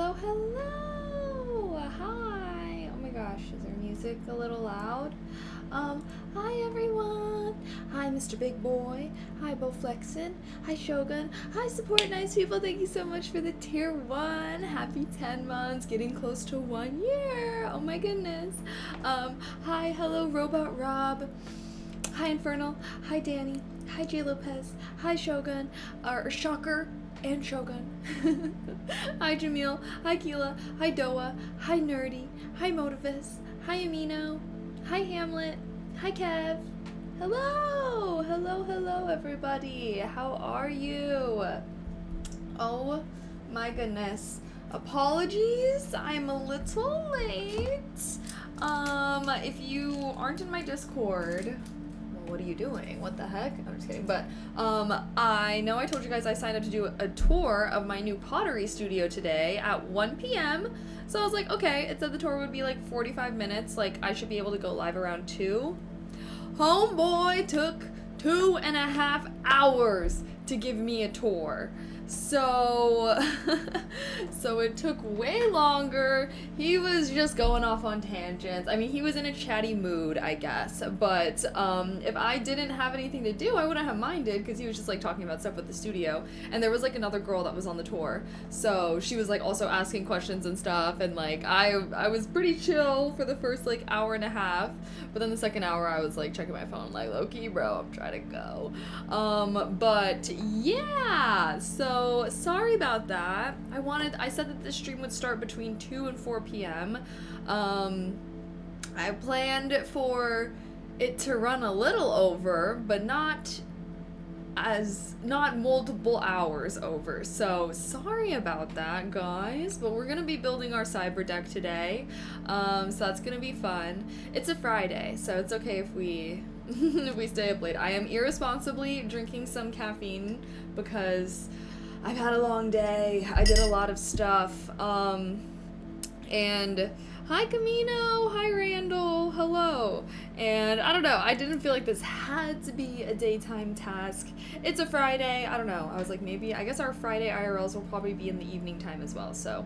Hello, hello! Hi! Oh my gosh, is our music a little loud? Hi everyone! Hi Mr. Big Boy! Hi Bowflexin! Hi Shogun! Hi Support Nice People! Thank you so much for the tier 1! Happy 10 months, getting close to 1 year! Oh my goodness! Hi, hello Robot Rob! Hi Infernal! Hi Danny! Hi J Lopez! Hi Shogun! Shocker! And Shogun. Hi Jamil. Hi Keela. Hi Doa. Hi Nerdy. Hi Motivus. Hi Amino. Hi Hamlet. Hi Kev. Hello. Hello, hello everybody. How are you? Oh my goodness. Apologies. I'm a little late. If you aren't in my Discord, what are you doing? What the heck? I'm just kidding. But I know I told you guys I signed up to do a tour of my new pottery studio today at 1 p.m. So I was like, okay, it said the tour would be like 45 minutes. Like I should be able to go live around 2. Homeboy took 2.5 hours to give me a tour. So it took way longer. He was just going off on tangents. I mean, he was in a chatty mood, I guess. But if I didn't have anything to do, I wouldn't have minded, because he was just like talking about stuff with the studio. And there was like another girl that was on the tour, so she was like also asking questions and stuff. And like I was pretty chill for the first like hour and a half. But then the second hour, I was like checking my phone, like, low-key, bro, I'm trying to go. But yeah, so sorry about that. I said that the stream would start between 2 and 4 p.m. I planned for it to run a little over, but not multiple hours over. So sorry about that, guys, but we're gonna be building our cyberdeck today. So that's gonna be fun. It's a Friday, so it's okay if we if we stay up late. I am irresponsibly drinking some caffeine because I've had a long day. I did a lot of stuff. And hi Camino, hi Randall, hello. And I don't know, I didn't feel like this had to be a daytime task. It's a Friday, I don't know. I was like, maybe, I guess our Friday IRLs will probably be in the evening time as well, so.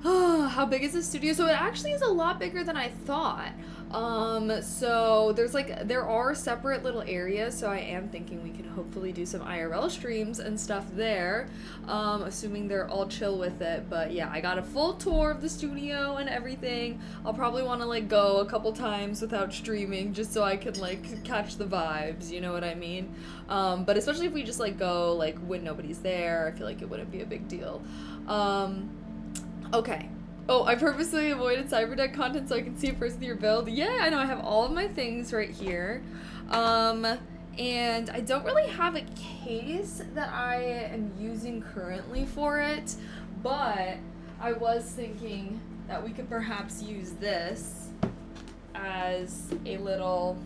How big is the studio? So it actually is a lot bigger than I thought. So there are separate little areas, so I am thinking we can hopefully do some IRL streams and stuff there, assuming they're all chill with it. But yeah, I got a full tour of the studio and everything. I'll probably want to like go a couple times without streaming just so I can like catch the vibes, you know what I mean? But especially if we just like go like when nobody's there, I feel like it wouldn't be a big deal. Okay. Oh, I purposely avoided cyberdeck content so I can see it first with your build. Yeah, I know, I have all of my things right here. And I don't really have a case that I am using currently for it, but I was thinking that we could perhaps use this as a little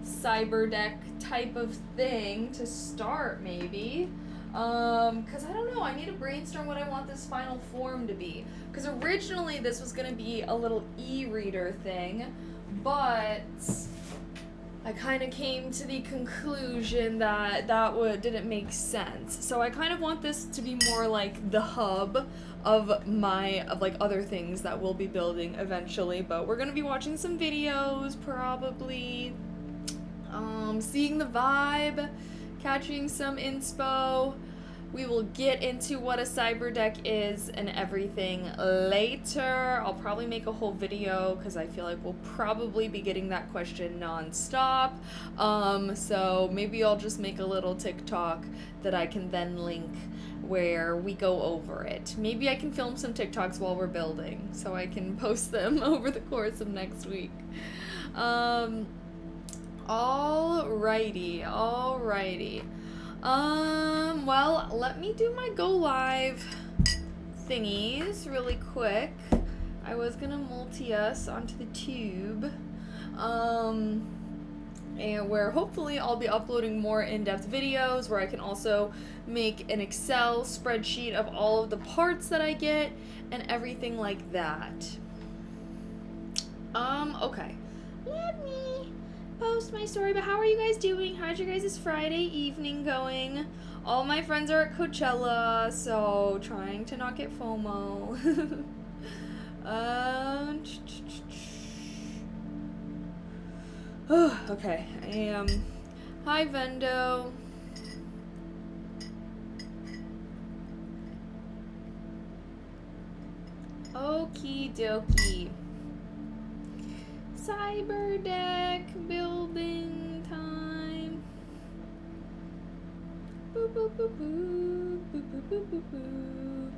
cyberdeck type of thing to start, maybe. Cause I don't know, I need to brainstorm what I want this final form to be. Cause originally this was gonna be a little e-reader thing, but I kind of came to the conclusion that didn't make sense. So I kind of want this to be more like the hub of like other things that we'll be building eventually, but we're gonna be watching some videos probably, seeing the vibe, catching some inspo. We will get into what a cyberdeck is and everything later. I'll probably make a whole video because I feel like we'll probably be getting that question non-stop. So maybe I'll just make a little TikTok that I can then link where we go over it. Maybe I can film some TikToks while we're building so I can post them over the course of next week. Alrighty. Well, let me do my go live thingies really quick. I was gonna multi us onto the tube, and where hopefully I'll be uploading more in-depth videos where I can also make an Excel spreadsheet of all of the parts that I get and everything like that. Okay. Let me post my story, but how are you guys doing? How's your guys' Friday evening going? All my friends are at Coachella, so trying to not get FOMO. Okay, I am. Hi, Vendo. Okie dokie. Cyberdeck building time. Boop boop boop boop boop boop boop boop boop.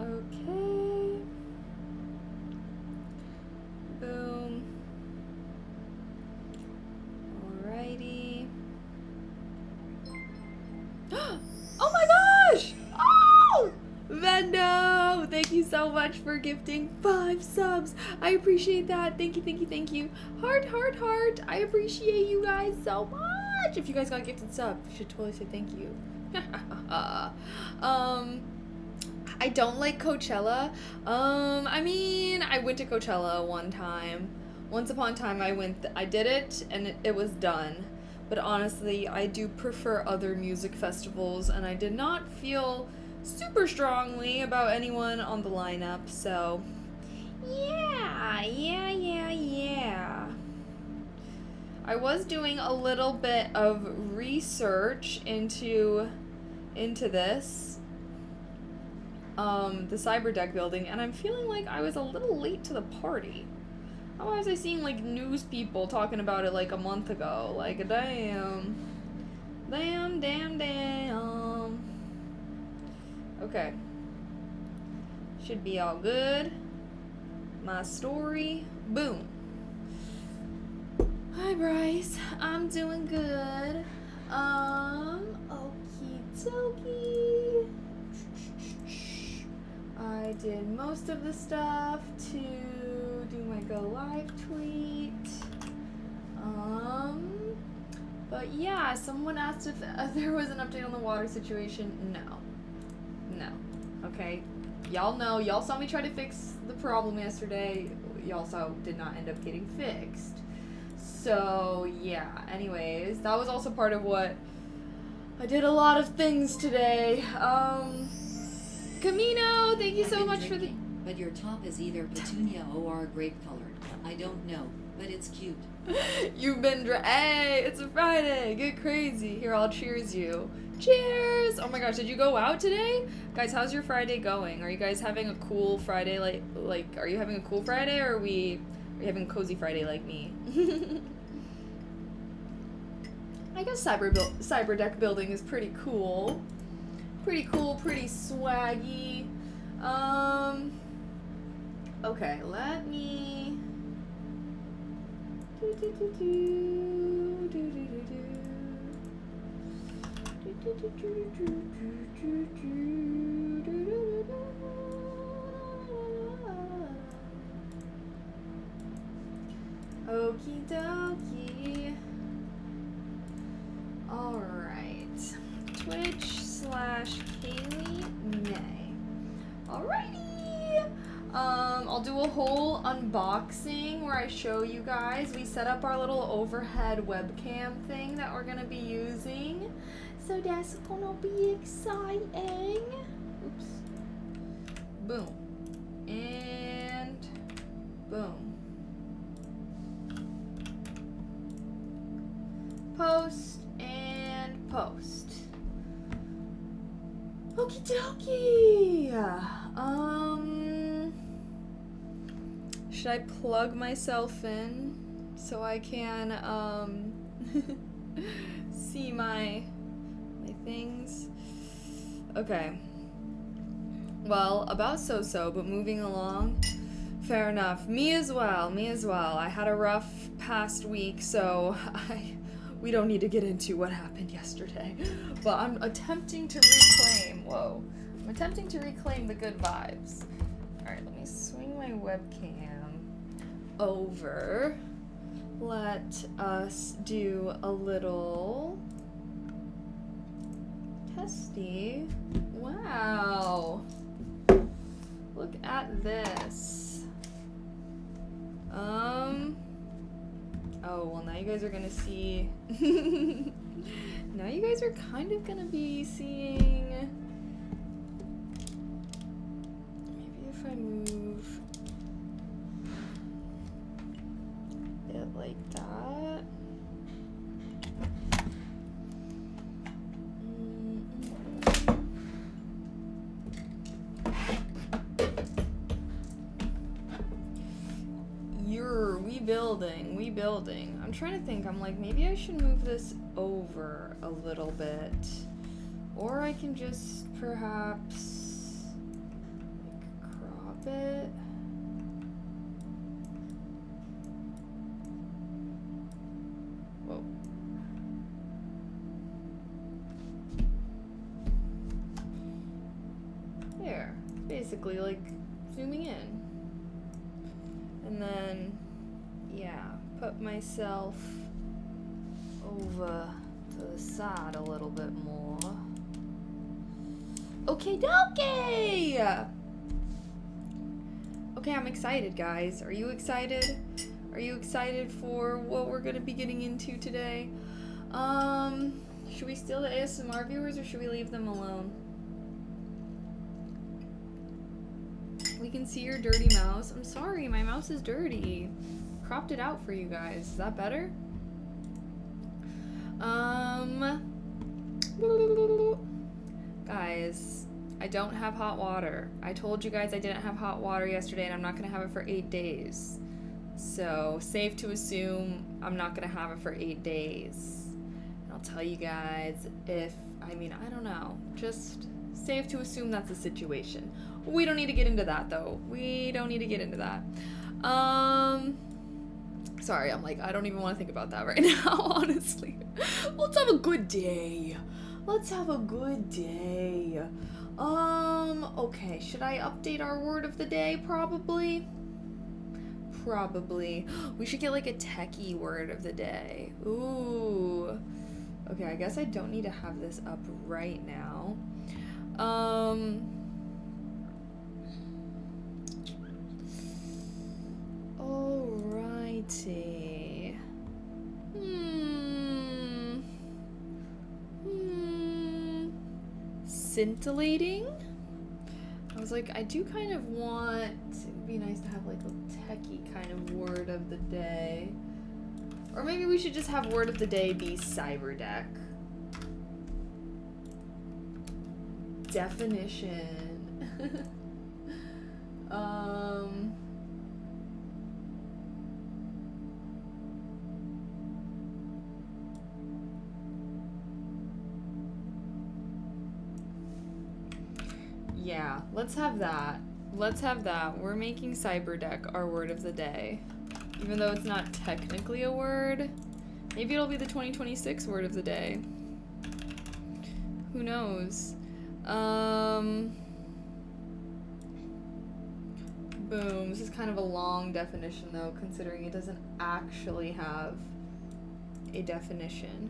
Okay. Boom. Alrighty. Oh my gosh! Oh! Vendo! Thank you so much for gifting 5 subs. I appreciate that. Thank you, thank you, thank you. Heart, heart, heart. I appreciate you guys so much. If you guys got a gifted sub, you should totally say thank you. I don't like Coachella. I mean, I went to Coachella one time. Once upon a time I did it and it was done. But honestly, I do prefer other music festivals, and I did not feel super strongly about anyone on the lineup, so yeah. I was doing a little bit of research into this, the cyberdeck building, and I'm feeling like I was a little late to the party. How was I seeing, like, news people talking about it, like, a month ago? Like, damn. Damn. Okay. Should be all good. My story. Boom. Hi, Bryce. I'm doing good. Okie dokie. I did most of the stuff to do my go live tweet. But yeah, someone asked if there was an update on the water situation. No. Okay. Y'all know, y'all saw me try to fix the problem yesterday. Y'all saw did not end up getting fixed. So yeah, anyways, that was also part of what I did a lot of things today. Camino, thank you so much for the... But your top is either petunia or grape colored. I don't know, but it's cute. You've been hey, it's a Friday. Get crazy. Here, I'll cheers you. Cheers! Oh my gosh, did you go out today? Guys, how's your Friday going? Are you guys having a cool Friday like are you having a cool Friday, or are you having a cozy Friday like me? I guess cyberdeck building is pretty cool. Pretty cool, pretty swaggy. Okay, let me Okie dokie. Alright. Twitch/Kaylee May. Alrighty. I'll do a whole unboxing where I show you guys. We set up our little overhead webcam thing that we're gonna be using. So that's gonna be exciting. Oops. Boom. And boom. Post and post. Okie dokie. Should I plug myself in so I can see my things? Okay. Well, about so-so, but moving along. Fair enough. Me as well. I had a rough past week, so we don't need to get into what happened yesterday. But I'm attempting to reclaim the good vibes. Alright, let me swing my webcam over. Let us do a little testy. Wow. Look at this. Oh, well, now you guys are gonna see. Now you guys are kind of gonna be seeing. Maybe if I move it like that. We building. I'm trying to think. I'm like, maybe I should move this over a little bit. Or I can just perhaps like crop it. Whoa. There. Basically like zooming in. And then yeah, put myself over to the side a little bit more. Okay, dokie! Okay, I'm excited, guys. Are you excited? Are you excited for what we're gonna be getting into today? Should we steal the ASMR viewers or should we leave them alone? We can see your dirty mouse. I'm sorry, my mouse is dirty. Cropped it out for you guys. Is that better? Guys, I don't have hot water. I told you guys I didn't have hot water yesterday and I'm not gonna have it for 8 days. So, safe to assume I'm not gonna have it for 8 days. And I'll tell you guys if, I don't know. Just safe to assume that's the situation. We don't need to get into that though. We don't need to get into that. Sorry, I'm like, I don't even want to think about that right now, honestly. Let's have a good day. Let's have a good day. Okay, should I update our word of the day? Probably. We should get like a techie word of the day. Ooh. Okay, I guess I don't need to have this up right now. Alrighty. Scintillating? I was like, I do kind of want, it would be nice to have like a techie kind of word of the day. Or maybe we should just have word of the day be cyberdeck. Definition. Yeah, let's have that. Let's have that. We're making cyberdeck our word of the day. Even though it's not technically a word. Maybe it'll be the 2026 word of the day. Who knows? Boom. This is kind of a long definition though, considering it doesn't actually have a definition.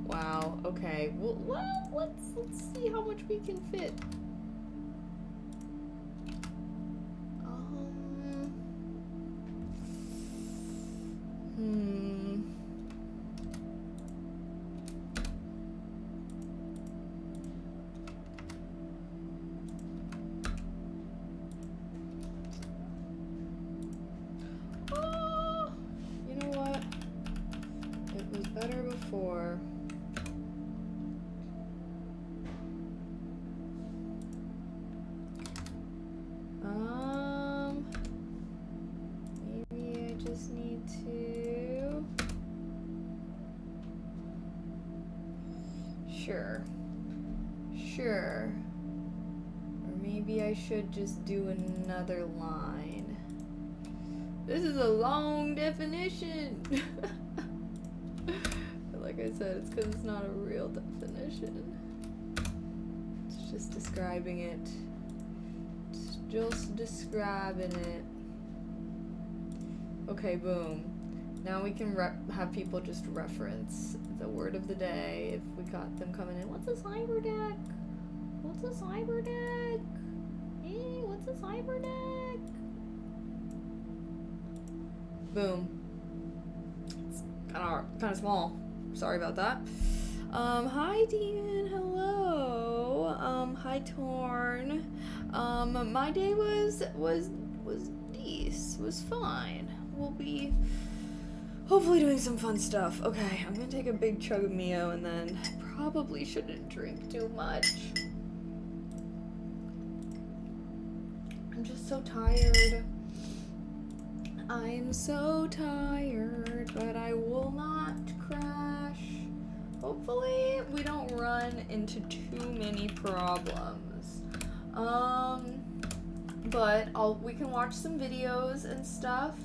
Wow, okay. Well, let's see how much we can fit. Oh, you know what? It was better before. Maybe I just need to. Sure. Or maybe I should just do another line. This is a long definition. Like I said, it's because it's not a real definition. It's just describing it. It's just describing it. Okay, boom. Now we can have people just reference the word of the day if we got them coming in. What's a cyberdeck? What's a cyberdeck? Hey, what's a cyberdeck? Boom. It's kind of small. Sorry about that. Hi Demon, hello. Hi Torn. My day was fine. We'll be hopefully doing some fun stuff. Okay, I'm gonna take a big chug of Mio and then probably shouldn't drink too much. I'm just so tired. I'm so tired, but I will not crash. Hopefully we don't run into too many problems. But we can watch some videos and stuff.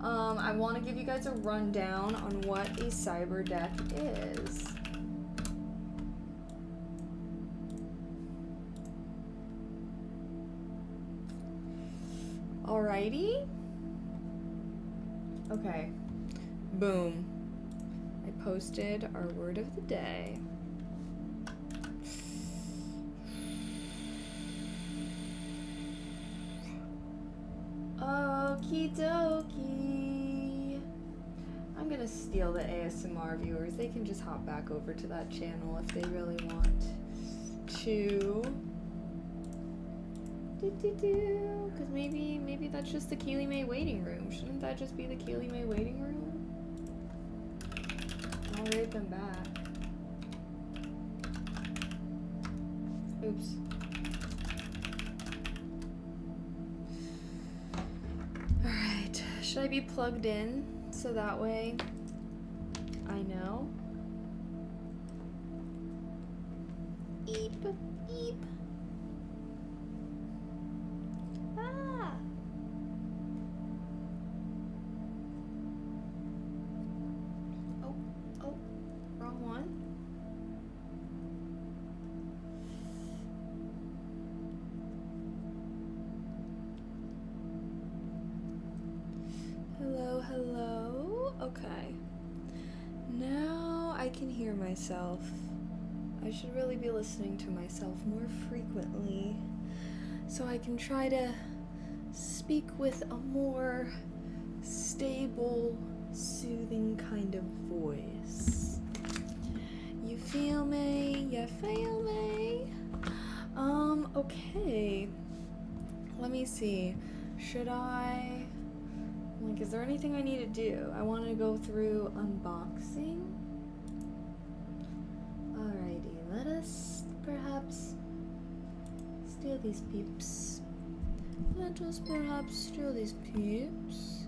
I want to give you guys a rundown on what a cyberdeck is. Alrighty. Okay. Boom. I posted our word of the day. Okie dokie. I'm gonna steal the ASMR viewers. They can just hop back over to that channel if they really want to. Because maybe that's just the Keely May waiting room. Shouldn't that just be the Keely May waiting room? I'll raid them back. Oops. Alright, should I be plugged in so that way I know? Eep, eep. Ah! Oh, wrong one. Hello. Okay. Now I can hear myself. I should really be listening to myself more frequently so I can try to speak with a more stable, soothing kind of voice. You feel me? You feel me? Okay. Let me see. Should I... is there anything I need to do? I want to go through unboxing. Alrighty, let us perhaps steal these peeps. Let us perhaps steal these peeps.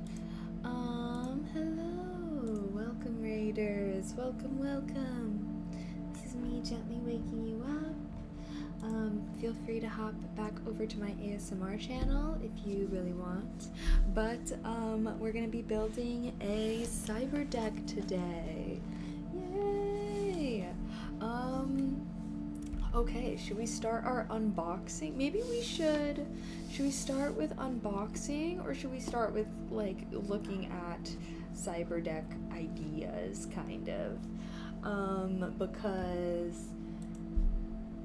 Hello. Welcome, Raiders. Welcome, welcome. This is me gently waking you up. Feel free to hop back over to my ASMR channel if you really want. But we're gonna be building a cyberdeck today. Yay! Okay, should we start our unboxing? Maybe we should. Should we start with unboxing or should we start with like looking at cyberdeck ideas kind of? Because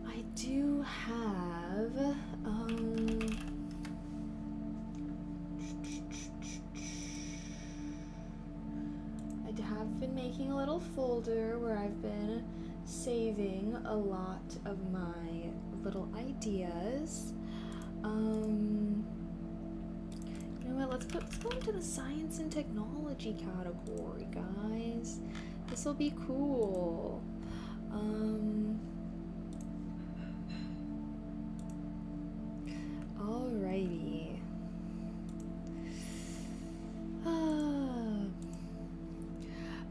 I do have I have been making a little folder where I've been saving a lot of my little ideas. You know what, let's go into the science and technology category, guys. This will be cool. Alrighty.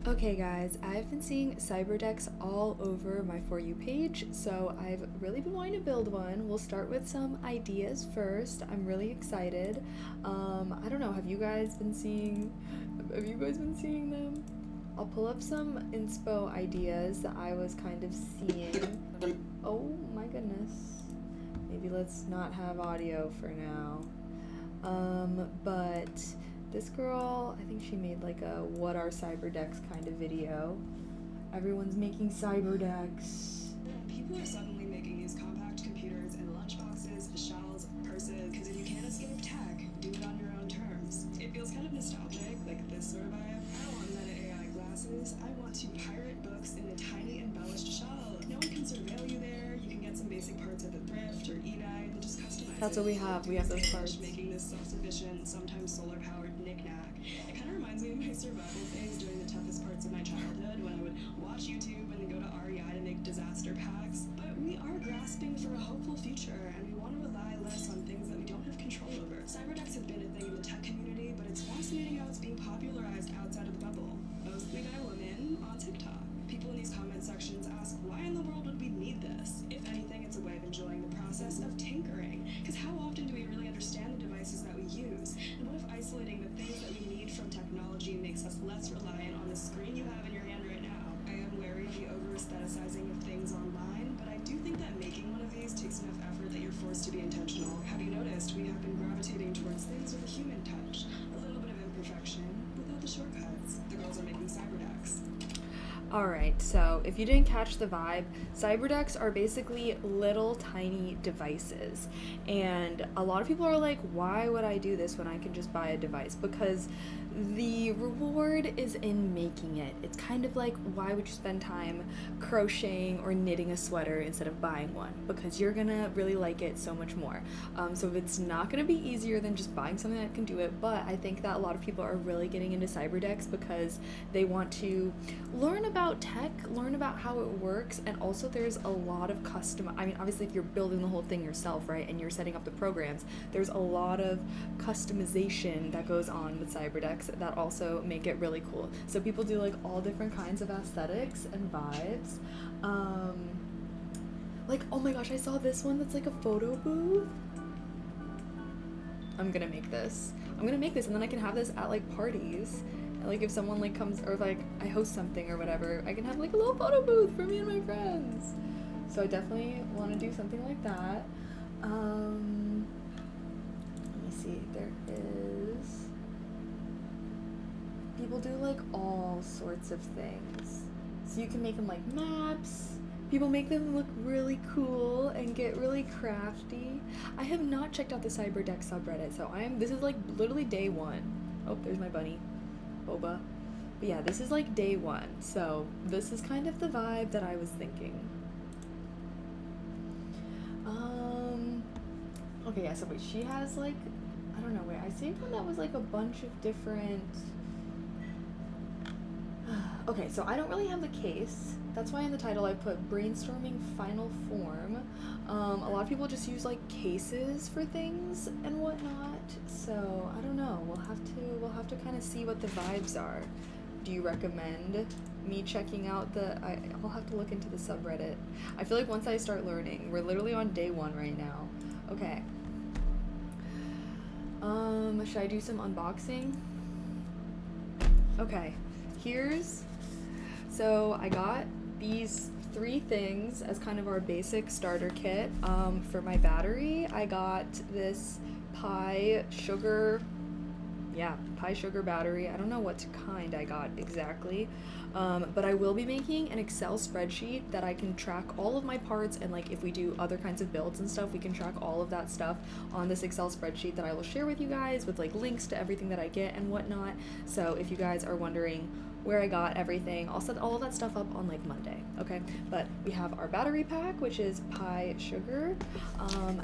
Okay guys, I've been seeing cyberdecks all over my For You page, so I've really been wanting to build one. We'll start with some ideas first. I'm really excited. I don't know, have you guys been seeing them? I'll pull up some inspo ideas that I was kind of seeing. Oh my goodness. Maybe let's not have audio for now. But this girl, I think she made like a what are cyberdecks kind of video. Everyone's making cyberdecks. People are suddenly making these compact computers nostalgic, like this sort of vibe. I don't want meta AI glasses. I want to pirate books in a tiny embellished shell. No one can surveil you there. You can get some basic parts at the thrift or eBay and just customize That's it. what we have. We have those parts. Making this self-sufficient, sometimes solar-powered knickknack. It kind of reminds me of my survival phase during the toughest parts of my childhood when I would watch YouTube and then go to REI to make disaster packs. But we are grasping for a hopeful future, and we want to rely less on things that we don't have control over. Cyberdecks have been a thing in the tech community, but it's fascinating how it's being popularized outside of the bubble. Mostly by women on TikTok. People in these comment sections ask, why in the world would we need this? If anything, it's a way of enjoying the process of tinkering. Because how often do we really understand the devices that we use? And what if isolating the things that we need from technology makes us less reliant on the screen you have in your hand right now? I am wary of the over-aestheticizing of things online, but I do think that making one of these takes enough effort that you're forced to be intentional. Have you noticed we have been gravitating towards things with a human touch? A little bit of imperfection without the shortcuts. The girls are making cyberdecks. Alright, so if you didn't catch the vibe, cyberdecks are basically little tiny devices. And a lot of people are like, why would I do this when I can just buy a device? Because the reward is in making it. It's kind of like, why would you spend time crocheting or knitting a sweater instead of buying one? Because you're gonna really like it so much more. So it's not gonna be easier than just buying something that can do it, but I think that a lot of people are really getting into cyberdecks because they want to learn about tech, learn about how it works, and also there's a lot of obviously if you're building the whole thing yourself, right, and you're setting up the programs, there's a lot of customization that goes on with cyberdecks that also make it really cool. So people do like all different kinds of aesthetics and vibes. Like, oh my gosh, I saw this one that's like a photo booth. I'm gonna make this and then I can have this at like parties. And, like if someone like comes, or if like I host something or whatever, I can have like a little photo booth for me and my friends. So I definitely want to do something like that. Let me see, there is, people do like all sorts of things. So you can make them like maps. People make them look really cool and get really crafty. I have not checked out the Cyberdeck subreddit, so this is like literally day one. Oh, there's my bunny, Boba. But yeah, this is like day one, so this is kind of the vibe that I was thinking. Okay, yeah, so wait, she has like, I don't know, wait, I saved one that was like a bunch of different, okay, so I don't really have the case. That's why in the title I put Brainstorming Final Form. A lot of people just use like cases for things and whatnot. So I don't know. We'll have to kind of see what the vibes are. Do you recommend me checking out I'll have to look into the subreddit. I feel like once I start learning, we're literally on day one right now. Okay. Should I do some unboxing? Okay. So I got these 3 things as kind of our basic starter kit. For my battery, I got this Pi sugar battery. I don't know what kind I got exactly, but I will be making an Excel spreadsheet that I can track all of my parts, and like if we do other kinds of builds and stuff, we can track all of that stuff on this Excel spreadsheet that I will share with you guys with like links to everything that I get and whatnot. So if you guys are wondering where I got everything, I'll set all of that stuff up on like Monday, okay? But we have our battery pack, which is Pi sugar.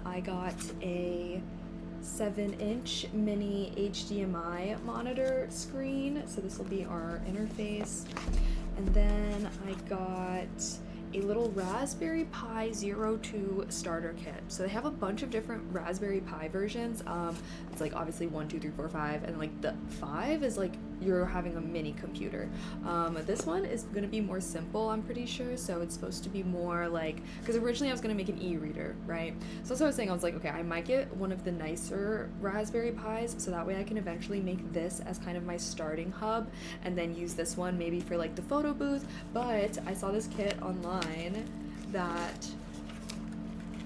I got a 7-inch mini HDMI monitor screen, so this will be our interface. And then I got a little Raspberry Pi 02 starter kit. So they have a bunch of different Raspberry Pi versions. It's like obviously 1, 2, 3, 4, 5, and like the 5 is like you're having a mini computer. This one is gonna be more simple, I'm pretty sure. So it's supposed to be more like, because originally I was gonna make an e-reader, right? So that's what I was saying. I was like, okay, I might get one of the nicer Raspberry Pis, so that way I can eventually make this as kind of my starting hub, and then use this one maybe for like the photo booth. But I saw this kit online that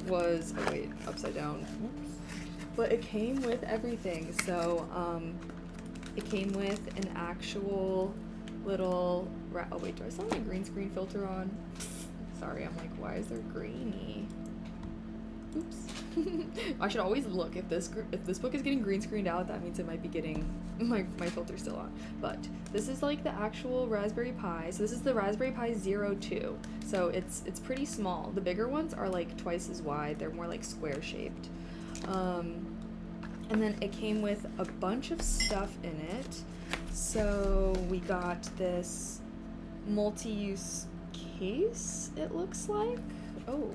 was, oh wait, upside down. Oops. But it came with everything. So it came with an actual little oh wait, do I still have my green screen filter on? Sorry, I'm like, why is there greeny? Oops. I should always look if this book is getting green screened out. That means it might be getting my filter still on. But this is like the actual Raspberry Pi. So this is the Raspberry Pi 02. So it's pretty small. The bigger ones are like twice as wide. They're more like square shaped. And then it came with a bunch of stuff in it. So we got this multi-use case, it looks like. Oh,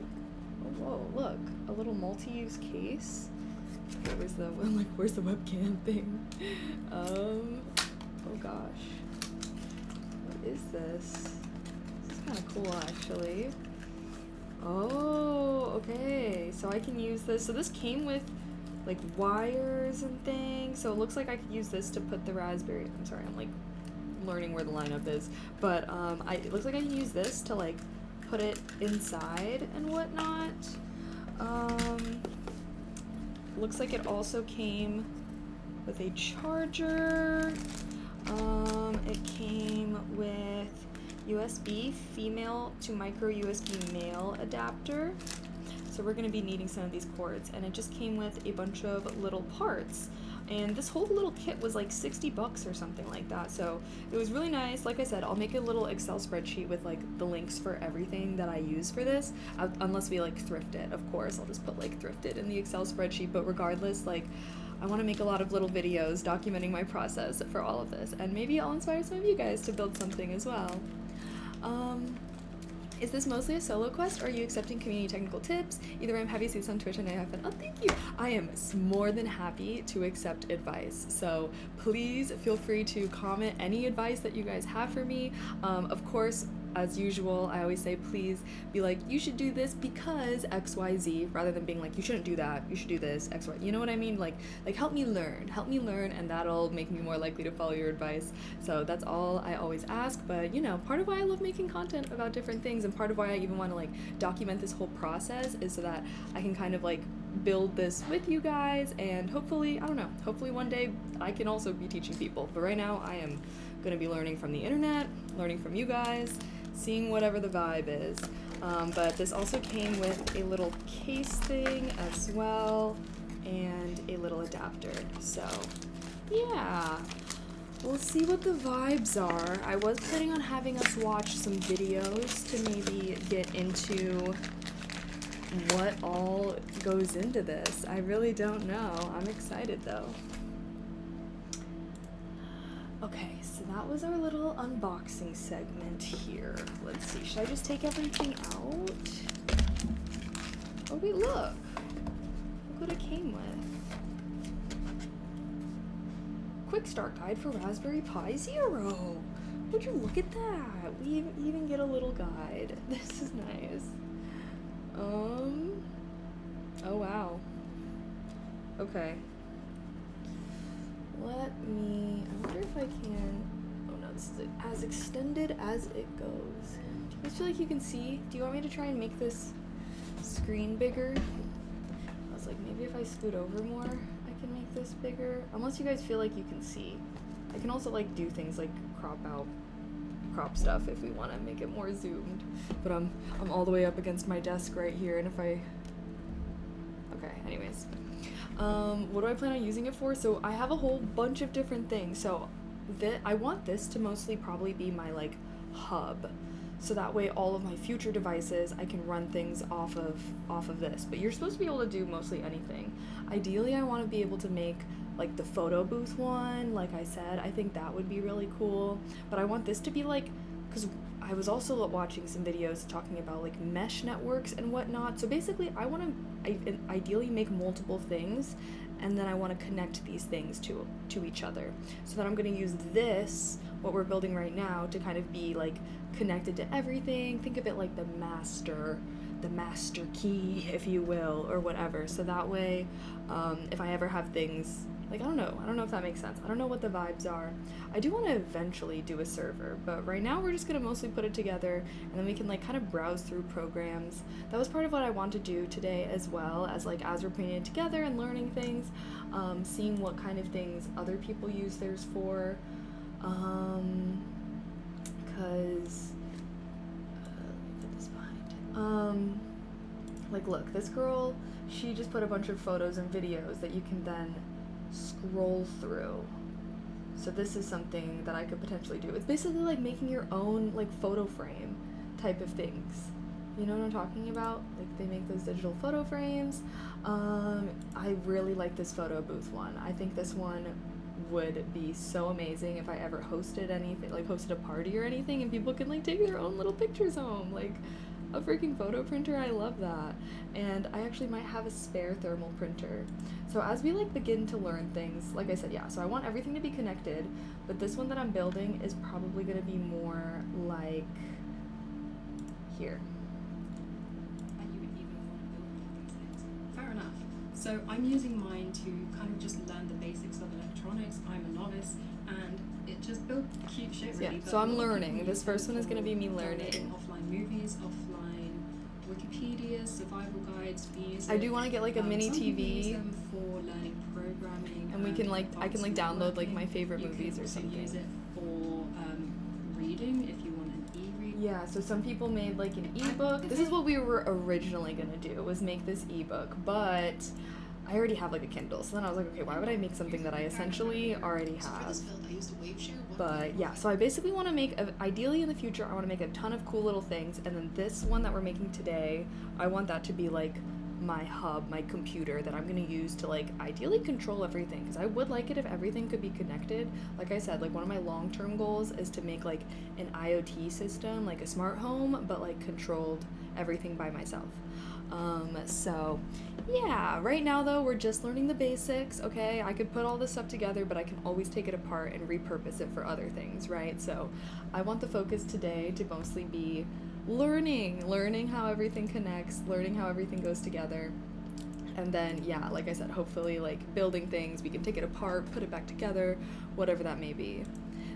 whoa, look, a little multi-use case. Okay, where's the webcam thing? Oh gosh, what is this? This is kind of cool, actually. Oh, okay, so I can use this. So this came with like wires and things, so it looks like I could use this to put the raspberry. I'm sorry, I'm like learning where the lineup is, but it looks like I can use this to like put it inside and whatnot. Looks like it also came with a charger. It came with USB female to micro USB male adapter. So we're going to be needing some of these cords, and it just came with a bunch of little parts. And this whole little kit was like $60 or something like that. So it was really nice. Like I said, I'll make a little Excel spreadsheet with like the links for everything that I use for this, unless we like thrift it. Of course, I'll just put like thrifted in the Excel spreadsheet. But regardless, like I want to make a lot of little videos documenting my process for all of this, and maybe I'll inspire some of you guys to build something as well. Is this mostly a solo quest, or are you accepting community technical tips? Either I'm happy to see this on Twitch and I have fun. Oh, thank you! I am more than happy to accept advice. So please feel free to comment any advice that you guys have for me. Of course, as usual, I always say please be like, you should do this because XYZ, rather than being like, you shouldn't do that, you should do this, XY. You know what I mean? Like help me learn, and that'll make me more likely to follow your advice. So that's all I always ask. But you know, part of why I love making content about different things, and part of why I even want to like document this whole process, is so that I can kind of like build this with you guys, and hopefully, I don't know, hopefully one day I can also be teaching people. But right now I am going to be learning from the internet, learning from you guys, seeing whatever the vibe is. But this also came with a little case thing as well, and a little adapter. So yeah, we'll see what the vibes are. I was planning on having us watch some videos to maybe get into what all goes into this. I really don't know. I'm excited though. Okay, so that was our little unboxing segment here. Let's see, should I just take everything out? Oh wait, look what it came with. Quick start guide for Raspberry Pi 0. Would you look at that? We even get a little guide. This is nice. Oh wow. Okay. I wonder if I can, oh no, this is as extended as it goes. Do you guys feel like you can see? Do you want me to try and make this screen bigger? I was like, maybe if I scoot over more, I can make this bigger. Unless you guys feel like you can see. I can also like do things like crop stuff if we want to make it more zoomed. But I'm all the way up against my desk right here, and if I, okay, anyways. What do I plan on using it for? So I have a whole bunch of different things. So I want this to mostly probably be my like hub. So that way all of my future devices, I can run things off of this. But you're supposed to be able to do mostly anything. Ideally, I want to be able to make like the photo booth one, like I said. I think that would be really cool. But I want this to be like, because I was also watching some videos talking about like mesh networks and whatnot. So basically I want to ideally make multiple things, and then I want to connect these things to each other. So that I'm going to use this, what we're building right now, to kind of be like connected to everything. Think of it like the master key, if you will, or whatever. So that way, if I ever have things, like, I don't know if that makes sense. I don't know what the vibes are. I do want to eventually do a server, but right now we're just going to mostly put it together, and then we can like kind of browse through programs. That was part of what I want to do today, as well as like as we're putting it together and learning things, seeing what kind of things other people use theirs for, because let me put this behind. Like, look, this girl, she just put a bunch of photos and videos that you can then scroll through. So this is something that I could potentially do. It's basically like making your own like photo frame type of things. You know what I'm talking about? Like they make those digital photo frames. I really like this photo booth one. I think this one would be so amazing if I ever hosted anything, like hosted a party or anything, and people can like take their own little pictures home. Like a freaking photo printer, I love that. And I actually might have a spare thermal printer. So as we like begin to learn things, like I said, yeah, so I want everything to be connected, but this one that I'm building is probably gonna be more like here. And you would even want to build one of these things. Fair enough. So I'm using mine to kind of just learn the basics of electronics. I'm a novice, and it just built cute shit really. Yeah, so I'm learning. This first one is gonna be me learning. Offline movies, offline Wikipedia, survival guides, music. I do want to get like a mini some people use TV, them for learning programming, and we can like I can like advanced download like networking. my favorite You movies can or also something. use it for reading if you want an e-read. Yeah, so some people made like an ebook. This is what we were originally gonna do, was make this ebook, but I already have like a Kindle. So then I was like, okay, why would I make something that I essentially already have? But yeah, so I basically want to make, ideally in the future, I want to make a ton of cool little things, and then this one that we're making today, I want that to be like my hub, my computer that I'm going to use to like ideally control everything, because I would like it if everything could be connected. Like I said, like one of my long-term goals is to make like an IoT system, like a smart home, but like controlled everything by myself. So yeah, right now though, we're just learning the basics, okay? I could put all this stuff together, but I can always take it apart and repurpose it for other things, right? So I want the focus today to mostly be learning how everything connects, learning how everything goes together. And then, yeah, like I said, hopefully like building things, we can take it apart, put it back together, whatever that may be.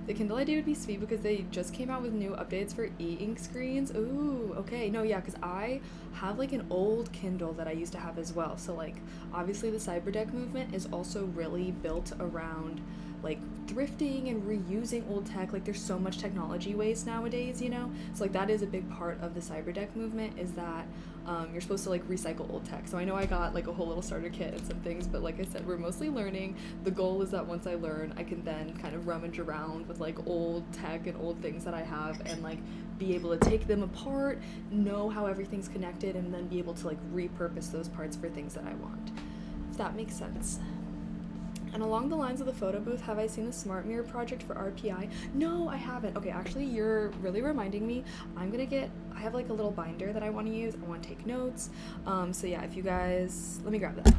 The Kindle idea would be sweet because they just came out with new updates for e-ink screens. Ooh, okay. No, yeah, because I have like an old Kindle that I used to have as well. So like obviously the cyberdeck movement is also really built around like thrifting and reusing old tech. Like there's so much technology waste nowadays, you know? So like that is a big part of the cyberdeck movement, is that you're supposed to like recycle old tech. So I know I got like a whole little starter kit and some things, but like I said, we're mostly learning. The goal is that once I learn, I can then kind of rummage around with like old tech and old things that I have and like be able to take them apart, know how everything's connected, and then be able to like repurpose those parts for things that I want. If that makes sense. And along the lines of the photo booth, have I seen the Smart Mirror project for RPI? No, I haven't. Okay, actually, you're really reminding me. I have like a little binder that I want to use. I want to take notes. So yeah, if you guys, let me grab that.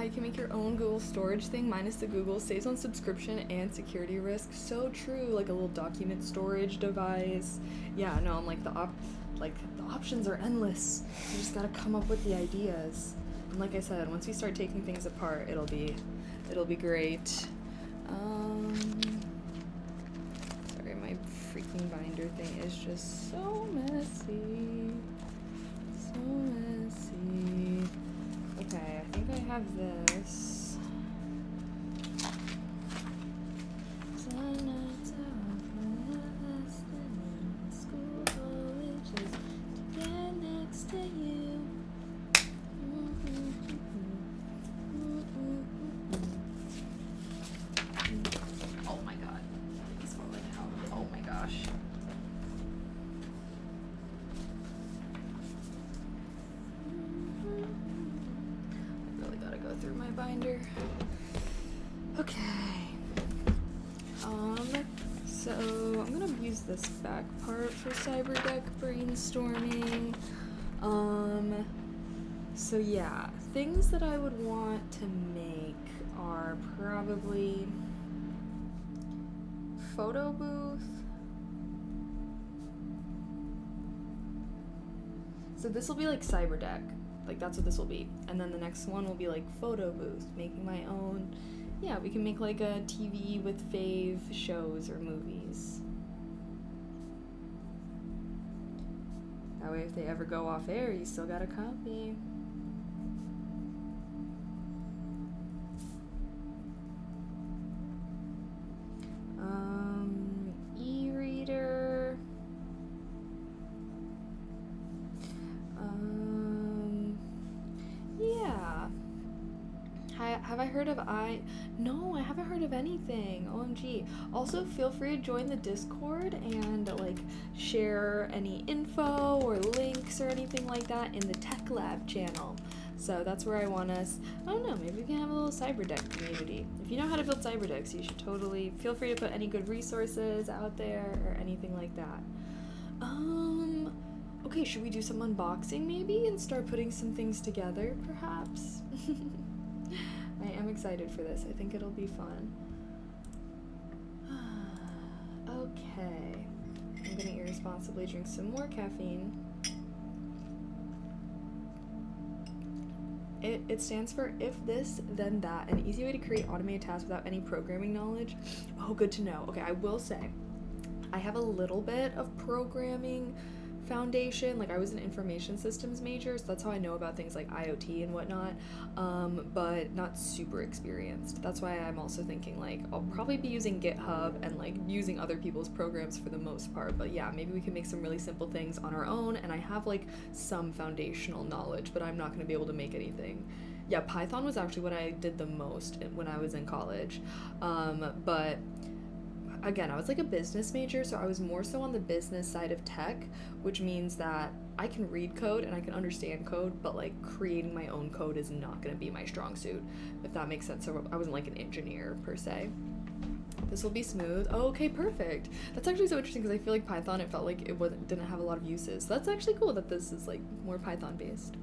You can make your own Google storage thing minus the Google, saves on subscription and security risk. So true, like a little document storage device. Yeah, no, I'm like the options are endless. You just gotta come up with the ideas. And like I said, once we start taking things apart, it'll be great. Sorry, my freaking binder thing is just so messy. So messy. Okay, I think I have this. Oh my god. He's falling out. Oh my gosh. Through my binder. Okay. So I'm gonna use this back part for cyberdeck brainstorming. So yeah, things that I would want to make are probably photo booth, So this will be like cyberdeck, like that's what this will be. And then the next one will be like photo booth, making my own. Yeah, we can make like a TV with fave shows or movies. That way if they ever go off air, you still got a copy. E-reader. Yeah. Have I heard of No, I haven't heard of anything. OMG. Also, feel free to join the Discord and like share any info or links or anything like that in the Tech Lab channel. So that's where I want us. I don't know, maybe we can have a little cyberdeck community. If you know how to build cyberdecks, you should totally feel free to put any good resources out there or anything like that. Okay, should we do some unboxing maybe and start putting some things together, perhaps? I am excited for this. I think it'll be fun. Okay. I'm gonna irresponsibly drink some more caffeine. It stands for if this, then that, an easy way to create automated tasks without any programming knowledge. Oh, good to know. Okay, I will say, I have a little bit of programming foundation. Like I was an information systems major, so that's how I know about things like IoT and whatnot, but not super experienced. That's why I'm also thinking like I'll probably be using GitHub and like using other people's programs for the most part, but yeah, maybe we can make some really simple things on our own, and I have like some foundational knowledge, but I'm not going to be able to make anything. Yeah, Python was actually what I did the most when I was in college, but again, I was like a business major, so I was more so on the business side of tech, which means that I can read code and I can understand code, but like creating my own code is not going to be my strong suit, if that makes sense. So I wasn't like an engineer per se. This will be smooth. Oh, okay, perfect. That's actually so interesting because I feel like Python, it felt like it didn't have a lot of uses. So that's actually cool that this is like more Python based.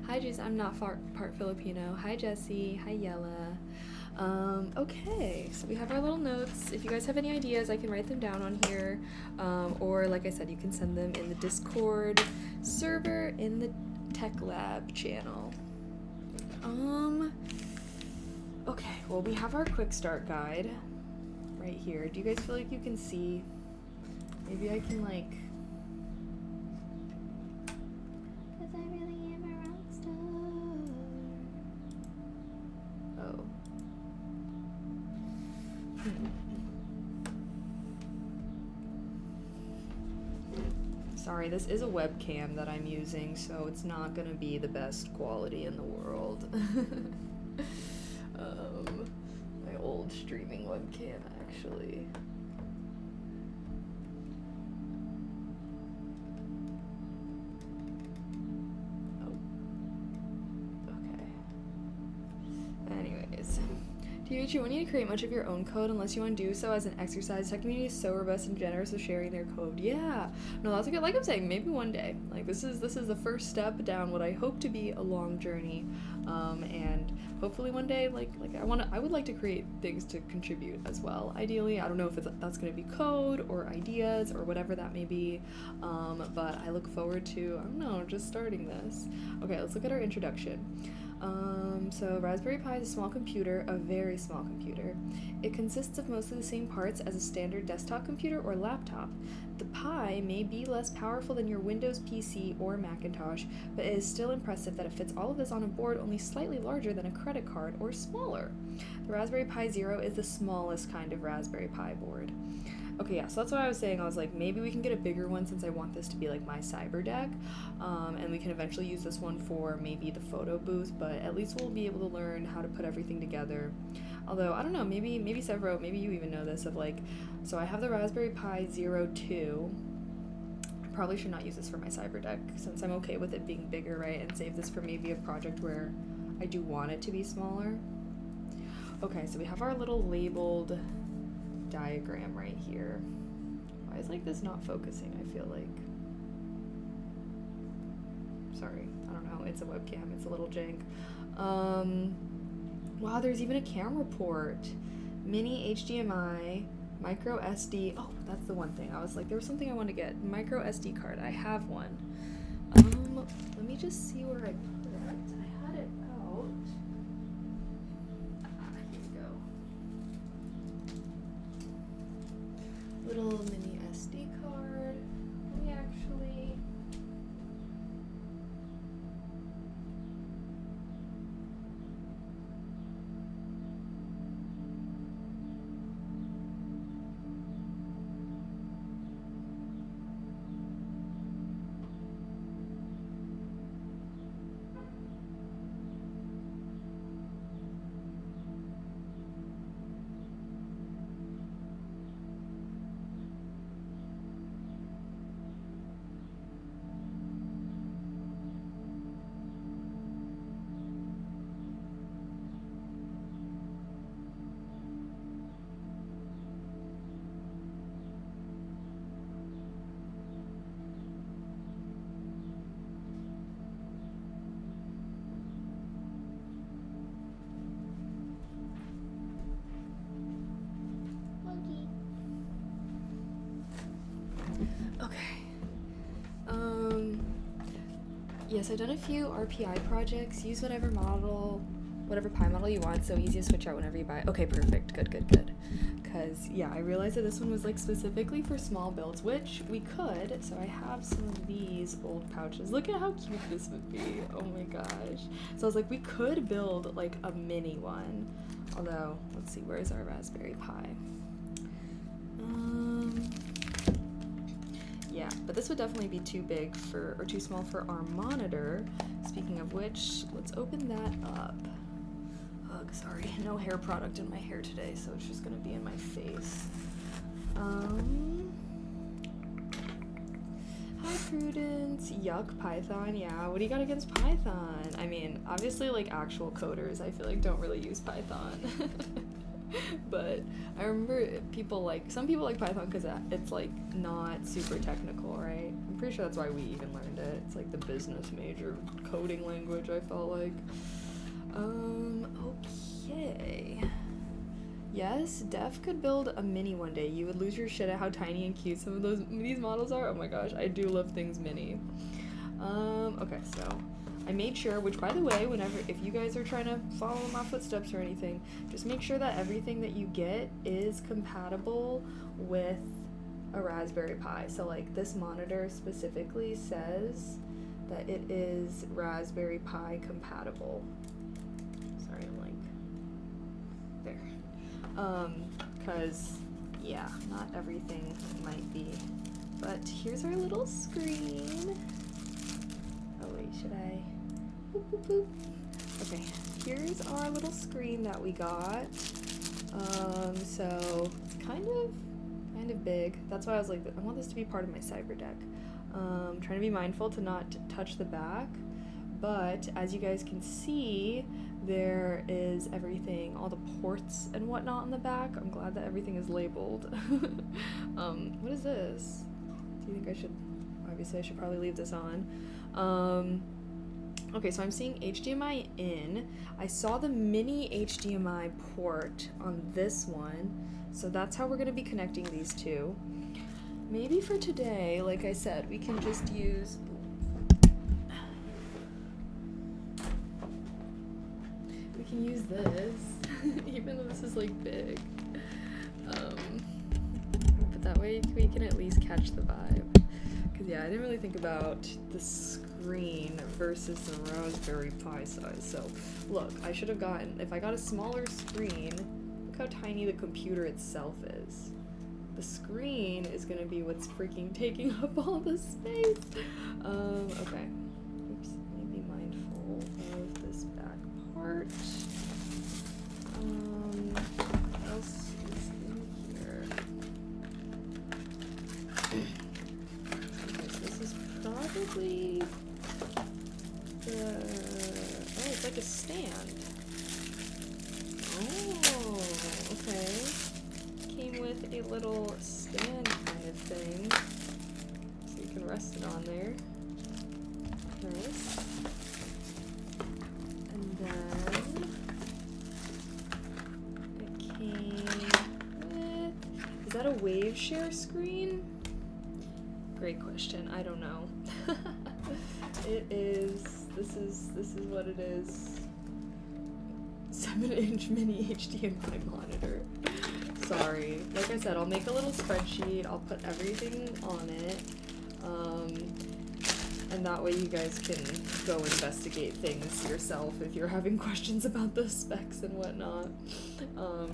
Hi, Jace. I'm not part Filipino. Hi, Jesse. Hi, Yella. Okay, so we have our little notes. If you guys have any ideas, I can write them down on here, or like I said, you can send them in the Discord server in the Tech Lab channel. Okay, well, we have our quick start guide right here. Do you guys feel like you can see? Maybe I can like, cause I really am a rock star. Oh. Sorry, this is a webcam that I'm using, so it's not gonna be the best quality in the world. My old streaming webcam, actually. Anyways, THU, when you create much of your own code unless you want to do so as an exercise. Tech community is so robust and generous with sharing their code. Yeah, no, that's a good. Like I'm saying, maybe one day. Like this is the first step down what I hope to be a long journey, and hopefully one day, like I would like to create things to contribute as well. Ideally, I don't know if that's going to be code or ideas or whatever that may be, but I look forward to, I don't know, just starting this. Okay, let's look at our introduction. So Raspberry Pi is a small computer, a very small computer. It consists of mostly the same parts as a standard desktop computer or laptop. The Pi may be less powerful than your Windows PC or Macintosh, but it is still impressive that it fits all of this on a board only slightly larger than a credit card or smaller. The Raspberry Pi Zero is the smallest kind of Raspberry Pi board. Okay, yeah, so that's what I was saying. I was like, maybe we can get a bigger one since I want this to be like my cyberdeck, and we can eventually use this one for maybe the photo booth, but at least we'll be able to learn how to put everything together. Although, I don't know, maybe Severo, maybe you even know this, of like, so I have the Raspberry Pi Zero 2. I probably should not use this for my cyberdeck since I'm okay with it being bigger, right, and save this for maybe a project where I do want it to be smaller. Okay, so we have our little labeled diagram right here. Why is like this not focusing? I feel like, sorry, I don't know, it's a webcam, it's a little jank. Wow, there's even a camera port, mini HDMI, micro SD. Oh, that's the one thing I was like, there was something I wanted to get. Micro SD card, I have one. let me just see where I put it. I had it out. Here we go. Little mini SD card. Let me actually. Okay. Yes, I've done a few RPI projects. Use whatever model, whatever Pi model you want, so easy to switch out whenever you buy. Okay, perfect. Good. Because, yeah, I realized that this one was, like, specifically for small builds, which we could. So I have some of these old pouches. Look at how cute this would be. Oh my gosh. So I was like, we could build, like, a mini one. Although, let's see, where's our Raspberry Pi? Yeah, but this would definitely be too big for, or too small for our monitor. Speaking of which, let's open that up. Ugh, sorry, no hair product in my hair today, so it's just gonna be in my face. Hi Prudence, yuck, Python, yeah, what do you got against Python? I mean, obviously, like, actual coders, I feel like, don't really use Python. But I remember some people like Python because it's, like, not super technical, right? I'm pretty sure that's why we even learned it. It's, like, the business major coding language, I felt like. Okay. Yes, Def could build a mini one day. You would lose your shit at how tiny and cute some of these models are. Oh my gosh, I do love things mini. Okay, so I made sure, which by the way, if you guys are trying to follow my footsteps or anything, just make sure that everything that you get is compatible with a Raspberry Pi. So, like, this monitor specifically says that it is Raspberry Pi compatible. Sorry, I'm like, there. Cause, yeah, not everything might be. But here's our little screen. Oh wait, should I? Boop, boop, boop. Okay, here's our little screen that we got. So it's kind of big. That's why I was like, I want this to be part of my cyberdeck. Trying to be mindful to not touch the back, but as you guys can see, there is everything, all the ports and whatnot on the back. I'm glad that everything is labeled. What is this? Do you think I should? Obviously, I should probably leave this on. Okay, so I'm seeing HDMI in. I saw the mini HDMI port on this one, so that's how we're going to be connecting these two. Maybe for today, like I said, we can just use... We can use this, even though this is, like, big. But that way we can at least catch the vibe. Because, yeah, I didn't really think about the screen versus the Raspberry Pi size. So, look, I should have gotten... If I got a smaller screen, look how tiny the computer itself is. The screen is going to be what's freaking taking up all the space. Okay. Oops, let me be mindful of this back part. What else is in here? Okay, so this is probably the... Oh, it's like a stand. Oh, okay. Came with a little stand kind of thing, so you can rest it on there. Nice. And then it came with... Is that a wave share screen? Great question. I don't know. It is, this is what it is. 7-inch mini HDMI monitor. Sorry. Like I said, I'll make a little spreadsheet. I'll put everything on it. And that way you guys can go investigate things yourself if you're having questions about the specs and whatnot.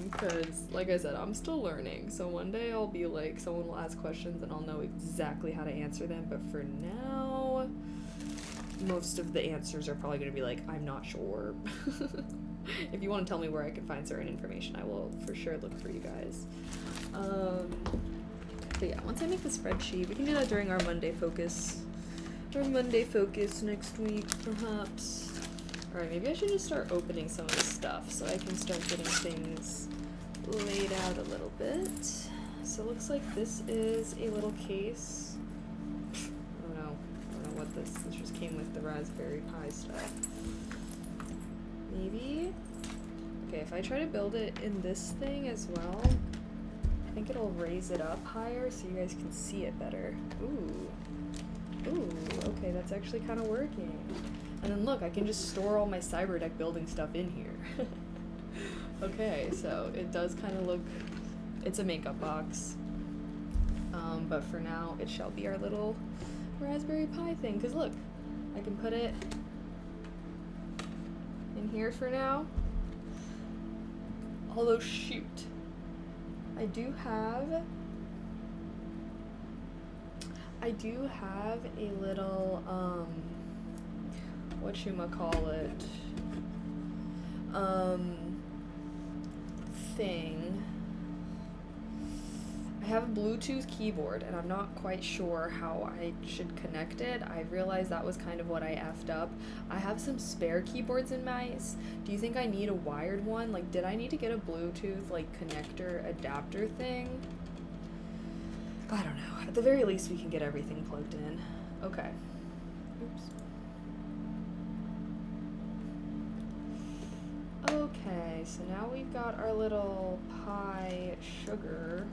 Because, like I said, I'm still learning. So one day I'll be like, someone will ask questions and I'll know exactly how to answer them. But for now, most of the answers are probably going to be like, I'm not sure. If you want to tell me where I can find certain information, I will for sure look for you guys. But yeah, once I make the spreadsheet, we can do that during our Monday focus. Our Monday focus next week, perhaps. Alright, maybe I should just start opening some of this stuff so I can start getting things laid out a little bit. So it looks like this is a little case. I don't know what this just came with the Raspberry Pi stuff. Maybe? Okay, if I try to build it in this thing as well, I think it'll raise it up higher so you guys can see it better. Ooh, okay, that's actually kind of working. And then look, I can just store all my cyberdeck building stuff in here. Okay, so it does kind of look, it's a makeup box. But for now, it shall be our little Raspberry Pi thing. Because look, I can put it in here for now. Although, shoot, I do have a little, whatchamacallit, thing. I have a Bluetooth keyboard, and I'm not quite sure how I should connect it. I realized that was kind of what I effed up. I have some spare keyboards and mice. Do you think I need a wired one? Like, did I need to get a Bluetooth, like, connector adapter thing? I don't know. At the very least, we can get everything plugged in. Okay. Oops. Okay, so now we've got our little Pi sugar.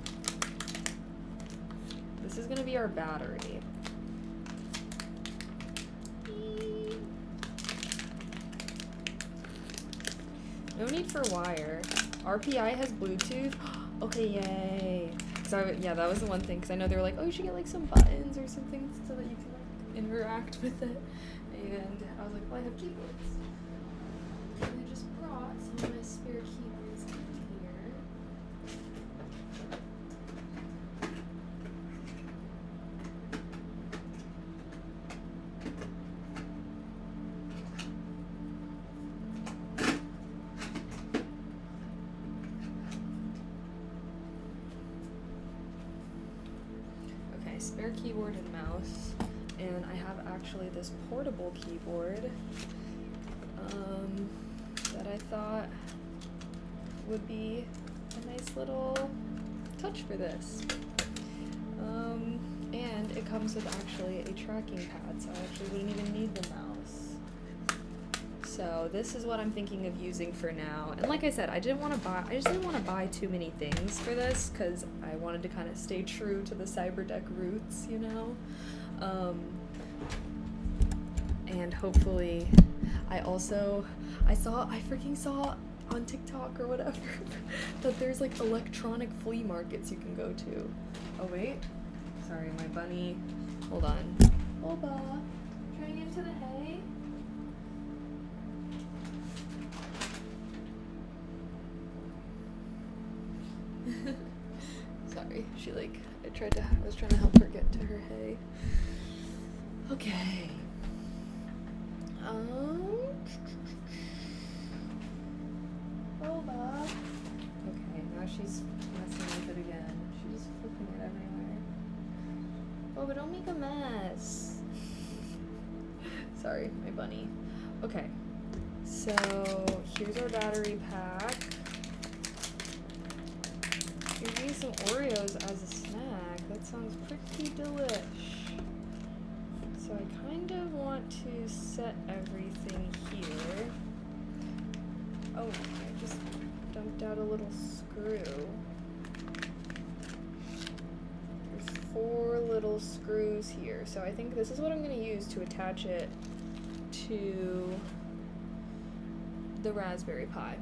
This is gonna be our battery. No need for wire. RPI has Bluetooth. Okay, yay. Yeah, that was the one thing, because I know they were like, oh, you should get like some buttons or something so that you can like interact with it. And I was like, well, I have keyboards. And I just brought some of my spare keyboards in here. Spare keyboard and mouse, and I have actually this portable keyboard that I thought would be a nice little touch for this. And it comes with actually a tracking pad, so I actually wouldn't even need the mouse. So this is what I'm thinking of using for now. And like I said, I just didn't want to buy too many things for this because I wanted to kind of stay true to the cyberdeck roots, you know? And hopefully I freaking saw on TikTok or whatever that there's like electronic flea markets you can go to. Oh wait, sorry, my bunny, hold on. Boba, trying to get into the hay? Sorry, she like, I was trying to help her get to her hay. Okay. Boba. Okay, now she's messing with it again. She's flipping it everywhere. Boba, don't make a mess. Sorry, my bunny. Okay, so here's our battery pack. Give me some Oreos as a snack. That sounds pretty delish. So I kind of want to set everything here. Oh, I just dumped out a little screw. There's 4 little little screws here. So I think this is what I'm going to use to attach it to the Raspberry Pi.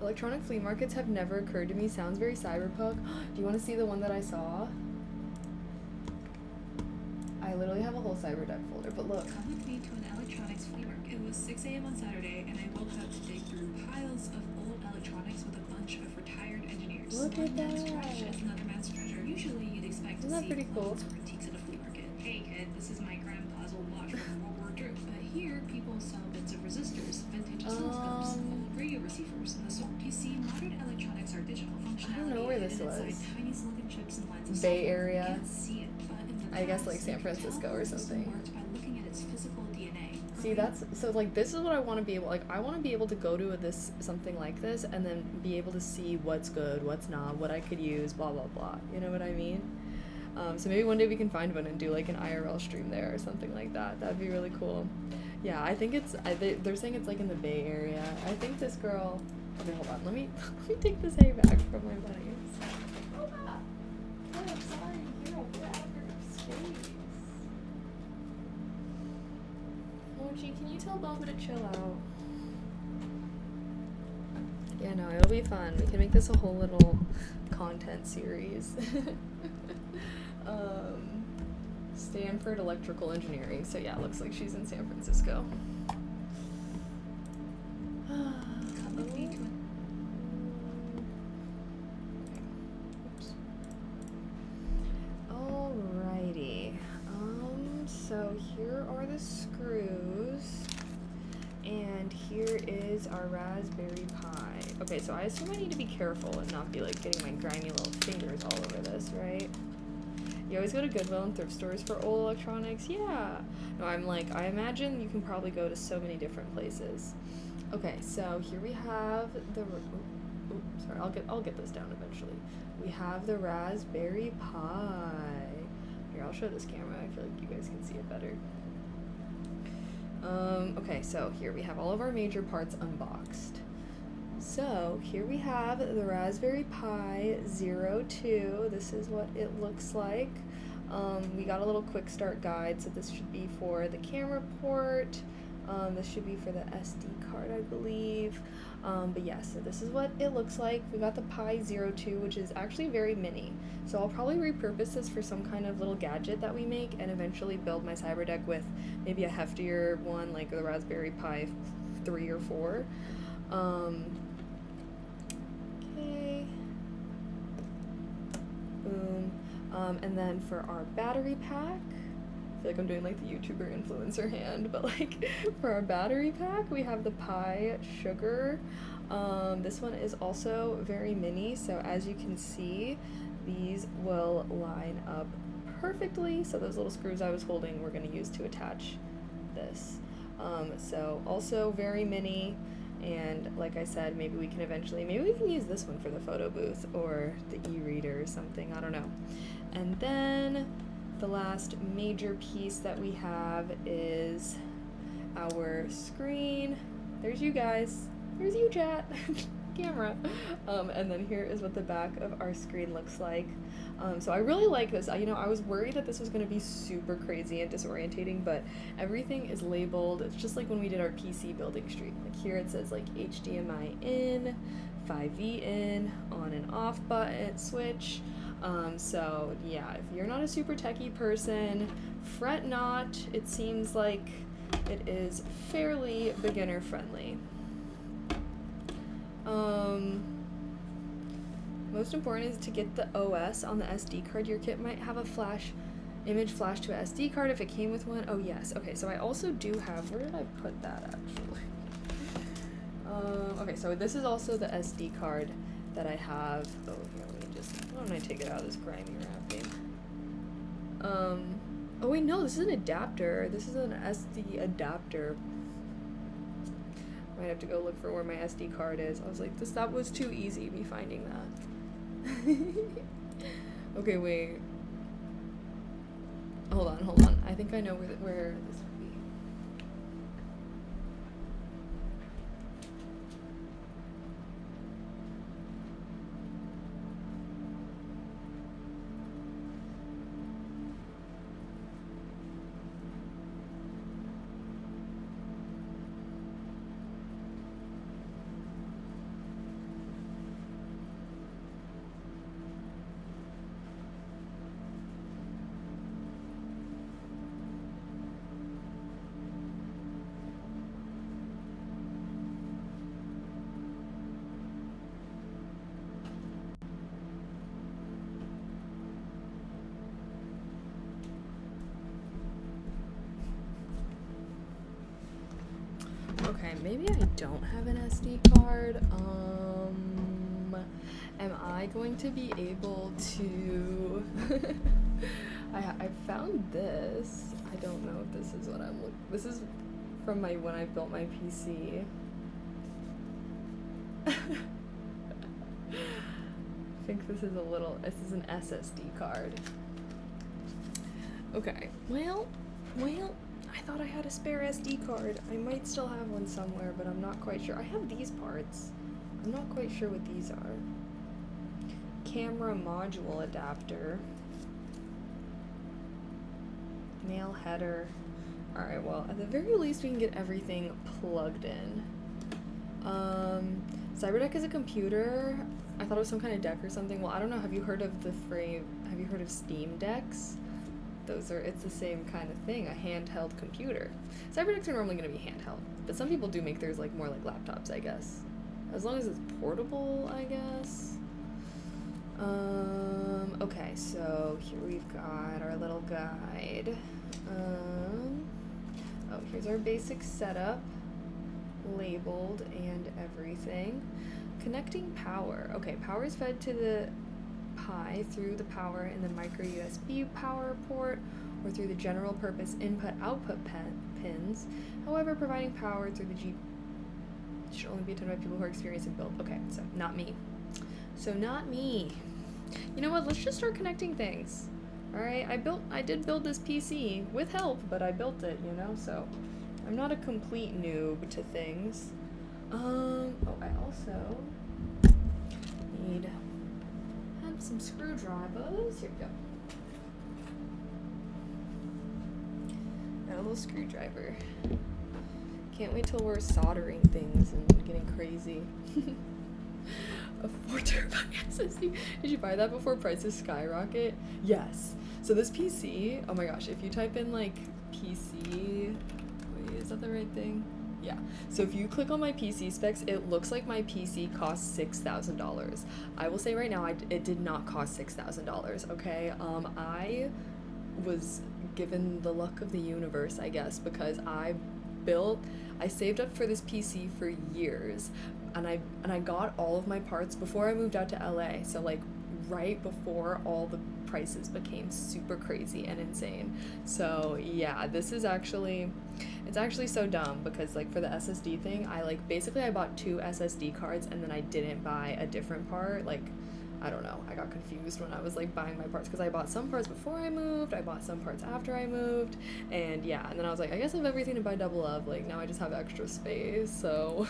Electronic flea markets have never occurred to me. Sounds very cyberpunk. Do you want to see the one that I saw? I literally have a whole cyberdeck folder, but look. Come with me to an electronics flea market. It was 6 a.m. on Saturday, and I woke up to dig through piles of old electronics with a bunch of retired engineers. Look at One man's that. trash is another man's treasure. Usually, you'd expect Isn't to that see pretty cool? clothes or antiques at a flea market. Hey kid, this is my grandpa's old watch from World War II. But here, people sell bits of resistors, vintage oscilloscopes, old radio receivers, and the sort. You see, modern electronics are digital functionality. I don't know where this hidden was. inside tiny silicon chips and lines of Bay software. Area. You can't see it, but in the I guess past, like San you could Francisco tell or the system something. worked by looking at its physical DNA. See, that's so like this is what I want to be able, like I want to be able to go to this something like this and then be able to see what's good, what's not, what I could use, blah blah blah. You know what I mean? So maybe one day we can find one and do like an IRL stream there or something like that. That'd be really cool. Yeah, I think it's they're saying it's like in the Bay Area. I think this girl. Okay, hold on. Let me take this hay back from my buddies. Oh, sorry, Hero, get out of your space. Mochi, can you tell Boba to chill out? Yeah, no, it'll be fun. We can make this a whole little content series. Stanford Electrical Engineering. So yeah, it looks like she's in San Francisco. Come with me to Oops. Alrighty. So here are the screws, and here is our Raspberry Pi. Okay, so I assume I need to be careful and not be like getting my grimy little fingers all over this, right? You always go to Goodwill and thrift stores for old electronics? Yeah. No, I'm like, I imagine you can probably go to so many different places. Okay, so here we have the, sorry, I'll get this down eventually. We have the Raspberry Pi. Here, I'll show this camera. I feel like you guys can see it better. Okay, so here we have all of our major parts unboxed. So here we have the Raspberry Pi 02. This is what it looks like. We got a little quick start guide, so this should be for the camera port. This should be for the SD card, I believe. But yeah, so this is what it looks like. We got the Pi 02, which is actually very mini. So I'll probably repurpose this for some kind of little gadget that we make and eventually build my cyberdeck with maybe a heftier one like the Raspberry Pi 3 or 4. Okay. Boom. And then for our battery pack, I feel like I'm doing like the YouTuber influencer hand, but like for our battery pack, we have the Pi Sugar. This one is also very mini, so as you can see, these will line up perfectly. So those little screws I was holding, we're going to use to attach this. So also very mini, and like I said, maybe we can use this one for the photo booth or the e-reader or something, I don't know. And then the last major piece that we have is our screen. There's you guys. There's you, chat. Camera. And then here is what the back of our screen looks like. So I really like this. I was worried that this was going to be super crazy and disorientating, but everything is labeled. It's just like when we did our PC building stream. Like here it says like HDMI in, 5V in, on and off button, switch. So yeah, if you're not a super techie person, fret not. It seems like it is fairly beginner friendly. Most important is to get the OS on the SD card. Your kit might have a image flash to a SD card if it came with one. Oh yes, okay, so I also do have, where did I put that actually? Okay, so this is also the SD card that I have. Oh, here, why don't I take it out of this grimy wrapping? Oh wait, no, this is an adapter. This is an SD adapter. Might have to go look for where my SD card is. I was like, that was too easy, me finding that. Okay, wait. Hold on. I think I know where this would be. maybe I don't have an SD card. Am I going to be able to... I found this. I don't know if this is what I'm looking... This is from when I built my PC. I think this is an SSD card. Okay, well, I thought I had a spare SD card. I might still have one somewhere, but I'm not quite sure. I have these parts. I'm not quite sure what these are. Camera module adapter. Mail header. Alright, well, at the very least we can get everything plugged in. Cyberdeck is a computer. I thought it was some kind of deck or something. Well, I don't know. Have you heard of Steam decks? It's the same kind of thing, a handheld computer. Cyberdecks are normally going to be handheld, but some people do make theirs more like laptops, I guess. As long as it's portable, I guess. Okay, so here we've got our little guide. Oh, here's our basic setup, labeled and everything. Connecting power. Okay, power is fed to the Pi through the power in the micro USB power port or through the general purpose input-output pins. However, providing power through the G should only be done by people who are experienced in build. Okay, so not me. You know what? Let's just start connecting things. All right, I did build this PC with help, but I built it, you know, so I'm not a complete noob to things. Oh, I also need some screwdrivers. Here we go. Got a little screwdriver. Can't wait till we're soldering things and getting crazy. A 4 terabyte SSD. Did you buy that before prices skyrocket? Yes. So this PC, oh my gosh, if you type in PC, wait, is that the right thing? Yeah. So if you click on my PC specs, it looks like my PC costs $6,000. I will say right now, it did not cost $6,000, okay? I was given the luck of the universe, I guess, because I saved up for this PC for years, and I got all of my parts before I moved out to LA, so right before all the prices became super crazy and insane. So yeah, it's actually so dumb because for the SSD thing, I bought 2 SSD cards and then I didn't buy a different part. I don't know, I got confused when I was buying my parts because I bought some parts before I moved, I bought some parts after I moved, and yeah, and then I was like, I guess I have everything to buy double up, now I just have extra space, so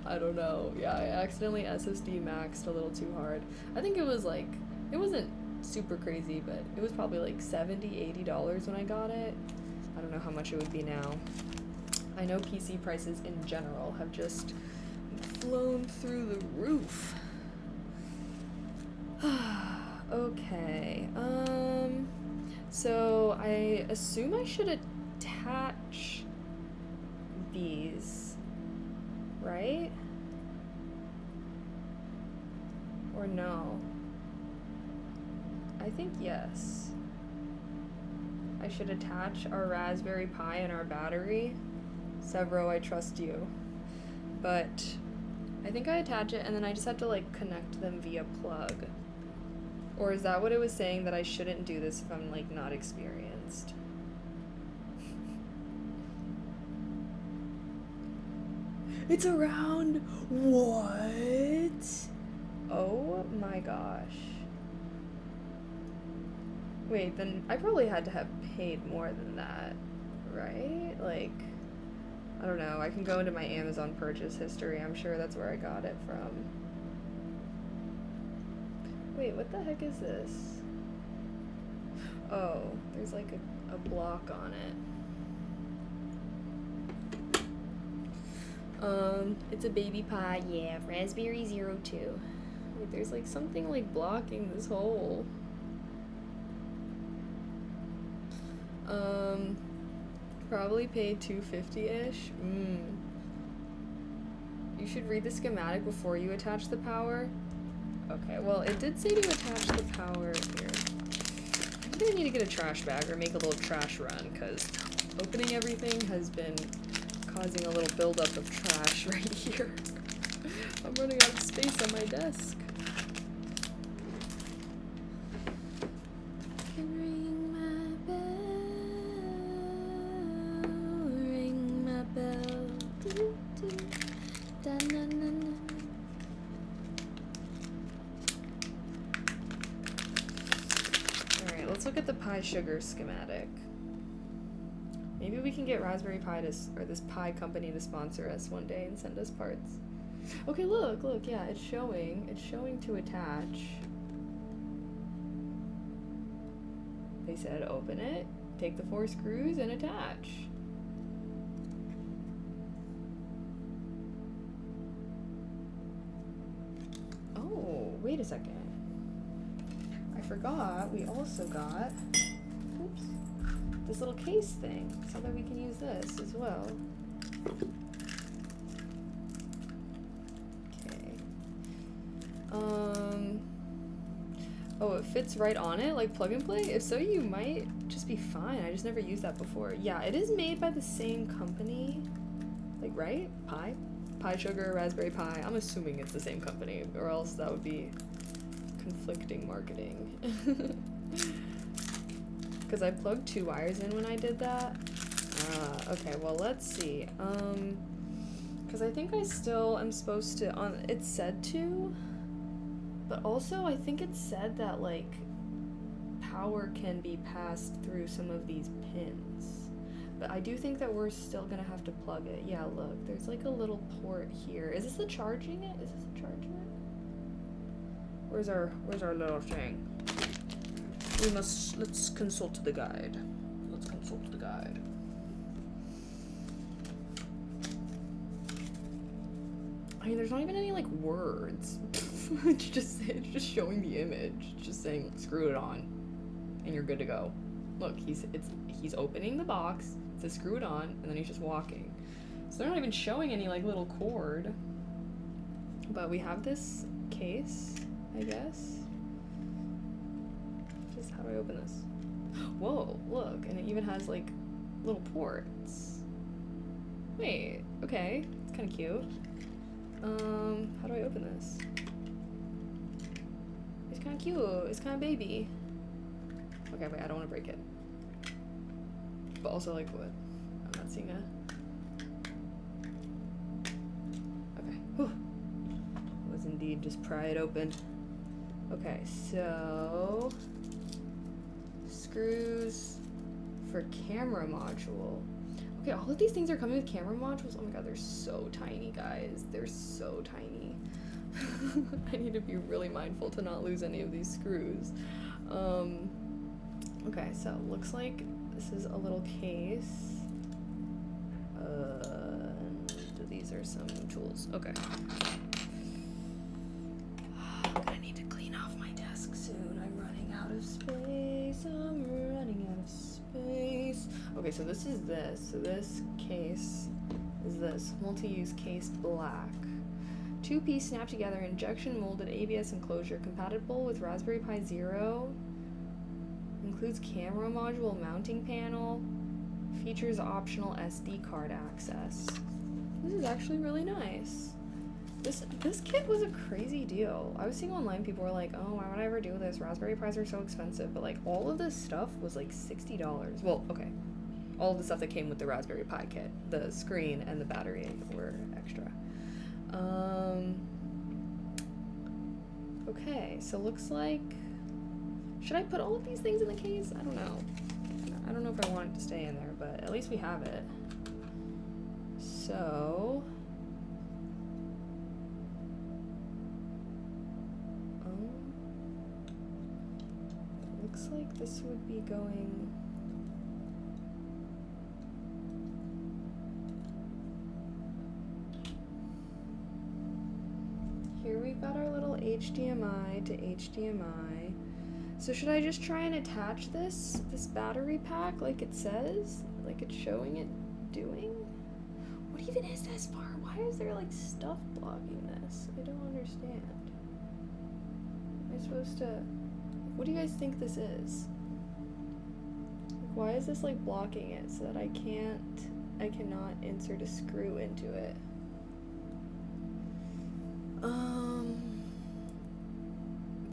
I don't know. Yeah, I accidentally SSD maxed a little too hard. I think it was it wasn't super crazy, but it was probably $70-$80 when I got it. I don't know how much it would be now. I know PC prices in general have just flown through the roof. Okay, so I assume I should attach these, right? Or no? I think yes. I should attach our Raspberry Pi and our battery. Severo, I trust you. But I think I attach it and then I just have to connect them via plug. Or is that what it was saying, that I shouldn't do this if I'm not experienced? It's around what? Oh my gosh. Wait, then I probably had to have paid more than that, right? I don't know, I can go into my Amazon purchase history. I'm sure that's where I got it from. Wait, what the heck is this? Oh, there's a block on it. It's a baby Pi, yeah, Raspberry 02. Wait, there's something blocking this hole. Probably paid $250-ish. You should read the schematic before you attach the power. Okay, well, it did say to attach the power here. I'm gonna need to get a trash bag or make a little trash run, because opening everything has been causing a little buildup of trash right here. I'm running out of space on my desk. Ring my bell. Doo, doo. Da, na, na, na. Alright, let's look at the Pi Sugar schematic. Maybe we can get Raspberry Pi or this Pi company to sponsor us one day and send us parts. Okay, look, yeah, it's showing to attach. They said open it, take the 4 screws and attach. Oh, wait a second. I forgot, we also got, oops, this little case thing, so that we can use this as well. Okay. Oh, it fits right on it, like plug and play? If so, you might just be fine. I just never used that before. Yeah, it is made by the same company. Like, right? Pi Sugar, Raspberry Pi. I'm assuming it's the same company, or else that would be conflicting marketing. Because I plugged 2 wires in when I did that. Okay, well, let's see. Because I think I still am supposed to, it said to, but also I think it said that, like, power can be passed through some of these pins. But I do think that we're still gonna have to plug it. Yeah, look, there's like a little port here. Is this the charging it? Is this the charging it? Where's our little thing? Let's consult the guide. Let's consult the guide. I mean, there's not even any, like, words. it's just showing the image. It's just saying, screw it on, and you're good to go. Look, he's opening the box, it says screw it on, and then he's just walking. So they're not even showing any, like, little cord. But we have this case, I guess. Just, how do I open this? Whoa, look, and it even has, like, little ports. Wait, okay, it's kind of cute. How do I open this? It's kind of cute. It's kind of baby. Okay, wait, I don't want to break it. But also, like, what? I'm not seeing a... Okay. Whew. Was indeed just pry it open. Okay, so... Screws for camera module. Okay, all of these things are coming with camera modules. Oh my god, they're so tiny, guys. They're so tiny. I need to be really mindful to not lose any of these screws. Okay, so looks like this is a little case. And these are some tools. Okay. I'm gonna need to clean off my desk soon. I'm running out of space. Okay, so this is this. So this case is this. Multi-use case black. 2-piece snap together injection molded ABS enclosure compatible with Raspberry Pi Zero. Includes camera module mounting panel. Features optional SD card access. This is actually really nice. This kit was a crazy deal. I was seeing online people were like, oh, why would I ever do this? Raspberry Pis are so expensive. But like all of this stuff was like $60. Well, okay. All of the stuff that came with the Raspberry Pi kit. The screen and the battery were extra. Okay, so looks like... Should I put all of these things in the case? I don't know. I don't know if I want it to stay in there, but at least we have it. So... looks like this would be going... Here we've got our little HDMI to HDMI. So should I just try and attach this battery pack like it says? Like it's showing it doing? What even is this for? Why is there like stuff blocking this? I don't understand. Am I supposed to... What do you guys think this is? Like, why is this like blocking it so that I can't I cannot insert a screw into it.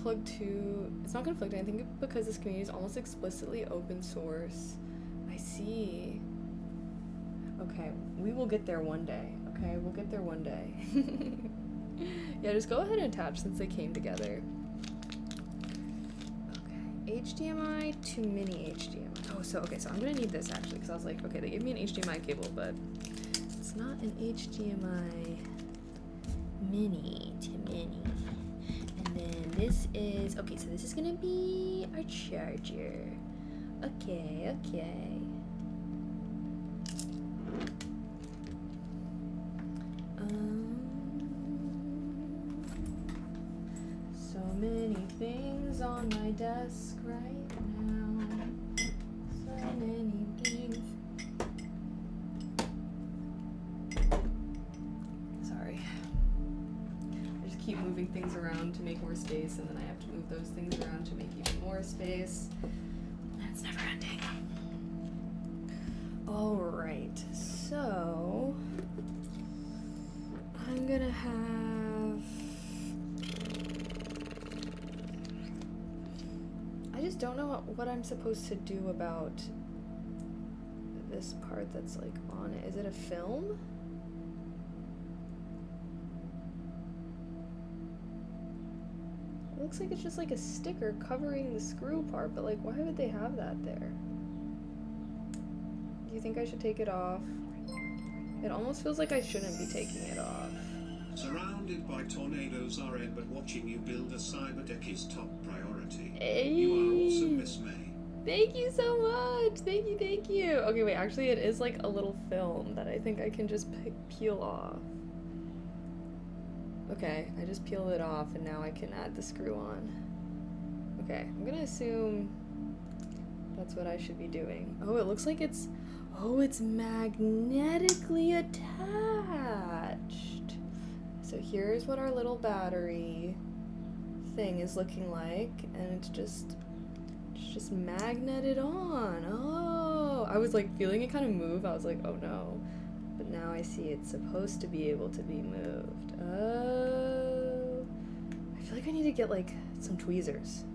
Plug 2, it's not conflicting. I think because this community is almost explicitly open source. I see. Okay, we will get there one day. Okay, we'll get there one day. Yeah, just go ahead and attach since they came together. Okay, HDMI to mini HDMI. Oh, so I'm gonna need this actually, because I was like, okay, they gave me an HDMI cable, but it's not an HDMI mini to mini. And then this is, okay, so this is gonna be our charger. Okay. So many things on my desk right now. So many things. Sorry. I just keep moving things around to make more space, and then I have to move those things around to make even more space. That's never ending. Alright, so I'm gonna have, I just don't know what I'm supposed to do about this part that's like on it. Is it a film? It looks like it's just like a sticker covering the screw part, but like why would they have that there? Do you think I should take it off? It almost feels like I shouldn't be taking it off. Surrounded by tornadoes are Ed, but watching you build a cyberdeck is top priority. Hey. You are awesome, Miss May. Thank you so much. Thank you. Okay, wait, actually it is like a little film that I think I can just peel off. Okay, I just peeled it off and now I can add the screw on. Okay, I'm gonna assume that's what I should be doing. Oh, it looks like it's magnetically attached. So here's what our little battery thing is looking like, and it's just magneted on. Oh, I was like feeling it kind of move. I was like, oh no. But now I see it's supposed to be able to be moved. Oh, I feel like I need to get like some tweezers.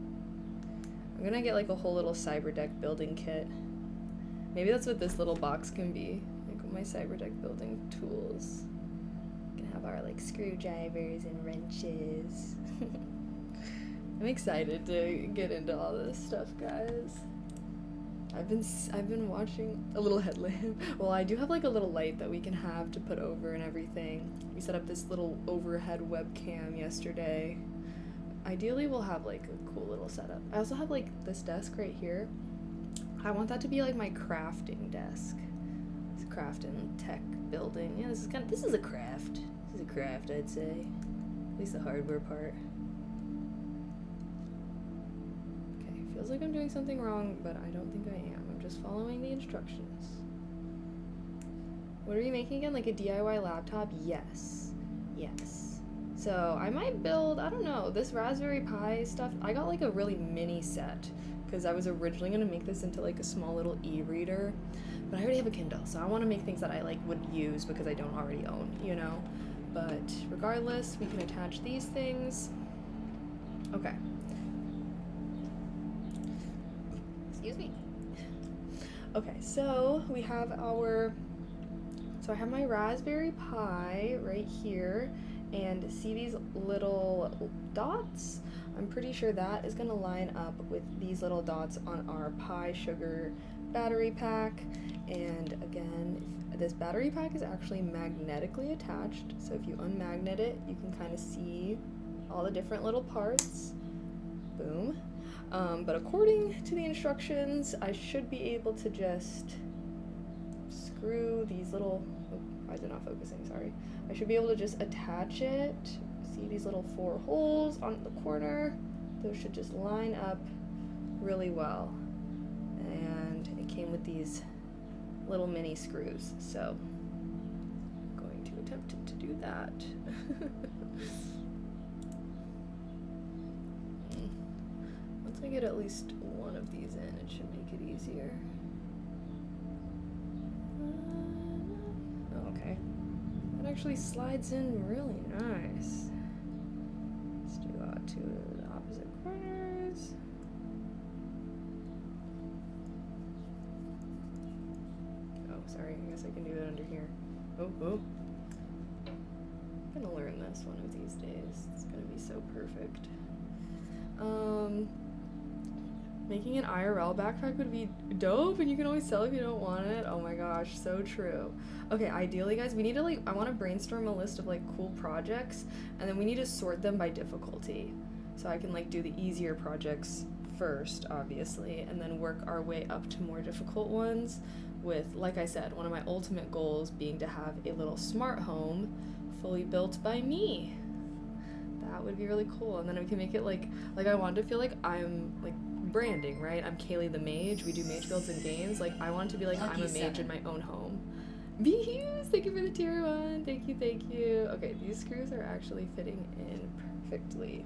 I'm gonna get like a whole little cyberdeck building kit. Maybe that's what this little box can be, like my cyberdeck building tools. We can have our like screwdrivers and wrenches. I'm excited to get into all this stuff, guys. I've been watching a little headlamp. Well, I do have like a little light that we can have to put over and everything. We set up this little overhead webcam yesterday. Ideally, we'll have like a cool little setup. I also have like this desk right here. I want that to be like my crafting desk. It's a craft and tech building. Yeah, this is a craft. This is a craft, I'd say. At least the hardware part. Okay, feels like I'm doing something wrong, but I don't think I am. I'm just following the instructions. What are we making again? Like a DIY laptop? Yes. So I might build, I don't know, this Raspberry Pi stuff. I got like a really mini set because I was originally going to make this into like a small little e-reader, but I already have a Kindle, so I want to make things that I like would use because I don't already own, you know? But regardless, we can attach these things. Okay. Excuse me. Okay, so we have so I have my Raspberry Pi right here, and see these little dots? I'm pretty sure that is going to line up with these little dots on our Pi Sugar battery pack. And again, this battery pack is actually magnetically attached, so if you unmagnet it, you can kind of see all the different little parts. Boom. But according to the instructions, I should be able to just screw these little, oh, why is it not focusing? Sorry. I should be able to just attach it. See these little 4 holes on the corner? Those should just line up really well. And it came with these little mini screws, so I'm going to attempt to do that. Once I get at least one of these in, it should make it easier. okay. That actually slides in really nice. Let's do two of the opposite corners. Oh, sorry, I guess I can do it under here. Oh. I'm gonna learn this one of these days. It's gonna be so perfect. Making an IRL backpack would be dope, and you can always sell if you don't want it. Oh my gosh, so true. Okay, ideally, guys, we need to I want to brainstorm a list of cool projects, and then we need to sort them by difficulty. So I can do the easier projects first, obviously, and then work our way up to more difficult ones with, like I said, one of my ultimate goals being to have a little smart home fully built by me. That would be really cool, and then we can make it I want to feel like I'm branding, right? I'm Kaylee the mage. We do mage builds in games. I want it to be I'm a mage in my own home. Views, thank you for the tier 1. Thank you. Okay, these screws are actually fitting in perfectly.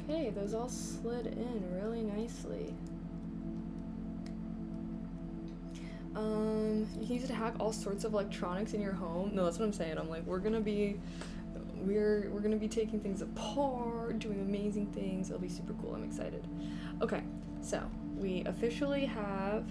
Okay, those all slid in really nicely. You can use it to hack all sorts of electronics in your home. No, that's what I'm saying. I'm we're gonna be taking things apart, doing amazing things. It'll be super cool. I'm excited. Okay, so we officially have.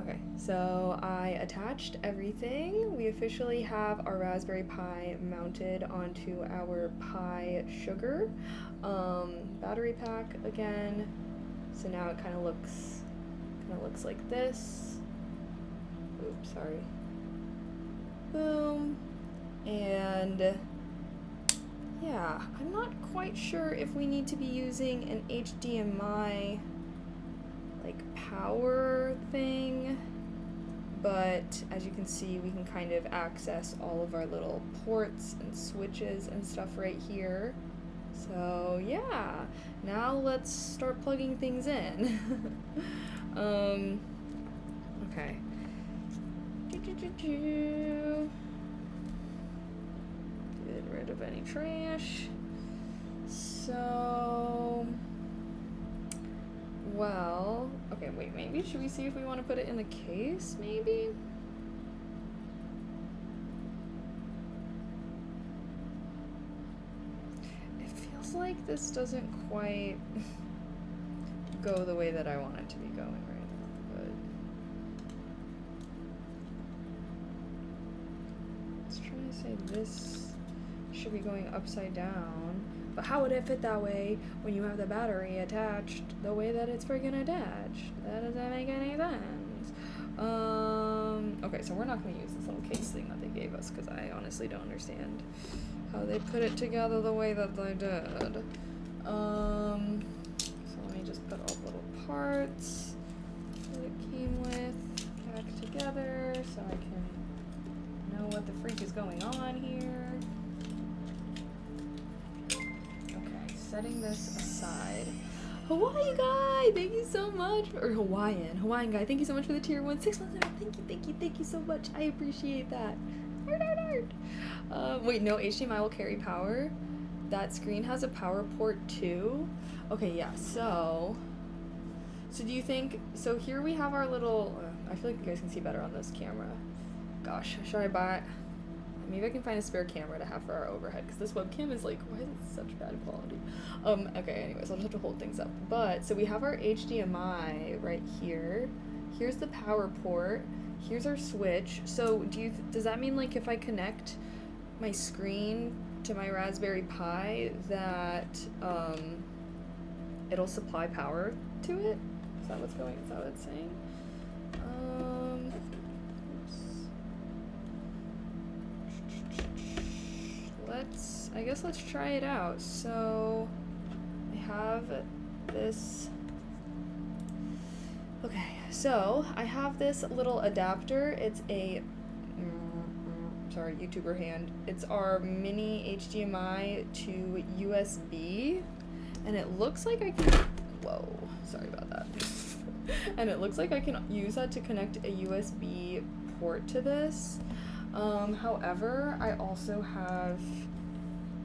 Okay, so I attached everything. We officially have our Raspberry Pi mounted onto our Pi Sugar battery pack again. So now it kind of looks like this. Oops, sorry. Boom. And yeah, I'm not quite sure if we need to be using an HDMI power thing, but as you can see, we can kind of access all of our little ports and switches and stuff right here. So yeah, now let's start plugging things in. Okay. Get rid of any trash. So well, okay, wait, maybe should we see if we want to put it in the case, maybe? It feels like this doesn't quite go the way that I want it to be going right now, but let's try to say this should be going upside down. But how would it fit that way when you have the battery attached the way that it's friggin' attached? That doesn't make any sense. Okay, so we're not going to use this little case thing that they gave us because I honestly don't understand how they put it together the way that they did. So let me just put all the little parts that it came with back together so I can know what the freak is going on here. Setting this aside. Hawaii guy, thank you so much. Or Hawaiian guy, thank you so much for the tier 1 6 months. Thank you so much. I appreciate that. Wait, no, HDMI will carry power. That screen has a power port too. Okay, yeah. So do you think? So here we have our little. I feel like you guys can see better on this camera. Gosh, should I buy? Maybe I can find a spare camera to have for our overhead, because this webcam is why is it such bad quality? Okay, anyways, I'll just have to hold things up. But, so we have our HDMI right here. Here's the power port. Here's our switch. So, does that mean, if I connect my screen to my Raspberry Pi, that, it'll supply power to it? Is that what it's saying? I guess let's try it out. So I have this. Okay, so I have this little adapter. It's a sorry, YouTuber hand. It's our mini HDMI to USB, and it looks like I can Whoa, sorry about that. And it looks like I can use that to connect a USB port to this. However, I also have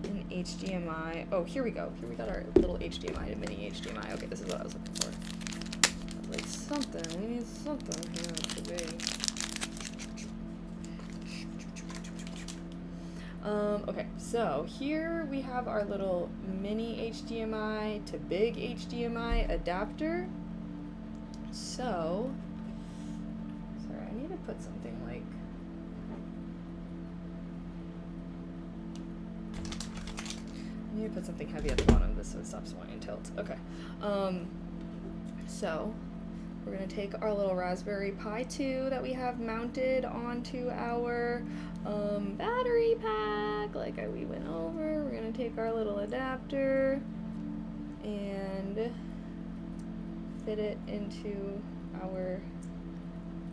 an HDMI. Oh, here we go. Here we got our little HDMI to mini HDMI. Okay, this is what I was looking for. Like something. We need something here to be. Okay, so here we have our little mini HDMI to big HDMI adapter. So, sorry, I need to put something like, I need to put something heavy at the bottom of this so it stops wanting to tilt. Okay, so we're gonna take our little Raspberry Pi 2 that we have mounted onto our battery pack, like we went over. We're gonna take our little adapter and fit it into our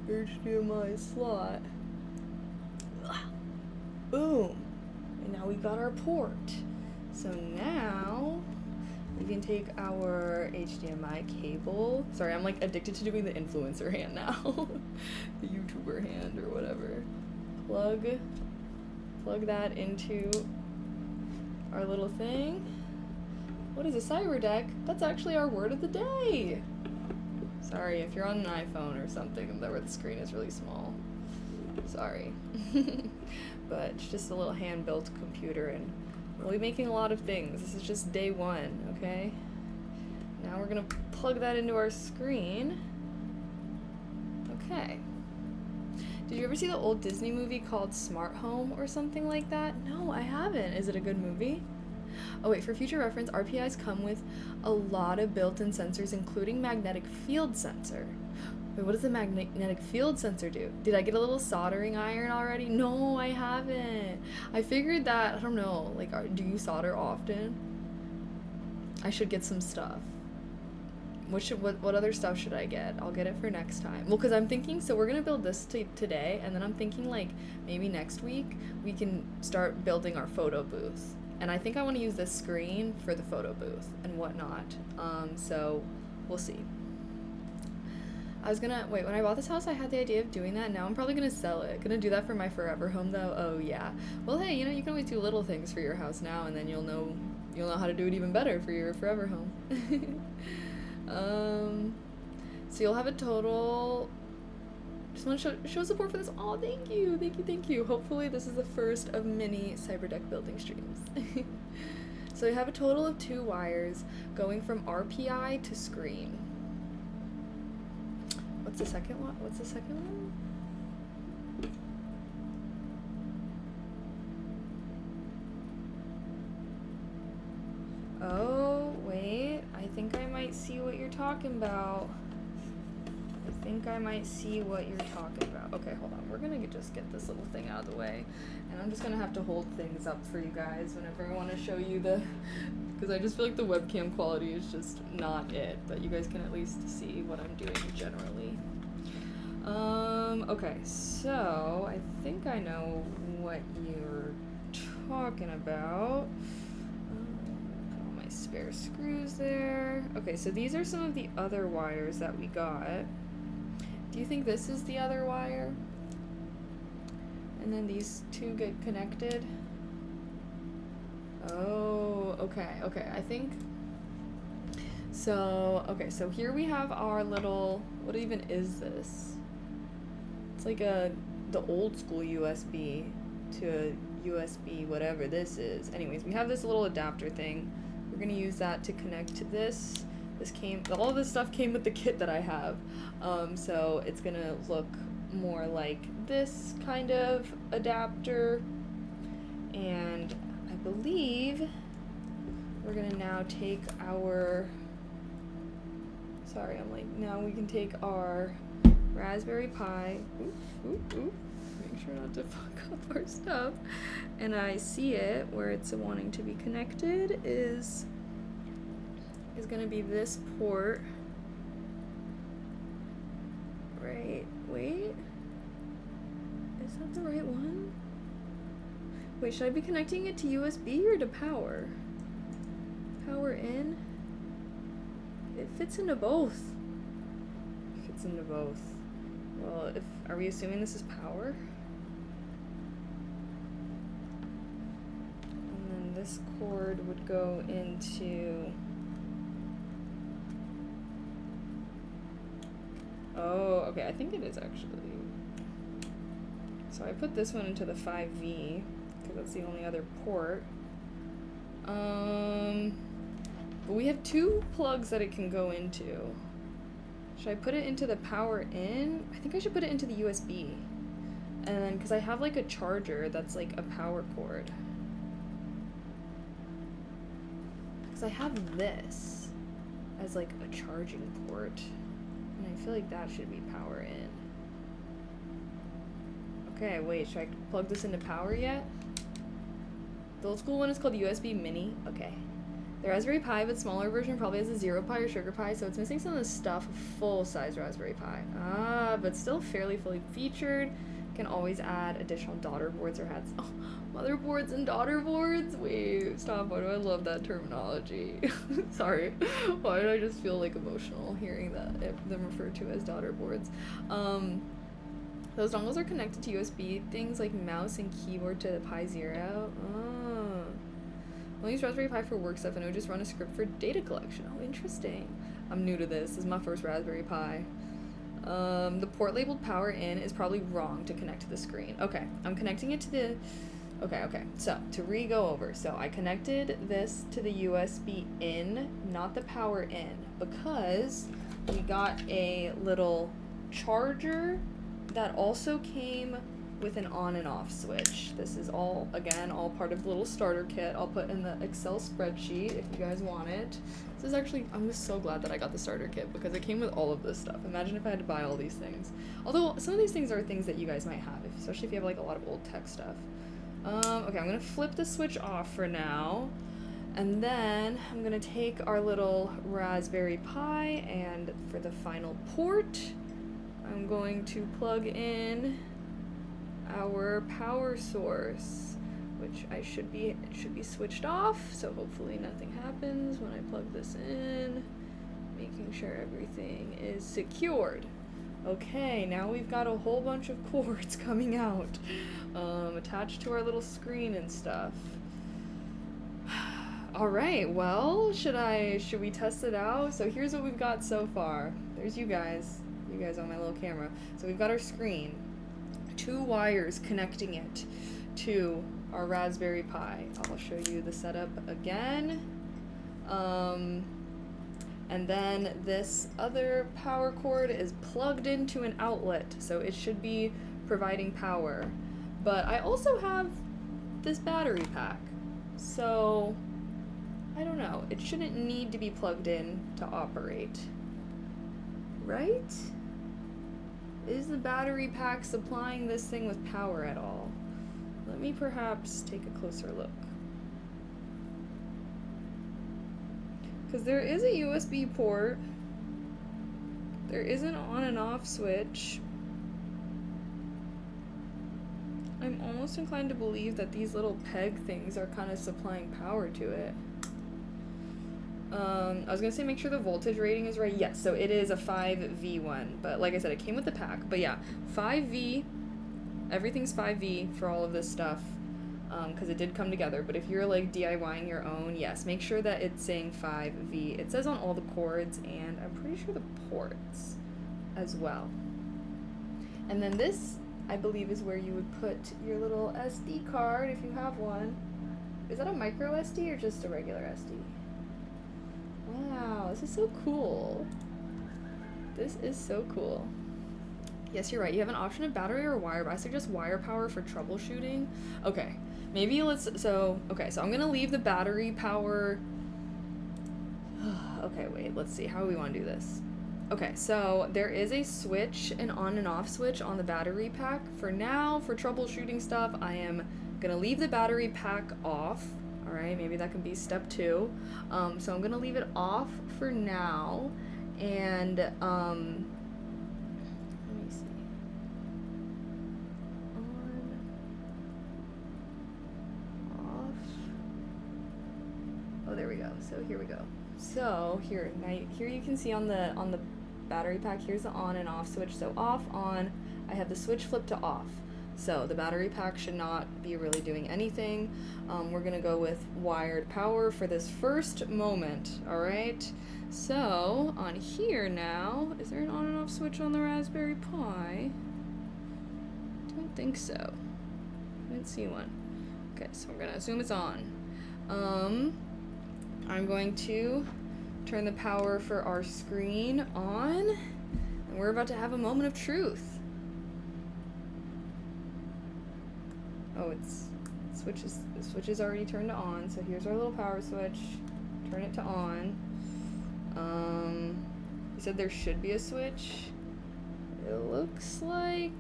HDMI slot. Boom! And now we got our port. So now we can take our HDMI cable. Sorry, I'm like addicted to doing the influencer hand now. The YouTuber hand or whatever. Plug that into our little thing. What is a cyberdeck? That's actually our word of the day. Sorry if you're on an iPhone or something where the screen is really small. Sorry. But it's just a little hand-built computer, and we'll be making a lot of things. This is just day one, okay? Now we're gonna plug that into our screen. Okay. Did you ever see the old Disney movie called Smart Home or something like that? No, I haven't. Is it a good movie? Oh wait, for future reference, RPIs come with a lot of built-in sensors, including magnetic field sensor. Wait, what does the magnetic field sensor do? Did I get a little soldering iron already? No, I haven't. I figured that, I don't know, like, do you solder often? I should get some stuff. What other stuff should I get? I'll get it for next time. Well, because I'm thinking, so we're going to build this today, and then I'm thinking, like, maybe next week we can start building our photo booth. And I think I want to use this screen for the photo booth and whatnot. So we'll see. I was gonna, wait, when I bought this house, I had the idea of doing that. Now I'm probably gonna sell it. Gonna do that for my forever home though. Oh yeah. Well, hey, you know, you can always do little things for your house now, and then you'll know how to do it even better for your forever home. So you'll have a total, just want to show support for this. Oh, thank you. Hopefully this is the first of many cyberdeck building streams. So you have a total of 2 wires going from RPI to screen. What's the second one? Oh, wait. I think I might see what you're talking about. Okay, hold on. We're gonna just get this little thing out of the way. And I'm just gonna have to hold things up for you guys whenever I want to show you because I just feel like the webcam quality is just not it. But you guys can at least see what I'm doing generally. Okay, so I think I know what you're talking about. Put all my spare screws there. Okay, so these are some of the other wires that we got. Do you think this is the other wire? And then these 2 get connected? Oh, okay, I think. So, okay, so here we have our little, what even is this? It's like the old school USB to a USB, whatever this is. Anyways, we have this little adapter thing. We're gonna use that to connect to this. All of this stuff came with the kit that I have. So it's gonna look more like this kind of adapter. And I believe we're gonna now take our, now we can take our Raspberry Pi, make sure not to fuck up our stuff, and I see it where it's wanting to be connected is gonna be this port, right? Wait, is that the right one? Wait, should I be connecting it to USB or to power? Power in? It fits into both. It fits into both. Well, are we assuming this is power? And then this cord would go into... Oh, okay, I think it is actually. So I put this one into the 5V, because that's the only other port. But we have 2 plugs that it can go into. Should I put it into the power in? I think I should put it into the USB. And then, because I have like a charger that's like a power cord. Because I have this as like a charging port. And I feel like that should be power in. Okay, wait, should I plug this into power yet? The old school one is called USB Mini. Okay. The Raspberry Pi, but smaller version, probably has a Zero Pi or Sugar Pi, so it's missing some of the stuff of full-size Raspberry Pi. Ah, but still fairly fully featured. Can always add additional daughter boards or heads. Oh, motherboards and daughter boards? Wait, stop. Why do I love that terminology? Sorry. Why did I just feel like emotional hearing that them referred to as daughter boards? Those dongles are connected to USB things like mouse and keyboard to the Pi Zero. Oh. I'll use Raspberry Pi for work stuff and it would just run a script for data collection. Oh, interesting. I'm new to this. This is my first Raspberry Pi. The port labeled power in is probably wrong to connect to the screen. Okay, I'm connecting it to the... Okay. So, to re-go over. So, I connected this to the USB in, not the power in, because we got a little charger that also came with an on and off switch. This is all, again, all part of the little starter kit. I'll put in the Excel spreadsheet if you guys want it. This is actually, I'm just so glad that I got the starter kit because it came with all of this stuff. Imagine if I had to buy all these things. Although, some of these things are things that you guys might have, especially if you have like a lot of old tech stuff. Okay, I'm gonna flip the switch off for now. And then I'm gonna take our little Raspberry Pi and for the final port, I'm going to plug in our power source, which it should be switched off, so hopefully nothing happens when I plug this in, making sure everything is secured. Okay, now we've got a whole bunch of cords coming out, attached to our little screen and stuff. All right, well, should we test it out? So here's what we've got so far. There's you guys on my little camera. So we've got our screen, 2 wires connecting it to our Raspberry Pi. I'll show you the setup again. And then this other power cord is plugged into an outlet, so it should be providing power. But I also have this battery pack, so I don't know. It shouldn't need to be plugged in to operate, right? Is the battery pack supplying this thing with power at all? Let me perhaps take a closer look. Because there is a USB port. There is an on and off switch. I'm almost inclined to believe that these little peg things are kind of supplying power to it. I was gonna say make sure the voltage rating is right. Yes, so it is a 5V one, but like I said, it came with the pack. But yeah, 5V, everything's 5V for all of this stuff, because it did come together. But if you're like DIYing your own, yes, make sure that it's saying 5V. It says on all the cords, and I'm pretty sure the ports as well. And then this, I believe, is where you would put your little SD card if you have one. Is that a micro SD or just a regular SD? Wow, this is so cool. This is so cool. Yes, you're right. You have an option of battery or wire, but I suggest wire power for troubleshooting. Okay, maybe so I'm gonna leave the battery power. Okay, wait, let's see. How do we want to do this? Okay, so there is a switch, an on and off switch on the battery pack. For now, for troubleshooting stuff, I am gonna leave the battery pack off. All right, maybe that can be step 2. So I'm gonna leave it off for now, and let me see. On, off. Oh, there we go. So here we go. So here you can see on the battery pack, here's the on and off switch. So off, on, I have the switch flipped to off. So the battery pack should not be really doing anything. We're gonna go with wired power for this first moment, all right? So on here now, is there an on and off switch on the Raspberry Pi? Don't think so. I didn't see one. Okay, so we're gonna assume it's on. I'm going to turn the power for our screen on, and we're about to have a moment of truth. Oh, the switch is already turned to on, so here's our little power switch. Turn it to on. You said there should be a switch. It looks like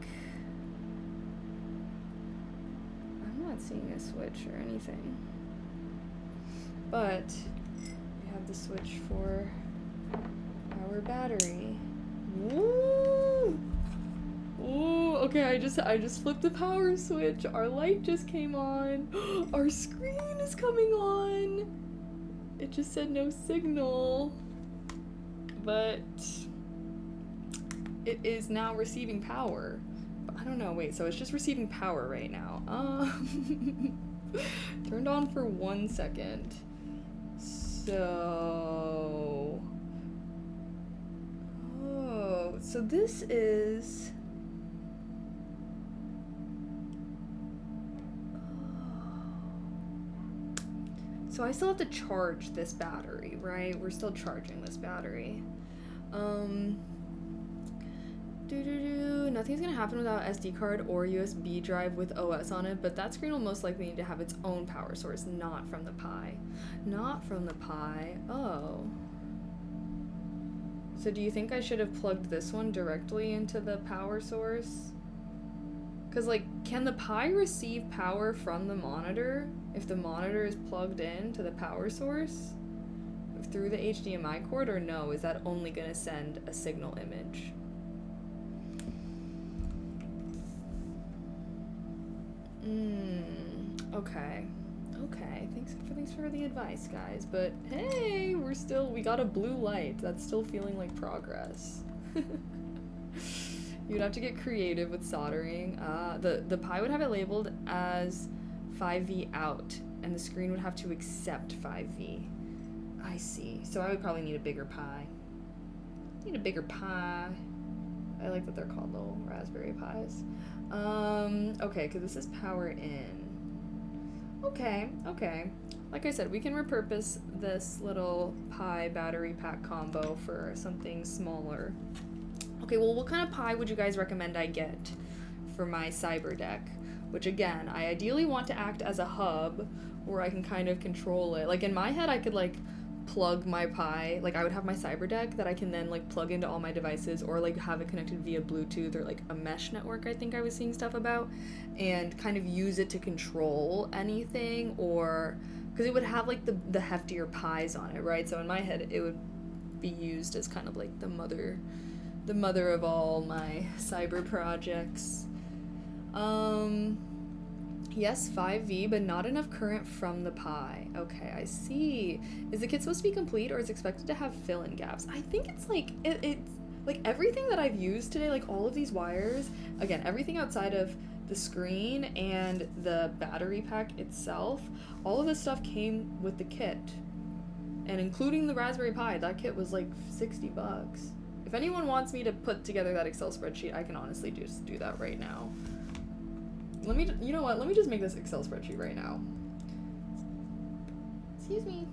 I'm not seeing a switch or anything. But we have the switch for our battery. Woo! Ooh, okay, I just flipped the power switch. Our light just came on. Our screen is coming on. It just said no signal. But it is now receiving power. I don't know, wait, so it's just receiving power right now. Turned on for 1 second. So, oh, so this is, so I still have to charge this battery, right? We're still charging this battery. Nothing's gonna happen without SD card or USB drive with OS on it, but that screen will most likely need to have its own power source, not from the Pi. Not from the Pi. Oh. So do you think I should have plugged this one directly into the power source? Because, like, can the Pi receive power from the monitor if the monitor is plugged in to the power source through the HDMI cord, or no? Is that only gonna send a signal image? Okay. Thanks for the advice, guys. But hey, we got a blue light. That's still feeling like progress. You'd have to get creative with soldering. The Pi would have it labeled as 5V out, and the screen would have to accept 5V. I see. So I would probably need a bigger Pi. I like that they're called little Raspberry Pis. Okay, because this is power in. Okay. Like I said, we can repurpose this little Pi battery pack combo for something smaller. Okay, well, what kind of Pi would you guys recommend I get for my cyberdeck? Which, again, I ideally want to act as a hub where I can kind of control it. Like, in my head, I could, like, plug my Pi, like I would have my cyberdeck that I can then like plug into all my devices, or like have it connected via Bluetooth or like a mesh network, I think I was seeing stuff about, and kind of use it to control anything, or because it would have like the heftier Pis on it, right? So in my head it would be used as kind of like the mother of all my cyber projects. Yes, 5V, but not enough current from the Pi. Okay, I see. Is the kit supposed to be complete, or is it expected to have fill-in gaps? I think it's like, it's like everything that I've used today, like all of these wires, again, everything outside of the screen and the battery pack itself, all of this stuff came with the kit. And including the Raspberry Pi, that kit was like $60. If anyone wants me to put together that Excel spreadsheet, I can honestly just do that right now. You know what, let me just make this Excel spreadsheet right now. Excuse me.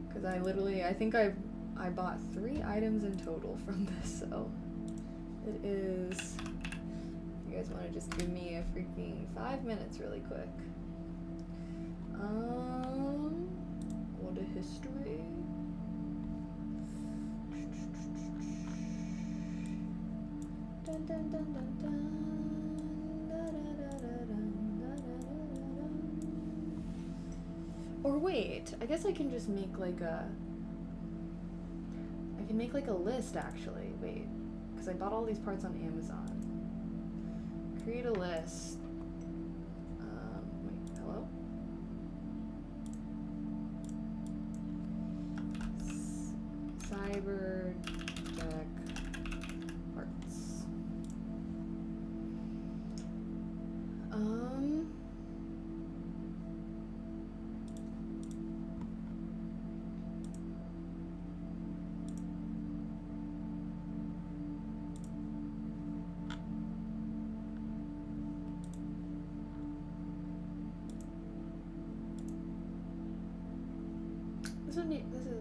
Because I think I bought 3 items in total from this, so it is, you guys want to just give me a freaking 5 minutes really quick. What a history. Dun, dun, dun, dun, dun. Da, da, da, da, dun, da, da, da, da. Or wait, I guess I can just make like a list actually. Wait, because I bought all these parts on Amazon. Create a list. Wait, hello? cyberdeck parts.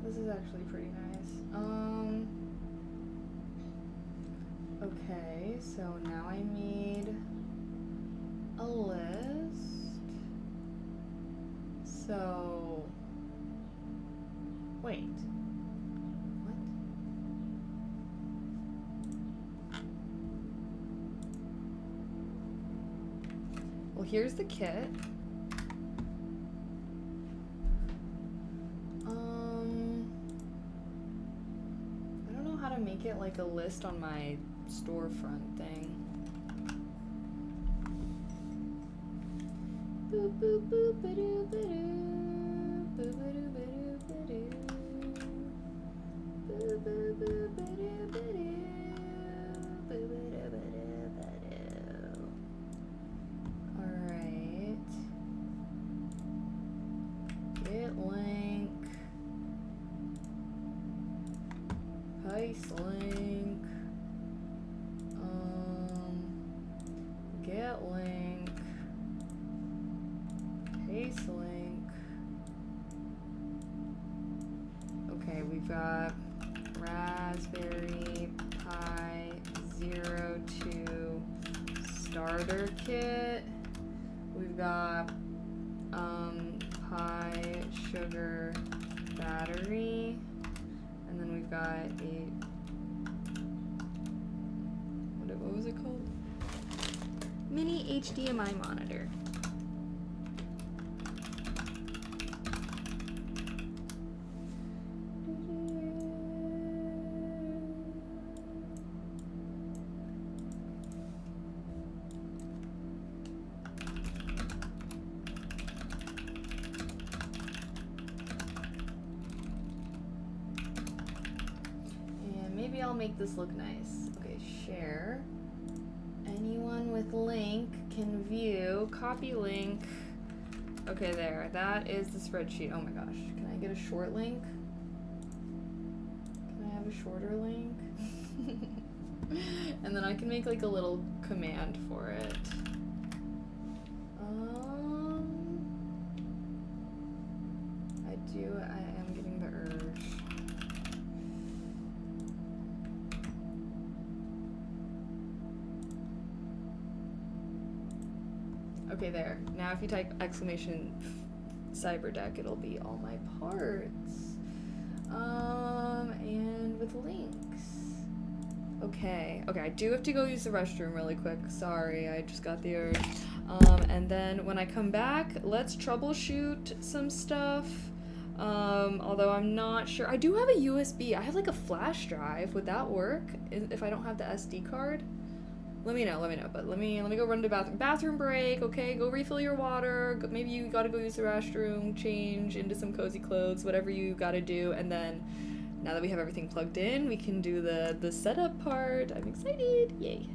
This is actually pretty nice. Okay, so now I need a list. So wait. What? Well, here's the kit. I don't know how to make it like a list on my storefront thing. Boop boop boop ba-doo ba-doo. Boop ba-doo ba-doo ba-doo. Boop boop boop ba-doo ba-doo. Boop ba-doo ba-doo ba-doo. Alright. Get link. Paste link. Get link. Paste link. Okay, we've got Raspberry Pi 02 starter kit. We've got Pi sugar battery, and then we've got a what was it called? Mini HDMI monitor. And maybe I'll make this look nice. Okay, share. Anyone with link can view. Copy link. Okay, there. That is the spreadsheet. Oh my gosh. Can I get a short link? Can I have a shorter link? And then I can make like a little command for it. I am getting the urge. Okay, there. Now if you type exclamation cyberdeck, it'll be all my parts. And with links. Okay, I do have to go use the restroom really quick. Sorry, I just got the urge. And then when I come back, let's troubleshoot some stuff. Although I'm not sure. I do have a USB. I have like a flash drive. Would that work if I don't have the SD card? Let me know. But let me go run to the bathroom. Bathroom break, okay? Go refill your water. Maybe you gotta go use the restroom, change into some cozy clothes, whatever you gotta do. And then, now that we have everything plugged in, we can do the setup part. I'm excited. Yay.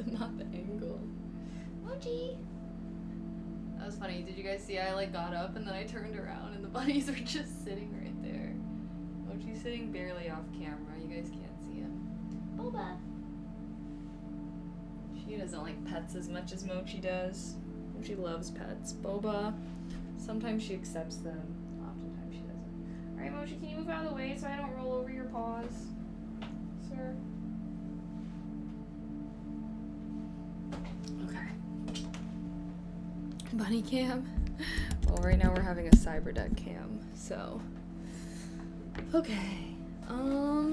Not the angle. Mochi! That was funny. Did you guys see I like got up and then I turned around and the bunnies were just sitting right there. Mochi's sitting barely off camera. You guys can't see him. Boba! She doesn't like pets as much as Mochi does. Mochi loves pets. Boba, sometimes she accepts them. Oftentimes she doesn't. Alright, Mochi, can you move out of the way so I don't roll over your paws? Sir? Okay. Bunny cam. Well, right now we're having a cyberdeck cam, so. Okay.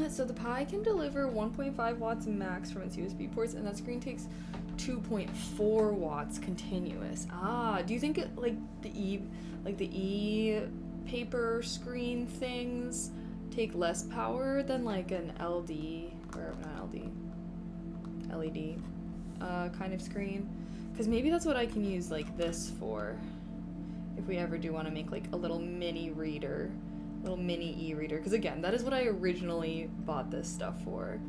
So the Pi can deliver 1.5 watts max from its USB ports, and that screen takes 2.4 watts continuous. Ah, do you think it, like the paper screen things take less power than like an LD or not LD, LED kind of screen? Because maybe that's what I can use like this for if we ever do want to make like a little mini reader, little mini e-reader. Because again, that is what I originally bought this stuff for.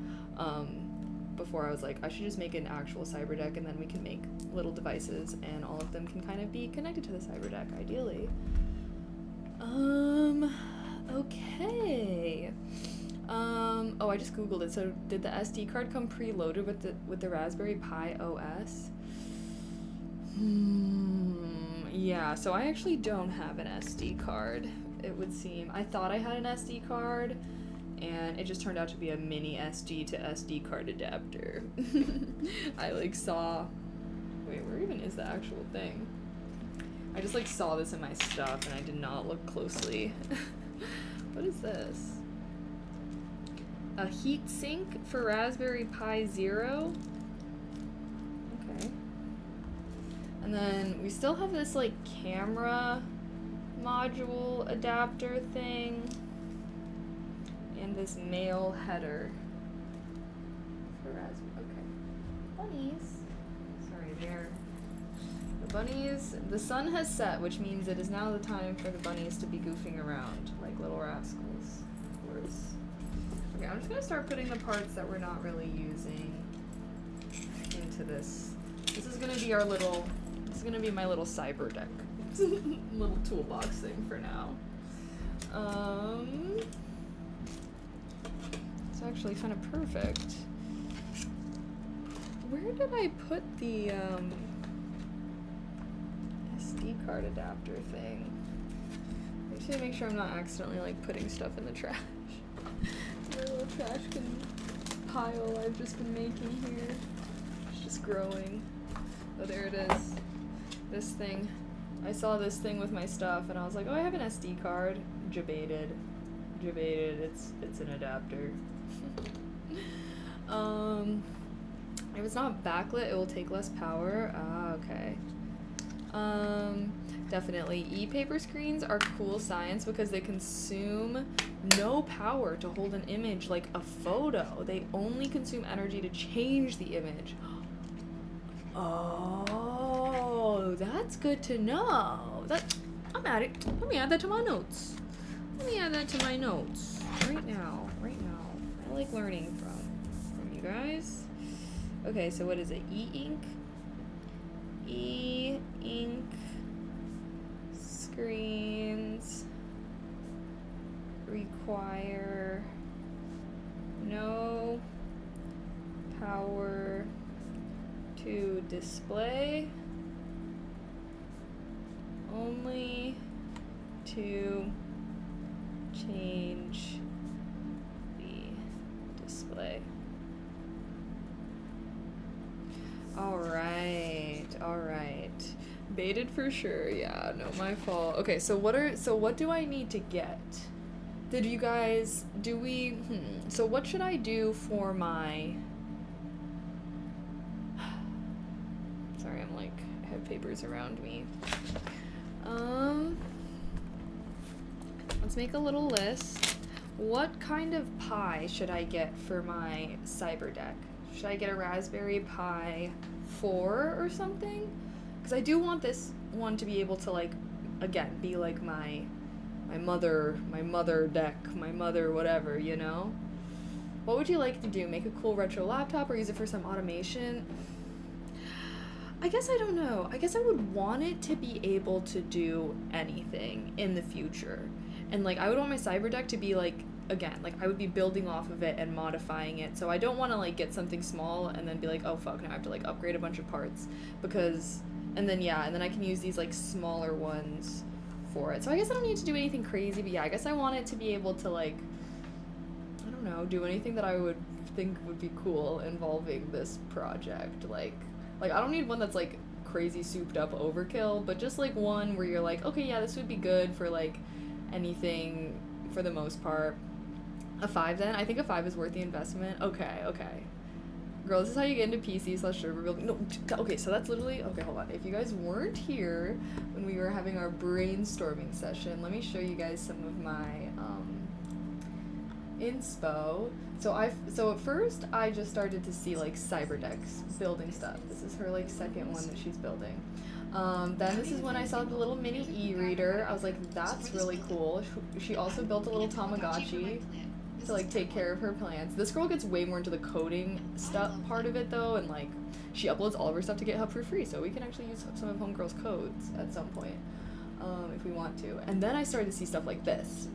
Before I was like, I should just make an actual cyberdeck and then we can make little devices and all of them can kind of be connected to the cyberdeck, ideally. Okay. Oh, I just googled it. So did the SD card come preloaded with the Raspberry Pi OS? Yeah, so I actually don't have an SD card, it would seem. I thought I had an SD card, and it just turned out to be a mini SD to SD card adapter. I like saw, wait, where even is the actual thing? I just like saw this in my stuff and I did not look closely. What is this? A heat sink for Raspberry Pi Zero? Okay. And then we still have this like camera module adapter thing. And this male header for Raspberry. Okay. Bunnies. Sorry, the bunnies. The sun has set, which means it is now the time for the bunnies to be goofing around like little rascals. Of course. Okay, I'm just gonna start putting the parts that we're not really using into this. This is gonna be our little. This is gonna be my little cyber deck. Little toolbox thing for now. It's actually kind of perfect. Where did I put the SD card adapter thing? I just need to make sure I'm not accidentally like putting stuff in the trash. The little trash can pile I've just been making here. It's just growing. Oh, there it is. This thing. I saw this thing with my stuff and I was like, oh, I have an SD card. Jabated. It's an adapter. If it's not backlit, it will take less power. Ah, okay. Definitely. E-paper screens are cool science because they consume no power to hold an image like a photo. They only consume energy to change the image. Oh, that's good to know. I'm at it. Let me add that to my notes. Right now. I like learning from you guys. Okay, so what is it? E-ink? E-ink screens require no power to display, only to change the display. Alright. Baited for sure, yeah, no, my fault. Okay, so what do I need to get? So what should I do for my, sorry, I have papers around me. Let's make a little list. What kind of Pi should I get for my cyberdeck? Should I get a Raspberry Pi 4 or something? Because I do want this one to be able to, like, again, be like my mother deck, my mother whatever, you know? What would you like to do? Make a cool retro laptop or use it for some automation? I guess I don't know. I guess I would want it to be able to do anything in the future. And like I would want my cyberdeck to be like again, like I would be building off of it and modifying it. So I don't want to like get something small and then be like, "Oh fuck, now I have to like upgrade a bunch of parts." Because and then I can use these like smaller ones for it. So I guess I don't need to do anything crazy, but yeah, I guess I want it to be able to like I don't know, do anything that I would think would be cool involving this project. Like I don't need one that's like crazy souped up overkill, but just like one where you're like, okay, yeah, this would be good for like anything for the most part. A 5 then? I think a 5 is worth the investment. Okay. Girl, this is how you get into PC/server building. No, okay, so that's literally, okay, hold on. If you guys weren't here when we were having our brainstorming session, let me show you guys some of my, inspo. So at first I just started to see like cyberdecks building stuff. This is her like second one that she's building. Then this is when I saw the little mini e-reader. I was like, that's really cool. She also built a little Tamagotchi to like take care of her plants. This girl gets way more into the coding stuff part of it though, and like she uploads all of her stuff to GitHub for free, so we can actually use some of Homegirl's codes at some point if we want to. And then I started to see stuff like this.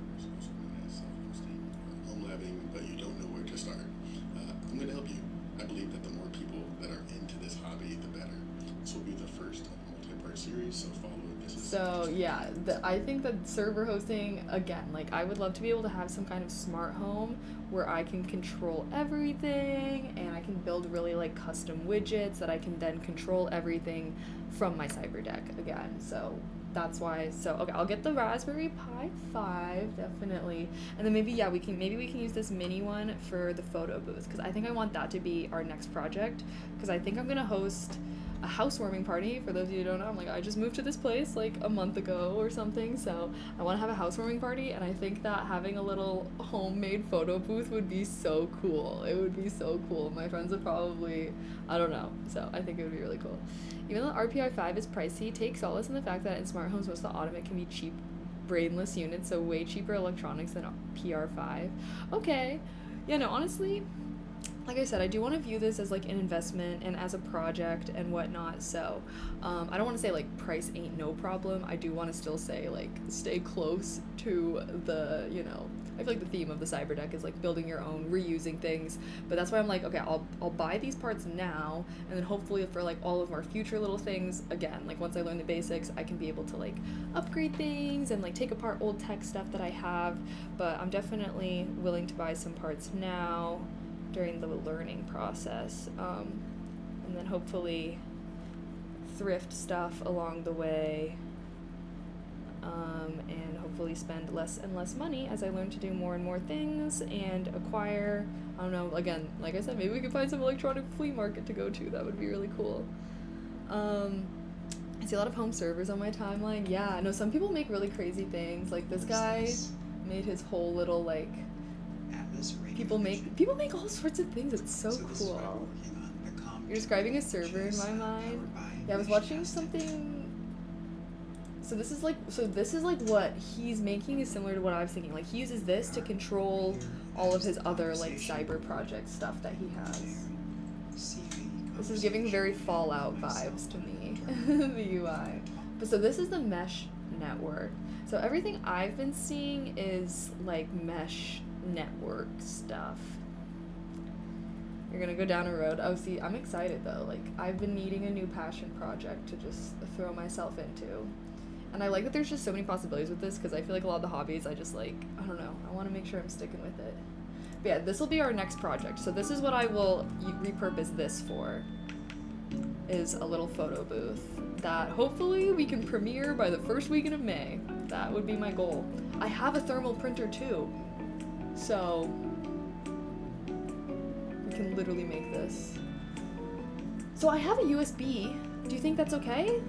But you don't know where to start. I'm going to help you. I believe that the more people that are into this hobby, the better. This will be the first of a multi-part series, so follow this. So yeah, I think that server hosting, again, like I would love to be able to have some kind of smart home where I can control everything and I can build really like custom widgets that I can then control everything from my cyberdeck again. So that's why. So okay, I'll get the Raspberry Pi 5 definitely, and then maybe we can use this mini one for the photo booth, because I think I want that to be our next project, because I think I'm gonna host a housewarming party. For those of you who don't know, I just moved to this place like a month ago or something, so I want to have a housewarming party, and I think that having a little homemade photo booth would be so cool. It would be so cool. My friends would probably, I don't know, so I think it would be really cool. Even though RPI 5 is pricey, take solace in the fact that in smart homes most of the Automate can be cheap brainless units, so way cheaper electronics than PR5. Okay. Yeah, no, honestly, like I said, I do want to view this as like an investment and as a project and whatnot, so I don't want to say like price ain't no problem. I do want to still say like stay close to the, I feel like the theme of the cyberdeck is like building your own, reusing things, but that's why I'm like, okay, I'll buy these parts now, and then hopefully for like all of our future little things, again, like once I learn the basics, I can be able to like upgrade things and like take apart old tech stuff that I have, but I'm definitely willing to buy some parts now during the learning process, and then hopefully thrift stuff along the way, and hopefully spend less and less money as I learn to do more and more things and acquire, I don't know, again, like I said, maybe we could find some electronic flea market to go to. That would be really cool. I see a lot of home servers on my timeline. Yeah, no, some people make really crazy things. Like this guy made his whole little like, people make all sorts of things. It's so cool. You're describing a server in my mind. Yeah, I was watching something. So this is like what he's making is similar to what I was thinking. Like he uses this to control all of his other like cyber project stuff that he has. This is giving very Fallout vibes to me, the UI. But so this is the mesh network. So everything I've been seeing is like mesh network stuff. You're gonna go down a road. Oh, see, I'm excited though. Like I've been needing a new passion project to just throw myself into. And I like that there's just so many possibilities with this, because I feel like a lot of the hobbies I just like, I don't know, I want to make sure I'm sticking with it. But yeah, this will be our next project. So this is what I will repurpose this for, is a little photo booth that hopefully we can premiere by the first weekend of May. That would be my goal. I have a thermal printer too, so we can literally make this. So I have a USB. Do you think that's okay?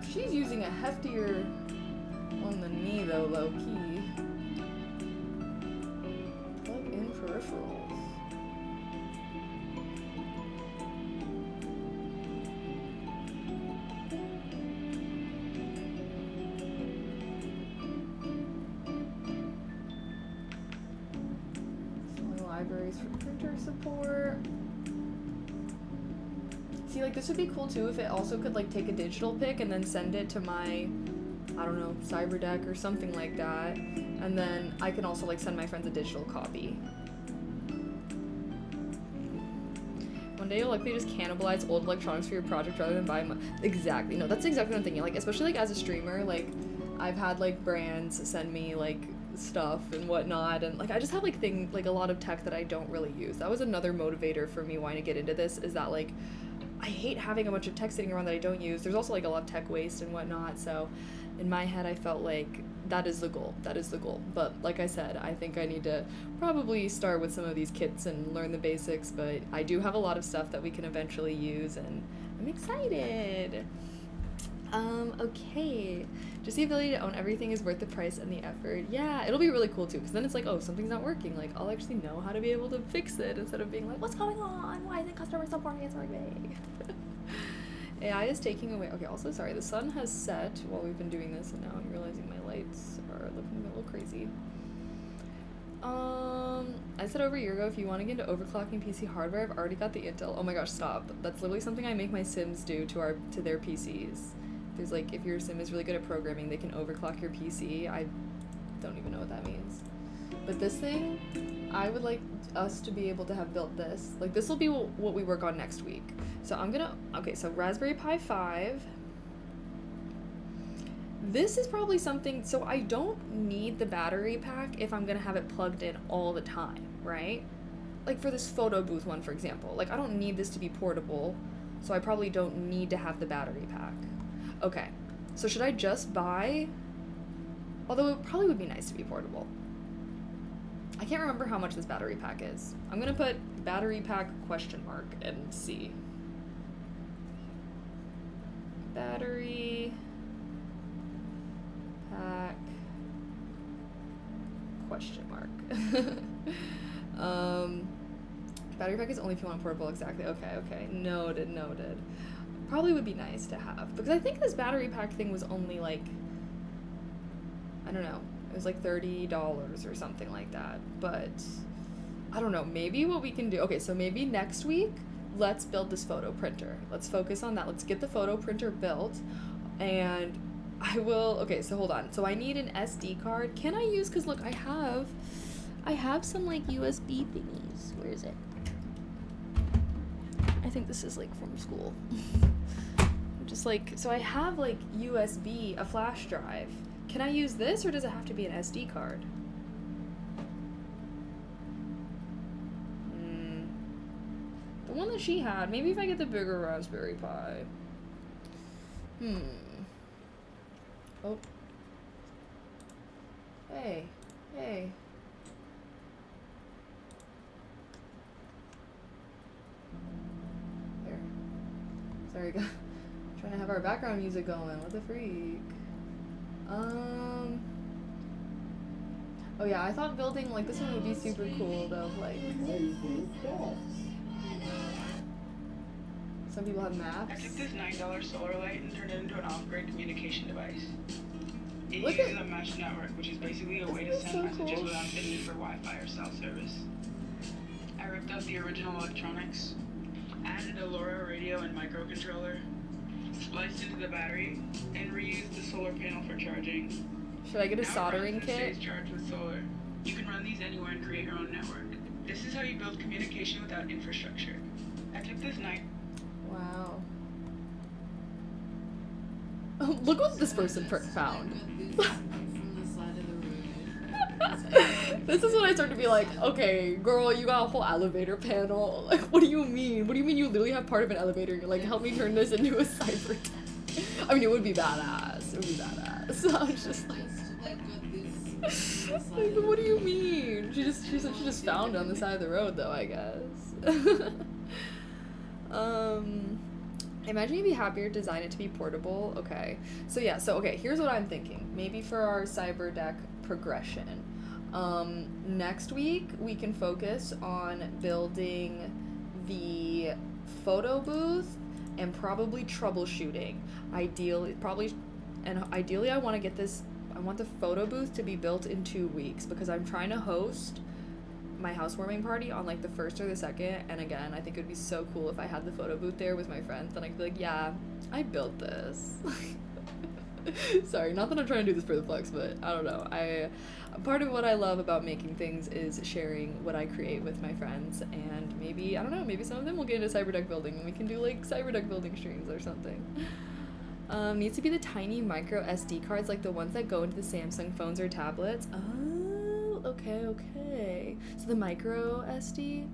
She's using a heftier one than me though, low key. Plug in peripherals. Libraries for printer support. See, like, this would be cool too if it also could, like, take a digital pic and then send it to my, I don't know, cyberdeck or something like that. And then I can also, like, send my friends a digital copy. One day you'll likely just cannibalize old electronics for your project rather than buy exactly. No, that's exactly what I'm thinking. Like, especially, like, as a streamer, like, I've had, like, brands send me, like, stuff and whatnot, and, like, I just have, like, a lot of tech that I don't really use. That was another motivator for me wanting to get into this, is that, like, I hate having a bunch of tech sitting around that I don't use. There's also, like, a lot of tech waste and whatnot, so in my head I felt like that is the goal. But like I said, I think I need to probably start with some of these kits and learn the basics, but I do have a lot of stuff that we can eventually use, and I'm excited. Okay. Just the ability to own everything is worth the price and the effort. Yeah, it'll be really cool too, because then it's like, oh, something's not working. Like, I'll actually know how to be able to fix it instead of being like, what's going on? Why isn't customer support answering me? AI is taking away. Okay, also, sorry, the sun has set while we've been doing this, and now I'm realizing my lights are looking a little crazy. I said over a year ago, if you want to get into overclocking PC hardware, I've already got the Intel. Oh my gosh, stop. That's literally something I make my Sims do to their PCs. There's, like, if your Sim is really good at programming, they can overclock your PC. I don't even know what that means. But this thing, I would like us to be able to have built this. Like, this will be what we work on next week. So okay, so Raspberry Pi 5. This is probably something, so I don't need the battery pack if I'm gonna have it plugged in all the time, right? Like for this photo booth one, for example. Like, I don't need this to be portable, so I probably don't need to have the battery pack. Okay, so should I just buy, although it probably would be nice to be portable. I can't remember how much this battery pack is. I'm gonna put battery pack ? And see. Battery pack ? Battery pack is only if you want portable, exactly. Okay. Noted. Probably would be nice to have, because I think this battery pack thing was only like, I don't know, it was like $30 or something like that, but I don't know, maybe what we can do, okay, so maybe next week, let's build this photo printer. Let's focus on that. Let's get the photo printer built, and okay, so hold on. So I need an SD card. Can I use, because look, I have some, like, USB thingies. Where is it? I think this is, like, from school. Just, like, so I have, like, USB, a flash drive. Can I use this, or does it have to be an SD card? The one that she had, maybe if I get the bigger Raspberry Pi. Oh. Hey. There. Sorry, guys. Trying to have our background music going. What the freak? Oh yeah, I thought building, like, this one would be super cool, though, like... Some people have maps. I took this $9 solar light and turned it into an off-grid communication device. It Look uses at- a mesh network, which is basically a way to Isn't send that so messages cool? without the need for Wi-Fi or cell service. I ripped out the original electronics, added a LoRa radio and microcontroller, spliced into the battery, and reused the solar panel for charging. Should I get a Now it soldering runs and kit? stays charged with solar. You can run these anywhere and create your own network. This is how you build communication without infrastructure. I took this night. Wow. Look what this person found. This is when I start to be like, okay, girl, you got a whole elevator panel. Like, what do you mean? What do you mean you literally have part of an elevator? You're like, help me turn this into a cyberdeck. I mean, it would be badass. I was just like, like, what do you mean? She said she just found it on the side of the road, though, I guess. Imagine you'd be happier to design it to be portable. Okay. So yeah, okay, here's what I'm thinking. Maybe for our cyberdeck progression. Next week we can focus on building the photo booth and probably troubleshooting. Ideally I want the photo booth to be built in 2 weeks, because I'm trying to host my housewarming party on like the 1st or the 2nd, and again, I think it would be so cool if I had the photo booth there with my friends, and I could be like, yeah, I built this. Sorry, not that I'm trying to do this for the flex, but I don't know. Part of what I love about making things is sharing what I create with my friends, and maybe, I don't know, maybe some of them will get into cyberdeck building and we can do like cyberdeck building streams or something. Needs to be the tiny micro SD cards, like the ones that go into the Samsung phones or tablets. Oh, okay. So the micro SD.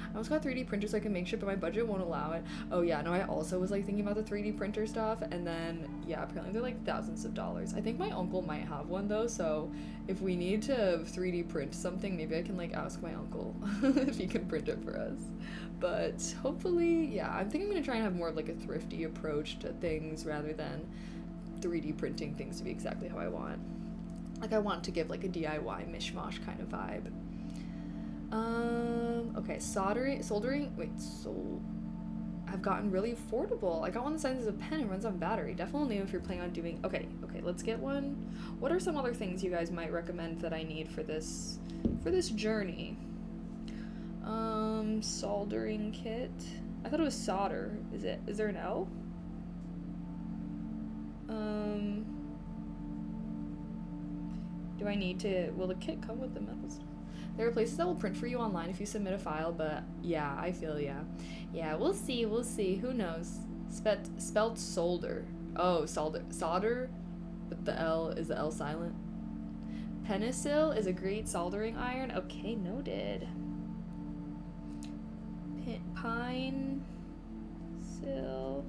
I almost got 3D printer so I can make shit, but my budget won't allow it. Oh yeah, no, I also was like thinking about the 3D printer stuff, and then yeah, apparently they're like thousands of dollars. I think my uncle might have one though, so if we need to 3D print something, maybe I can like ask my uncle if he can print it for us. But hopefully, yeah, I think I'm gonna try and have more of like a thrifty approach to things rather than 3D printing things to be exactly how I want. Like I want to give like a DIY mishmash kind of vibe. Okay, soldering, I've gotten really affordable. I got one the size of a pen and runs on battery. Definitely if you're planning on doing, okay, let's get one. What are some other things you guys might recommend that I need for this journey? Soldering kit. I thought it was solder. Is there an L? Do I need to, will the kit come with the metals? There are places that will print for you online if you submit a file, but yeah, I feel yeah. Yeah, we'll see, who knows. Spelt solder. Oh, solder, but the L silent. Penicil is a great soldering iron. Okay, noted. Pine sill.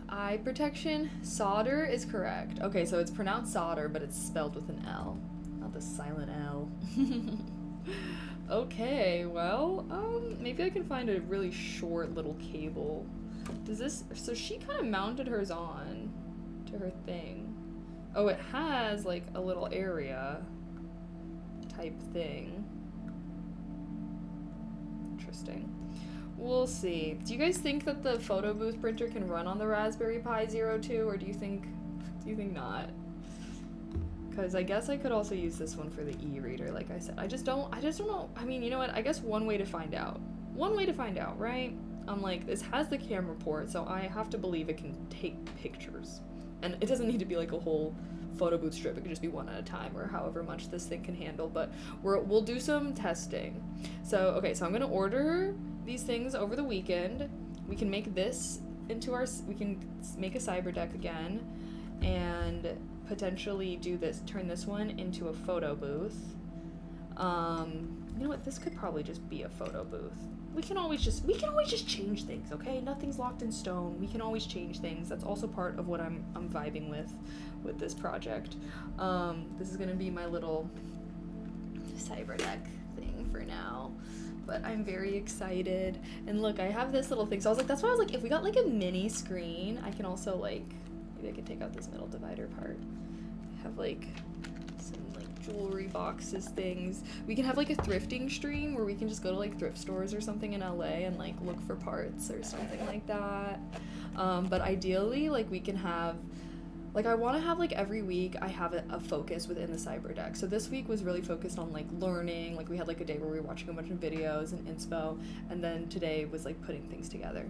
Eye protection. Solder is correct. Okay, so it's pronounced solder, but it's spelled with an L, not the silent L. Okay, well, maybe I can find a really short little cable. So she kind of mounted hers on to her thing. Oh, it has like a little area type thing. Interesting. We'll see. Do you guys think that the photo booth printer can run on the Raspberry Pi 02, or do you think not? Because I guess I could also use this one for the e-reader, like I said. I just don't know. I mean, you know what? I guess one way to find out, right? I'm like, this has the camera port, so I have to believe it can take pictures. And it doesn't need to be like a whole photo booth strip. It could just be one at a time, or however much this thing can handle. But we'll do some testing. So, okay, so I'm gonna order these things over the weekend. We can make this into we can make a cyberdeck again, and potentially turn this one into a photo booth. You know what, this could probably just be a photo booth. We can always just change things, okay? Nothing's locked in stone. We can always change things. That's also part of what I'm vibing with this project. This is gonna be my little cyberdeck thing for now. But I'm very excited. And look, I have this little thing. So I was like, that's why I was like, if we got like a mini screen, I can also like, maybe I could take out this middle divider part. Have like some like jewelry boxes things. We can have like a thrifting stream where we can just go to like thrift stores or something in LA and like look for parts or something like that. But ideally, like we can have, like I want to have like every week I have a focus within the cyberdeck. So this week was really focused on like learning. Like we had like a day where we were watching a bunch of videos and inspo, and then today was like putting things together.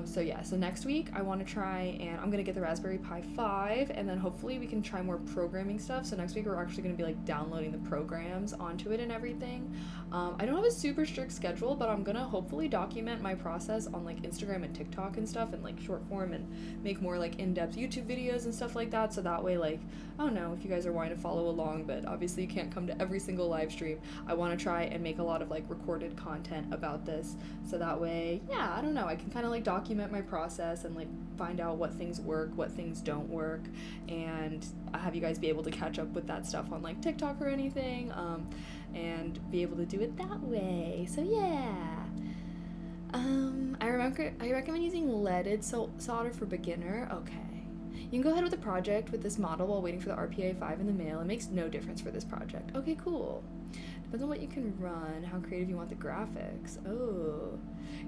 So yeah, so next week I want to try, and I'm gonna get the Raspberry Pi 5, and then hopefully we can try more programming stuff. So next week we're actually gonna be like downloading the programs onto it and everything. I don't have a super strict schedule, but I'm gonna hopefully document my process on like Instagram and TikTok and stuff, and like short form, and make more like in-depth YouTube videos and stuff like that, so that way, like, I don't know if you guys are wanting to follow along, but obviously you can't come to every single live stream. I want to try and make a lot of like recorded content about this, so that way, yeah, I don't know, I can kind of like document my process and like find out what things work, what things don't work, and have you guys be able to catch up with that stuff on like TikTok or anything, and be able to do it that way. So yeah. I recommend using leaded solder for beginner. Okay. You can go ahead with the project with this model while waiting for the RPA 5 in the mail. It makes no difference for this project. Okay, cool. Depends on what you can run, how creative you want the graphics. Oh,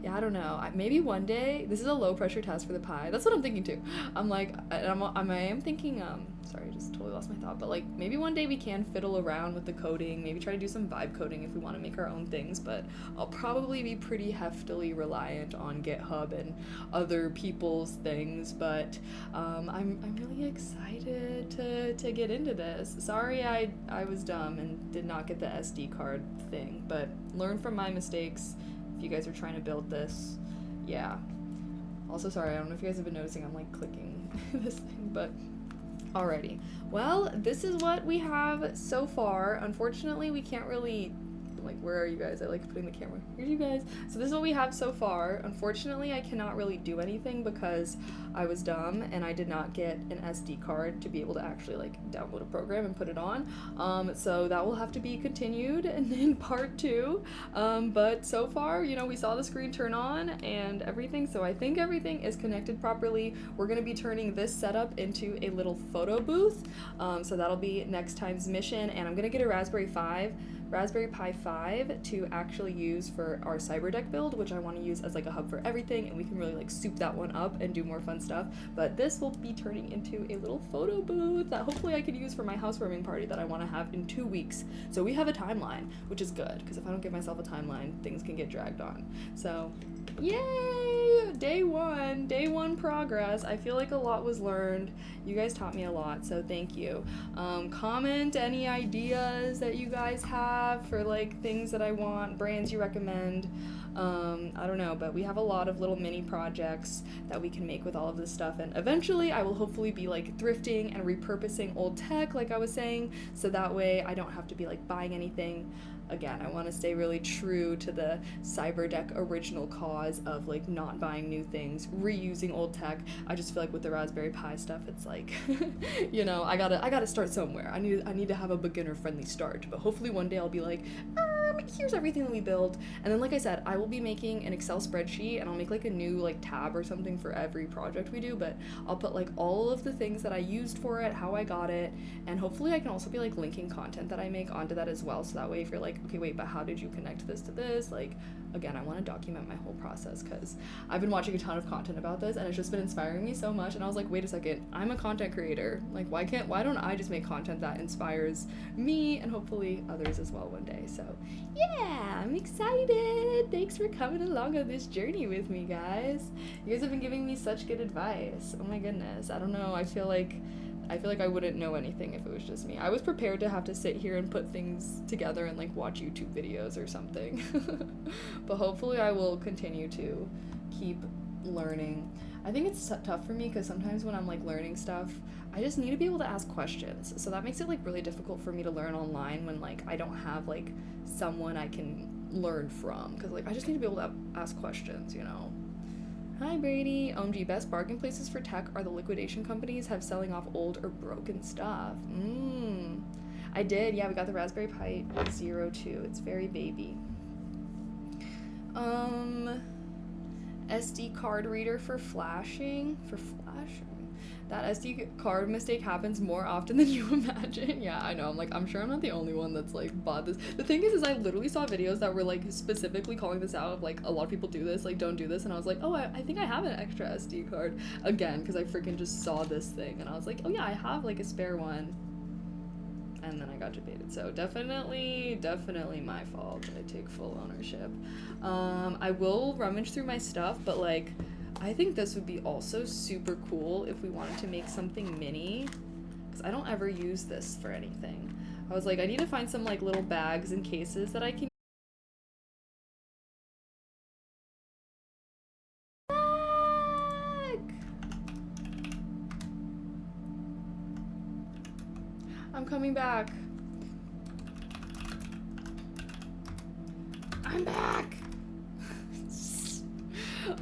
yeah, I don't know. Maybe one day, this is a low pressure test for the Pi. That's what I'm thinking too. I'm like, I am thinking sorry, I just totally lost my thought. But like maybe one day we can fiddle around with the coding, maybe try to do some vibe coding if we want to make our own things, but I'll probably be pretty heftily reliant on GitHub and other people's things. But I'm really excited to get into this. Sorry I was dumb and did not get the SD card thing, but learn from my mistakes if you guys are trying to build this. Yeah. Also, sorry, I don't know if you guys have been noticing I'm like clicking this thing, but alrighty. Well, this is what we have so far. Unfortunately, we can't really, like, where are you guys? I like putting the camera. Here's you guys. So this is what we have so far. Unfortunately, I cannot really do anything because I was dumb and I did not get an SD card to be able to actually like download a program and put it on. So that will have to be continued in part 2. But so far, you know, we saw the screen turn on and everything. So I think everything is connected properly. We're going to be turning this setup into a little photo booth. So that'll be next time's mission. And I'm going to get a Raspberry Pi 5 to actually use for our cyberdeck build, which I want to use as like a hub for everything, and we can really like soup that one up and do more fun stuff. But this will be turning into a little photo booth that hopefully I could use for my housewarming party that I want to have in 2 weeks. So we have a timeline, which is good, because if I don't give myself a timeline, things can get dragged on. So yay! Day one progress. I feel like a lot was learned. You guys taught me a lot, so thank you. Comment any ideas that you guys have for like things that I want, brands you recommend. I don't know, but we have a lot of little mini projects that we can make with all of this stuff, and eventually I will hopefully be like thrifting and repurposing old tech like I was saying, so that way I don't have to be like buying anything. Again, I want to stay really true to the cyberdeck original cause of like not buying new things, reusing old tech. I just feel like with the Raspberry Pi stuff, it's like, you know, I gotta start somewhere. I need to have a beginner friendly start, but hopefully one day I'll be like, here's everything that we build. And then like I said, I will be making an Excel spreadsheet, and I'll make like a new like tab or something for every project we do, but I'll put like all of the things that I used for it, how I got it, and hopefully I can also be like linking content that I make onto that as well, so that way if you're like, okay, wait, but how did you connect this to this? Like, again, I want to document my whole process, because I've been watching a ton of content about this and it's just been inspiring me so much, and I was like, wait a second, I'm a content creator. Like, why don't I just make content that inspires me and hopefully others as well one day? So yeah, I'm excited. Thanks for coming along on this journey with me, guys. You guys have been giving me such good advice. Oh my goodness. I don't know. I feel like I wouldn't know anything if it was just me. I was prepared to have to sit here and put things together and like watch YouTube videos or something. But hopefully I will continue to keep learning. I think it's tough for me because sometimes when I'm like learning stuff, I just need to be able to ask questions. So that makes it like really difficult for me to learn online when like I don't have like someone I can learn from, because like I just need to be able to ask questions, you know. Hi Brady. OMG, best bargain places for tech are the liquidation companies have selling off old or broken stuff. I did, yeah, we got the Raspberry Pi 02. It's very baby. SD card reader for flashing. That SD card mistake happens more often than you imagine. Yeah, I know. I'm sure I'm not the only one that's like bought this. The thing is I literally saw videos that were like specifically calling this out of like a lot of people do this, like don't do this, and I was like, oh, I think I have an extra SD card again, because I freaking just saw this thing and I was like, oh yeah, I have like a spare one. And then I got debated. So definitely my fault. I take full ownership. I will rummage through my stuff, but like I think this would be also super cool if we wanted to make something mini, because I don't ever use this for anything. I was like, I need to find some like little bags and cases that I can I'm coming back. I'm back.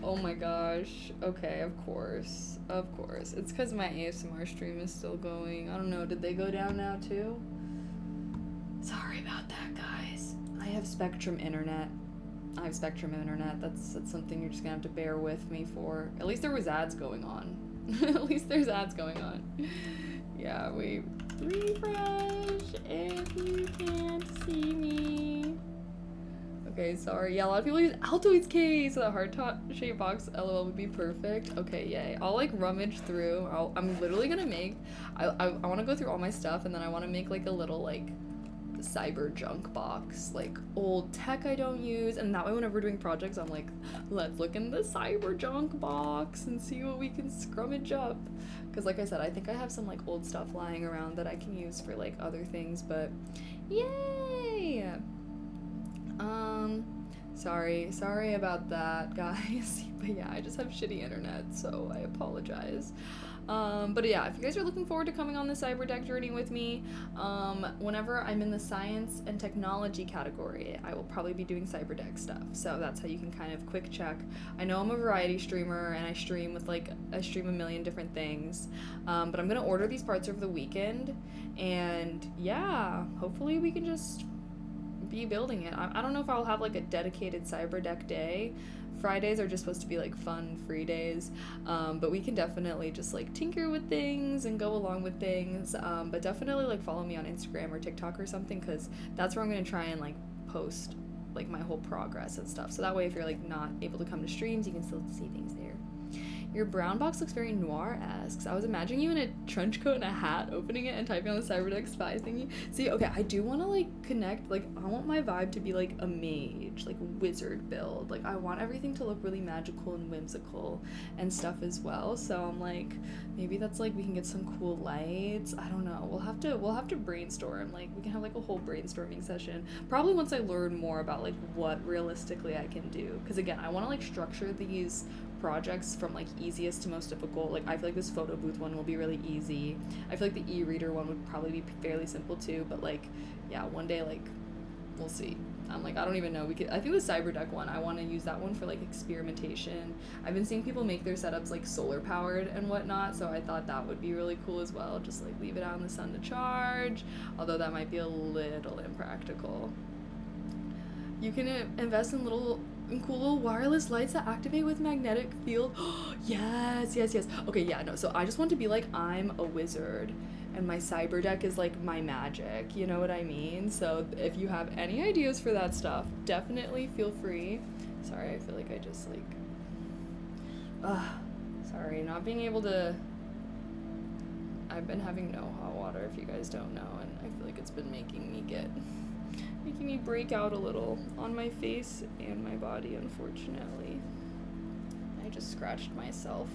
Oh my gosh. Okay, of course. It's because my ASMR stream is still going. I don't know. Did they go down now too? Sorry about that, guys. I have Spectrum internet. That's something you're just gonna have to bear with me for. At least there was ads going on. At least there's ads going on. Yeah, we refresh if you can't see me. Okay, sorry. Yeah, a lot of people use Altoids case, so that heart-shaped box LOL would be perfect. Okay, yay. I'll like rummage through. I'm literally gonna make, I want to go through all my stuff, and then I want to make like a little like cyber junk box, like old tech I don't use, and that way whenever we're doing projects, I'm like, let's look in the cyber junk box and see what we can scrummage up. Because like I said, I think I have some like old stuff lying around that I can use for like other things, but yay! Sorry about that, guys. But yeah, I just have shitty internet, so I apologize. But yeah, if you guys are looking forward to coming on the cyberdeck journey with me, whenever I'm in the science and technology category, I will probably be doing cyberdeck stuff. So that's how you can kind of quick check. I know I'm a variety streamer and I stream a million different things, but I'm gonna order these parts over the weekend, and yeah, hopefully we can just be building it. I don't know if I'll have like a dedicated cyberdeck day. Fridays are just supposed to be like fun free days, but we can definitely just like tinker with things and go along with things, but definitely like follow me on Instagram or TikTok or something, because that's where I'm going to try and like post like my whole progress and stuff, so that way if you're like not able to come to streams, you can still see things there. Your brown box looks very noir-esque. So I was imagining you in a trench coat and a hat, opening it and typing on the cyberdeck spy thingy. See, okay, I do want to like connect, like I want my vibe to be like a mage, like wizard build. Like I want everything to look really magical and whimsical and stuff as well. So I'm like, maybe that's like we can get some cool lights. I don't know. We'll have to brainstorm. Like we can have like a whole brainstorming session. Probably once I learn more about like what realistically I can do. Because again, I want to like structure these projects from like easiest to most difficult. Like I feel like this photo booth one will be really easy. I feel like the e-reader one would probably be fairly simple too, but like yeah, one day like we'll see. I'm like, I don't even know. I think the cyberdeck one, I want to use that one for like experimentation. I've been seeing people make their setups like solar powered and whatnot, so I thought that would be really cool as well. Just like leave it out in the sun to charge, although that might be a little impractical. You can invest in cool little wireless lights that activate with magnetic field. yes. Okay, yeah, no, so I just want to be like, I'm a wizard and my cyberdeck is like my magic, you know what I mean? So if you have any ideas for that stuff, definitely feel free. Sorry, I feel like I just like sorry, not being able to. I've been having no hot water, if you guys don't know, and I feel like it's been making me break out a little on my face and my body, unfortunately. I just scratched myself.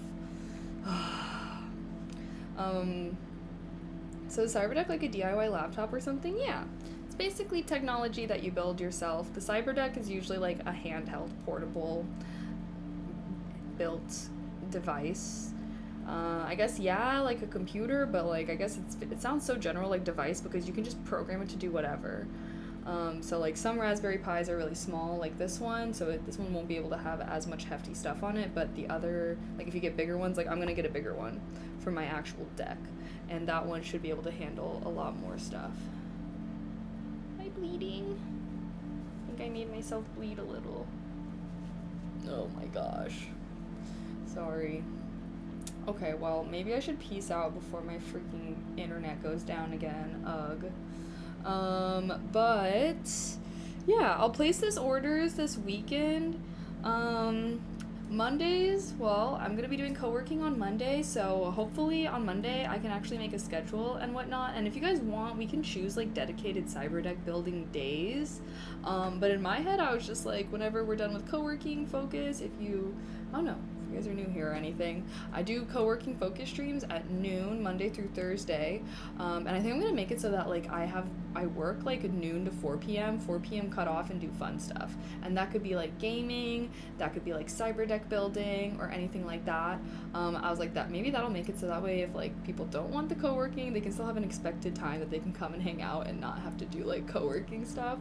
So cyberdeck like a DIY laptop or something? Yeah. It's basically technology that you build yourself. The cyberdeck is usually like a handheld, portable, built device. I guess, yeah, like a computer, but like I guess it sounds so general, like device, because you can just program it to do whatever. So like some Raspberry Pis are really small, like this one, so this one won't be able to have as much hefty stuff on it, but the other, like if you get bigger ones, like I'm gonna get a bigger one for my actual deck, and that one should be able to handle a lot more stuff. Am I bleeding? I think I made myself bleed a little. Oh my gosh. Sorry. Okay, well, maybe I should peace out before my freaking internet goes down again. Ugh. But yeah, I'll place this orders this weekend. Mondays, well, I'm gonna be doing co-working on Monday, so hopefully on Monday I can actually make a schedule and whatnot, and if you guys want, we can choose like dedicated cyberdeck building days, but in my head I was just like, whenever we're done with co-working focus, I don't know, if you guys are new here or anything, I do co-working focus streams at noon, Monday through Thursday, and I think I'm gonna make it so that like I work like noon to 4 p.m. cut off and do fun stuff. And that could be like gaming, that could be like cyberdeck building or anything like that. I was like, maybe that'll make it so that way if like people don't want the co-working, they can still have an expected time that they can come and hang out and not have to do like co-working stuff.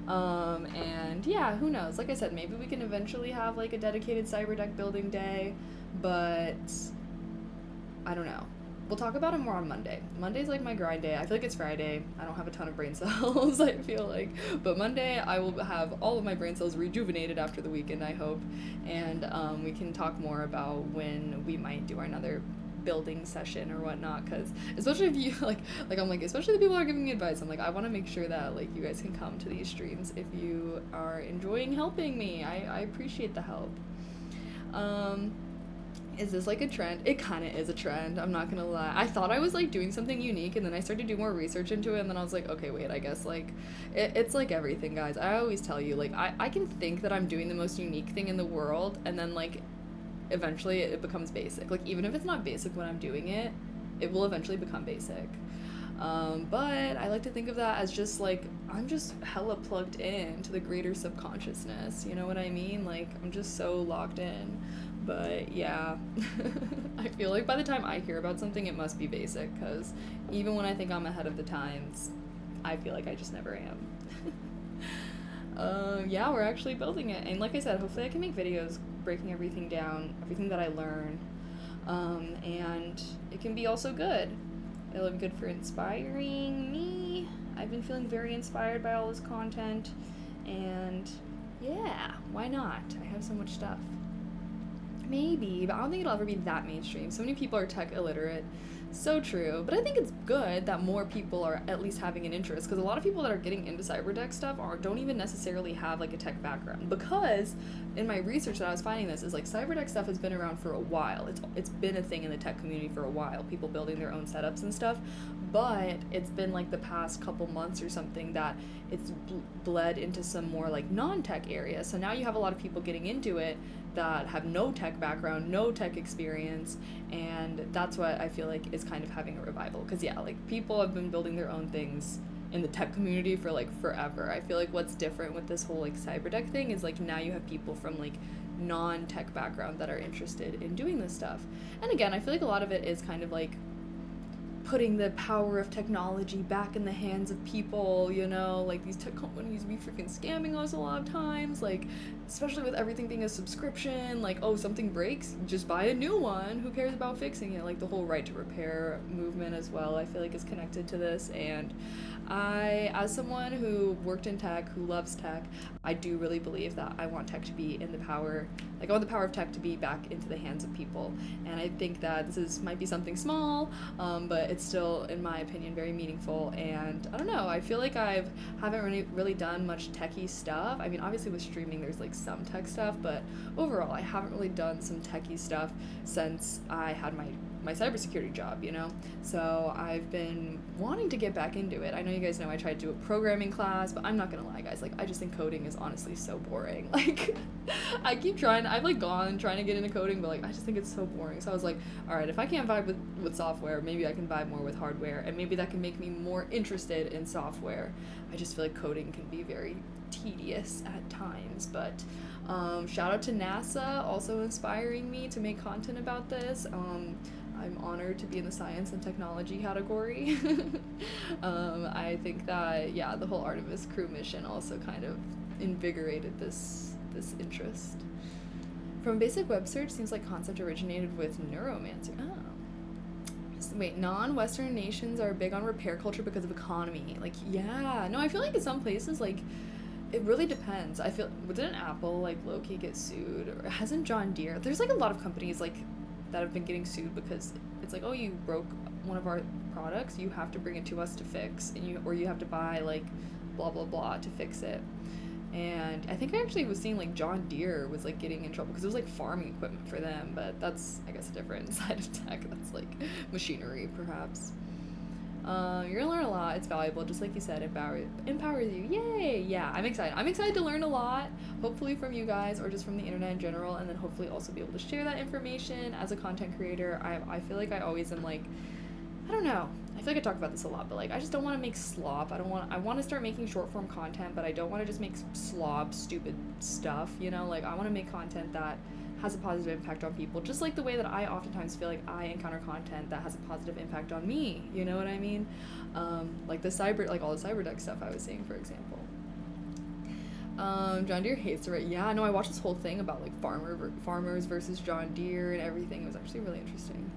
And yeah, who knows? Like I said, maybe we can eventually have like a dedicated cyberdeck building day, but I don't know. We'll talk about it more on Monday. Monday's like my grind day. I feel like it's Friday. I don't have a ton of brain cells, I feel like. But Monday, I will have all of my brain cells rejuvenated after the weekend, I hope. And we can talk more about when we might do another building session or whatnot, because especially if you I'm like, especially the people who are giving me advice, I'm like, I want to make sure that like you guys can come to these streams if you are enjoying helping me. I appreciate the help. Is this like a trend? It kind of is a trend, I'm not gonna lie. I thought I was like doing something unique, and then I started to do more research into it, and then I was like, okay, wait, I guess like it's like everything, guys. I always tell you, like, I can think that I'm doing the most unique thing in the world, and then like eventually it becomes basic. Like, even if it's not basic when I'm doing it, it will eventually become basic. But I like to think of that as just like, I'm just hella plugged in to the greater subconsciousness, you know what I mean? Like, I'm just so locked in. But yeah, I feel like by the time I hear about something, it must be basic, because even when I think I'm ahead of the times, I feel like I just never am. Yeah, we're actually building it, and like I said, hopefully I can make videos breaking everything down, everything that I learn, and it can be also good. It'll be good for inspiring me. I've been feeling very inspired by all this content, and yeah, why not? I have so much stuff. Maybe, but I don't think it'll ever be that mainstream. So many people are tech illiterate. So true. But I think it's good that more people are at least having an interest, because a lot of people that are getting into cyberdeck stuff don't even necessarily have like a tech background. Because in my research that I was finding this is like, cyberdeck stuff has been around for a while. It's been a thing in the tech community for a while, people building their own setups and stuff. But it's been like the past couple months or something that it's bled into some more like non-tech areas. So now you have a lot of people getting into it that have no tech background, no tech experience, and that's what I feel like is kind of having a revival. Because yeah, like, people have been building their own things in the tech community for like forever. I feel like what's different with this whole like cyberdeck thing is like, now you have people from like non-tech background that are interested in doing this stuff. And again, I feel like a lot of it is kind of like putting the power of technology back in the hands of people, you know, like these tech companies be freaking scamming us a lot of times, like, especially with everything being a subscription, like, oh, something breaks, just buy a new one, who cares about fixing it? Like, the whole right to repair movement as well, I feel like is connected to this. And I, as someone who worked in tech, who loves tech, I do really believe that I want tech to be in the power, like, I want the power of tech to be back into the hands of people. And I think that this might be something small, but it's still, in my opinion, very meaningful. And I don't know, I feel like I haven't really done much techie stuff. I mean, obviously with streaming there's like some tech stuff, but overall I haven't really done some techie stuff since I had my cybersecurity job, you know? So I've been wanting to get back into it. I know you guys know I tried to do a programming class, but I'm not gonna lie, guys, like, I just think coding is honestly so boring. Like, I keep trying, I've like gone trying to get into coding, but like, I just think it's so boring. So I was like, all right, if I can't vibe with software, maybe I can vibe more with hardware, and maybe that can make me more interested in software. I just feel like coding can be very tedious at times, but shout out to NASA, also inspiring me to make content about this. I'm honored to be in the science and technology category. I think that, yeah, the whole Artemis crew mission also kind of invigorated this interest. From basic web search, seems like concept originated with neuromancer. Oh. So wait, non-Western nations are big on repair culture because of economy. Like, yeah. No, I feel like in some places, like, it really depends. I feel, didn't Apple, like, low-key get sued? Or hasn't John Deere? There's, like, a lot of companies, like, that have been getting sued because it's like, oh, you broke one of our products, you have to bring it to us to fix, and you have to buy like blah blah blah to fix it. And I think I actually was seeing like John Deere was like getting in trouble because it was like farming equipment for them, but that's, I guess, a different side of tech. That's like machinery perhaps. You're gonna learn a lot. It's valuable, just like you said. Empowers you. Yay! Yeah, I'm excited to learn a lot, hopefully from you guys or just from the internet in general, and then hopefully also be able to share that information as a content creator. I feel like I always am like, I don't know, I feel like I talk about this a lot, but like, I just don't want to make slop. I want to start making short form content, but I don't want to just make slop stupid stuff, you know? Like, I want to make content that has a positive impact on people, just like the way that I oftentimes feel like I encounter content that has a positive impact on me, you know what I mean? Like all the cyberdeck stuff I was saying, for example. John Deere hates it, right? Yeah, no, I watched this whole thing about like farmers versus John Deere and everything. It was actually really interesting.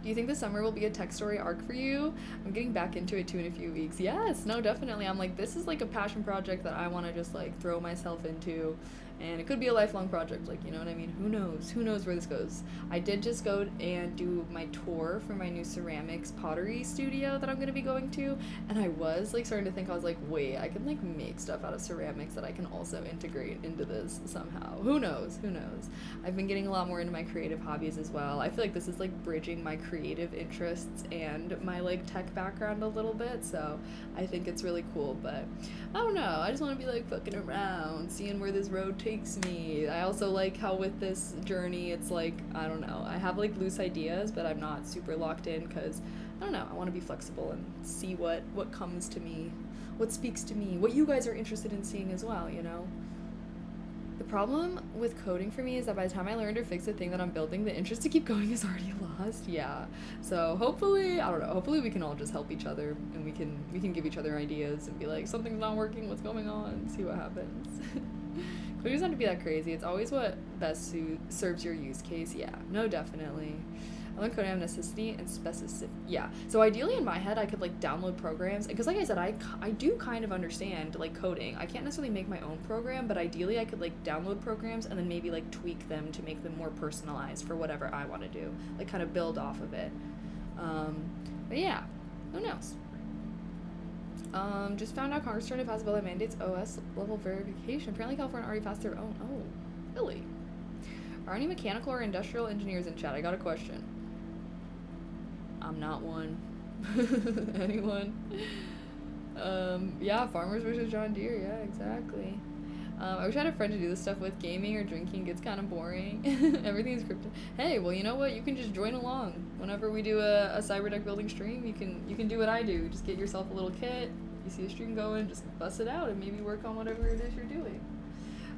Do you think the summer will be a tech story arc for you? I'm getting back into it too in a few weeks. Yes, no, definitely. I'm like, this is like a passion project that I want to just like throw myself into And it could be a lifelong project, like, you know what I mean? Who knows where this goes. I did just go and do my tour for my new ceramics pottery studio that I'm going to be going to, and I was like starting to think, I was like, wait, I can like make stuff out of ceramics that I can also integrate into this somehow. Who knows? I've been getting a lot more into my creative hobbies as well. I feel like this is like bridging my creative interests and my like tech background a little bit, so I think it's really cool. But I don't know, I just want to be like fucking around, seeing where this road takes me. I also like how with this journey, it's like, I don't know, I have like loose ideas, but I'm not super locked in, because I don't know, I want to be flexible and see what comes to me, what speaks to me, what you guys are interested in seeing as well, you know? The problem with coding for me is that by the time I learn to fix the thing that I'm building, the interest to keep going is already lost. Yeah. So hopefully, I don't know, hopefully we can all just help each other, and we can give each other ideas and be like, something's not working, what's going on, see what happens. Coding doesn't have to be that crazy. It's always what best serves your use case. Yeah, no, definitely. I learned coding out of necessity and specificity. Yeah, so ideally in my head, I could like download programs, because like I said, I do kind of understand like coding. I can't necessarily make my own program, but ideally I could like download programs and then maybe like tweak them to make them more personalized for whatever I want to do, like kind of build off of it. But yeah, who knows? Just found out Congress trying to pass a bill that mandates OS level verification. Apparently California already passed their own. Oh, really? Are any mechanical or industrial engineers in chat? I got a question. I'm not one. Anyone? Yeah, farmers versus John Deere. Yeah, exactly. I wish I had a friend to do this stuff with. Gaming or drinking gets kind of boring. Everything's crypto. Hey, well, you know what? You can just join along. Whenever we do a cyberdeck building stream, you can do what I do. Just get yourself a little kit. You see a stream going, just bust it out and maybe work on whatever it is you're doing.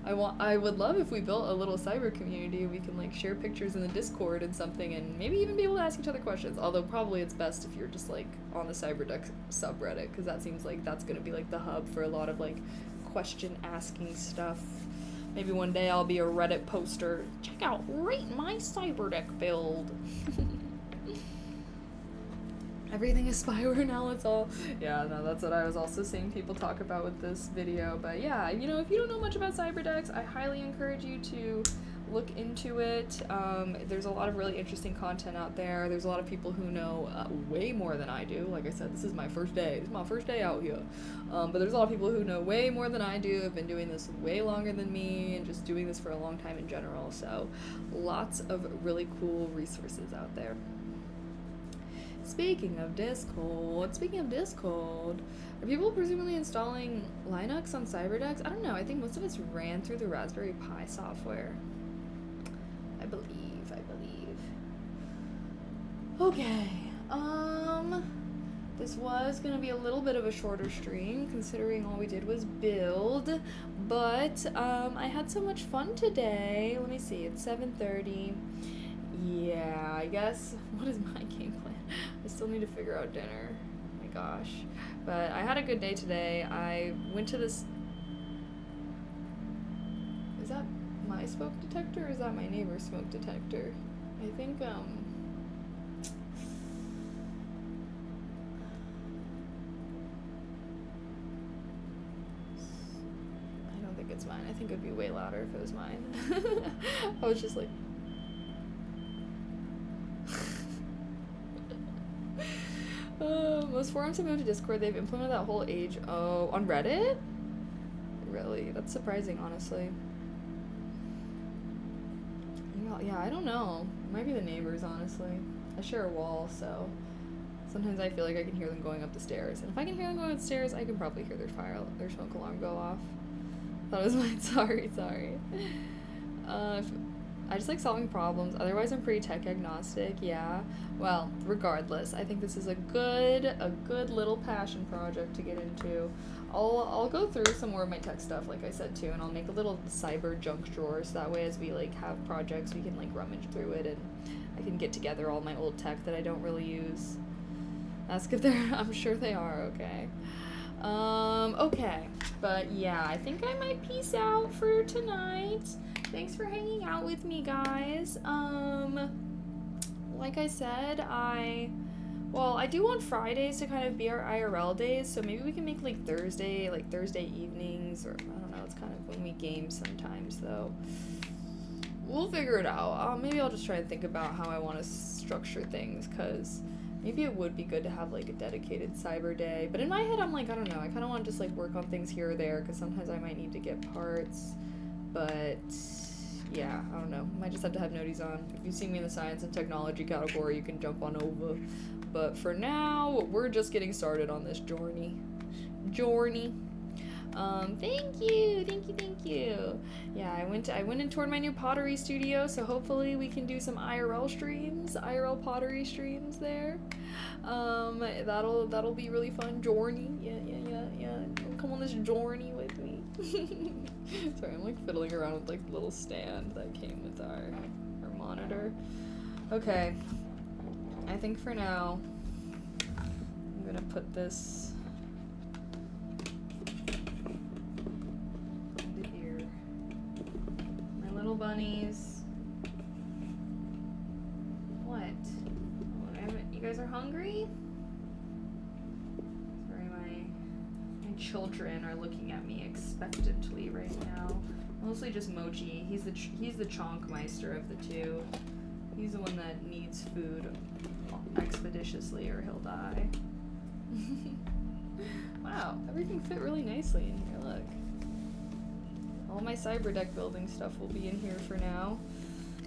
I would love if we built a little cyber community. We can like share pictures in the Discord and something, and maybe even be able to ask each other questions. Although probably it's best if you're just like on the cyberdeck subreddit, because that seems like that's gonna be like the hub for a lot of like question asking stuff. Maybe one day I'll be a Reddit poster. Check out, rate my cyberdeck build. Everything is spyware now, it's all... Yeah, no, that's what I was also seeing people talk about with this video. But yeah, you know, if you don't know much about cyberdecks, I highly encourage you to look into it. There's a lot of really interesting content out there. There's a lot of people who know way more than I do. Like I said, this is my first day. This is my first day out here. But there's a lot of people who know way more than I do, have been doing this way longer than me, and just doing this for a long time in general. So lots of really cool resources out there. Speaking of Discord, are people presumably installing Linux on cyberdecks? I don't know. I think most of it's ran through the Raspberry Pi software. I believe. Okay. This was gonna be a little bit of a shorter stream, considering all we did was build, but I had so much fun today. Let me see. It's 7:30. Yeah, I guess. What is my game plan? I still need to figure out dinner. Oh my gosh. But I had a good day today. I went to this... Is that my smoke detector or is that my neighbor's smoke detector? I think, I don't think it's mine. I think it would be way louder if it was mine. I was just like... Most forums have moved to Discord. They've implemented that whole age. Oh, on Reddit? Really? That's surprising, honestly. Yeah, I don't know. It might be the neighbors, honestly. I share a wall, so sometimes I feel like I can hear them going up the stairs. And if I can hear them going up the stairs, I can probably hear their smoke alarm go off. Thought it was mine. Sorry. I just like solving problems. Otherwise, I'm pretty tech agnostic. Yeah. Well, regardless, I think this is a good little passion project to get into. I'll go through some more of my tech stuff, like I said too, and I'll make a little cyber junk drawer, so that way as we like have projects, we can like rummage through it, and I can get together all my old tech that I don't really use. Ask if they're. I'm sure they are. Okay. Okay. But yeah, I think I might peace out for tonight. Thanks for hanging out with me, guys. Like I said, I do want Fridays to kind of be our IRL days, so maybe we can make like Thursday evenings, or I don't know, That's kind of when we game sometimes, though. We'll figure it out. Maybe I'll just try and think about how I want to structure things, because maybe it would be good to have like a dedicated cyber day. But in my head, I'm like, I don't know. I kind of want to just like work on things here or there, because sometimes I might need to get parts. But yeah, I don't know. Might just have to have noties on. If you see me in the science and technology category, you can jump on over. But for now, we're just getting started on this journey. Thank you. Yeah, I went and toured my new pottery studio, so hopefully we can do some IRL pottery streams there. That'll be really fun. Journey, yeah. Come on this journey with me. Sorry, I'm like fiddling around with like the little stand that came with our monitor. Okay, I think for now I'm gonna put this here. My little bunnies. What? You guys are hungry? Sorry, my children are looking at me expectantly right now. Mostly just Mochi. He's the Chonkmeister of the two. He's the one that needs food expeditiously or he'll die. Wow, everything fit really nicely in here, look. All my cyberdeck building stuff will be in here for now.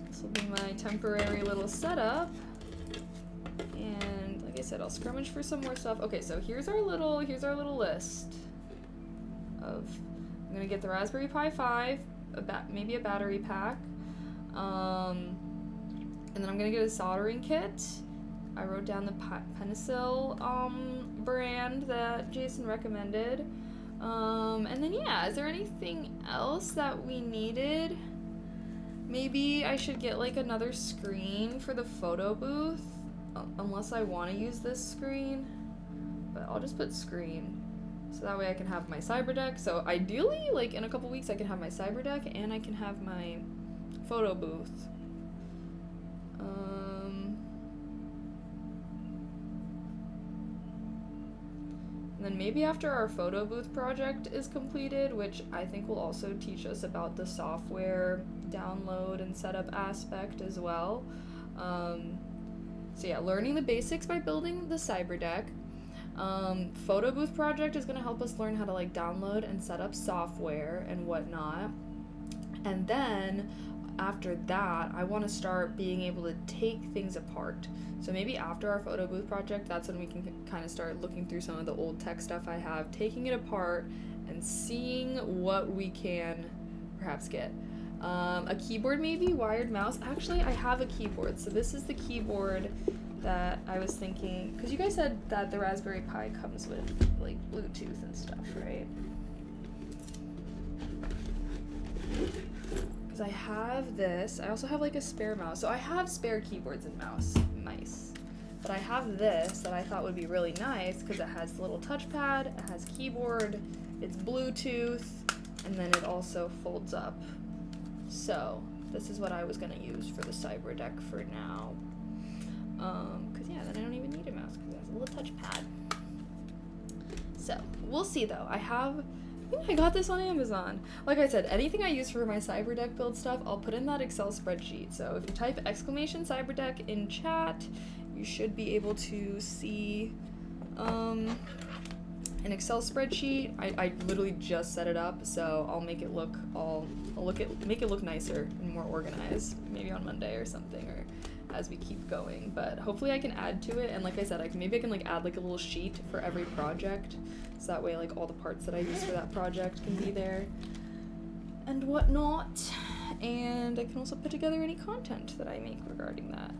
This will be my temporary little setup. And like I said, I'll scrummage for some more stuff. Okay, so here's our little list of, I'm gonna get the Raspberry Pi 5, maybe a battery pack, and then I'm gonna get a soldering kit. I wrote down the Penicil brand that Jason recommended. And then yeah, is there anything else that we needed? Maybe I should get like another screen for the photo booth, unless I want to use this screen, but I'll just put screen. So that way I can have my cyberdeck. So ideally, like in a couple weeks, I can have my cyberdeck and I can have my photo booth. And then maybe after our photo booth project is completed, which I think will also teach us about the software download and setup aspect as well. So yeah, learning the basics by building the cyberdeck. Photo booth project is going to help us learn how to like download and set up software and whatnot. And then after that, I want to start being able to take things apart. So maybe after our photo booth project, that's when we can kind of start looking through some of the old tech stuff I have, taking it apart and seeing what we can perhaps get. A keyboard maybe, wired mouse. Actually, I have a keyboard. So this is the keyboard that I was thinking, because you guys said that the Raspberry Pi comes with like Bluetooth and stuff, right? Because I have this. I also have like a spare mouse. So I have spare keyboards and mice. But I have this that I thought would be really nice because it has a little touchpad, it has keyboard, it's Bluetooth, and then it also folds up. So this is what I was gonna use for the cyberdeck for now. Because yeah, then I don't even need a mouse because it has a little touchpad. So we'll see though. I think I got this on Amazon. Like I said, anything I use for my cyberdeck build stuff, I'll put in that Excel spreadsheet. So if you type !cyberdeck in chat, you should be able to see an Excel spreadsheet. I literally just set it up, so I'll make it look make it look nicer and more organized, maybe on Monday or something, or as we keep going. But hopefully I can add to it, and like I said, maybe I can like add like a little sheet for every project, so that way like all the parts that I use for that project can be there and whatnot. And I can also put together any content that I make regarding that.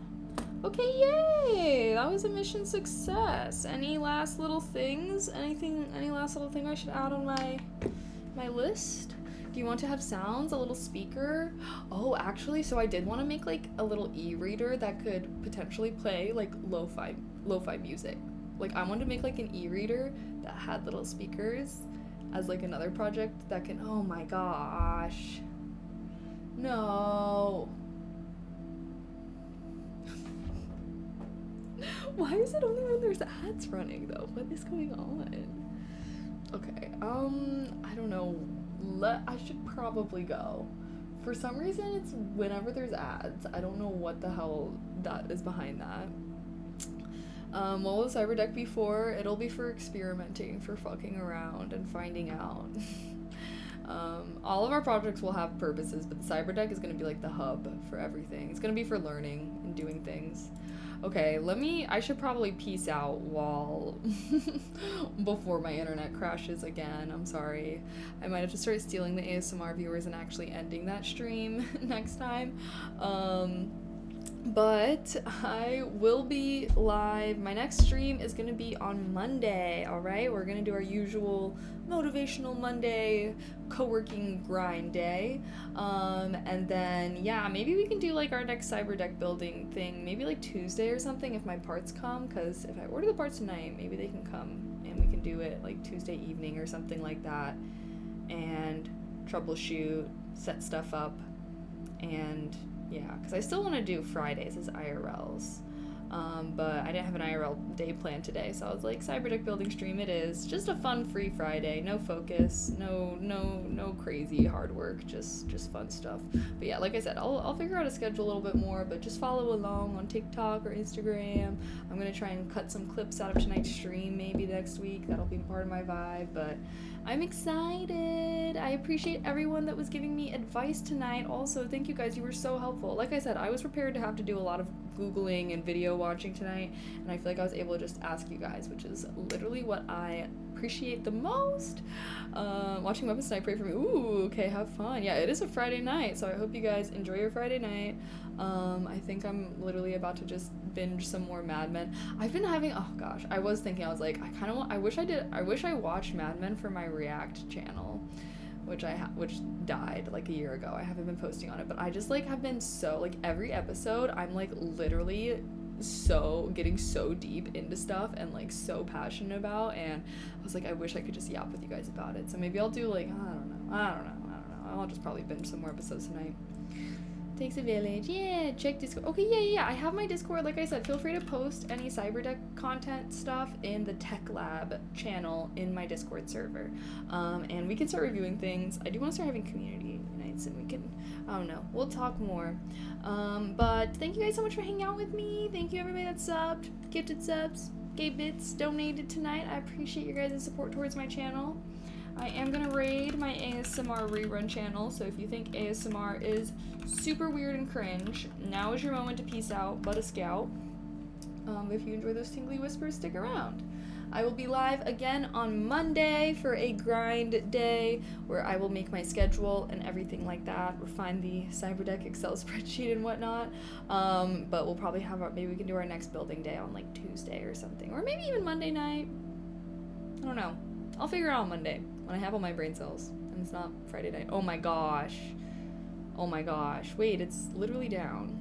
Okay, yay! That was a mission success. Any last little things? Any last little thing I should add on my list? Do you want to have sounds? A little speaker? Oh, actually, so I did want to make like a little e-reader that could potentially play like lo-fi music. Like I wanted to make like an e-reader that had little speakers as like another project that can, oh my gosh. No. Why is it only when there's ads running though? What is going on? Okay, I don't know I should probably go. For some reason, it's whenever there's ads. I don't know what the hell that is behind that. What will the cyberdeck be for? It'll be for experimenting, for fucking around and finding out. All of our projects will have purposes, but the cyberdeck is going to be like the hub for everything. It's going to be for learning and doing things. Okay, I should probably peace out while before my internet crashes again. I'm sorry. I might have to start stealing the ASMR viewers and actually ending that stream next time. But I will be live. My next stream is going to be on Monday, all right? We're going to do our usual motivational Monday co-working grind day. And then, yeah, maybe we can do like our next cyberdeck building thing, maybe like Tuesday or something if my parts come, because if I order the parts tonight, maybe they can come and we can do it like Tuesday evening or something like that and troubleshoot, set stuff up, and yeah, because I still want to do Fridays as IRLs, but I didn't have an IRL day planned today, so I was like, cyberdeck building stream it is. Just a fun, free Friday, no focus, no crazy hard work, just fun stuff. But yeah, like I said, I'll figure out a schedule a little bit more, but just follow along on TikTok or Instagram. I'm gonna try and cut some clips out of tonight's stream maybe next week. That'll be part of my vibe, but I'm excited. I appreciate everyone that was giving me advice tonight. Also, thank you guys. You were so helpful. Like I said, I was prepared to have to do a lot of Googling and video watching tonight, and I feel like I was able to just ask you guys, which is literally what I appreciate the most. Watching Weapons Tonight, pray for me. Ooh, okay, have fun. Yeah, it is a Friday night, so I hope you guys enjoy your Friday night. I think I'm literally about to just binge some more Mad Men. I've been having, oh gosh, I was like, I wish I watched Mad Men for my React channel, which died like a year ago. I haven't been posting on it, but I just like have been so, like, every episode I'm like literally getting so deep into stuff and like so passionate about, and I was like, I wish I could just yap with you guys about it. So maybe I'll do like, I don't know. I'll just probably binge some more episodes tonight. Takes a village. Yeah, check Discord. Okay, yeah. I have my Discord. Like I said, feel free to post any cyberdeck content stuff in the Tech Lab channel in my Discord server. And we can start reviewing things. I do want to start having community nights, and we can, I don't know, we'll talk more. But thank you guys so much for hanging out with me. Thank you everybody that subbed, gifted subs, gave bits, donated tonight. I appreciate your guys' support towards my channel. I am going to raid my ASMR rerun channel, so if you think ASMR is super weird and cringe, now is your moment to peace out, but a scout. If you enjoy those tingly whispers, stick around. I will be live again on Monday for a grind day where I will make my schedule and everything like that, refine the cyberdeck Excel spreadsheet and whatnot. But we'll probably have maybe we can do our next building day on like Tuesday or something, or maybe even Monday night. I don't know. I'll figure it out on Monday when I have all my brain cells and it's not Friday night. Oh my gosh. Wait, it's literally down.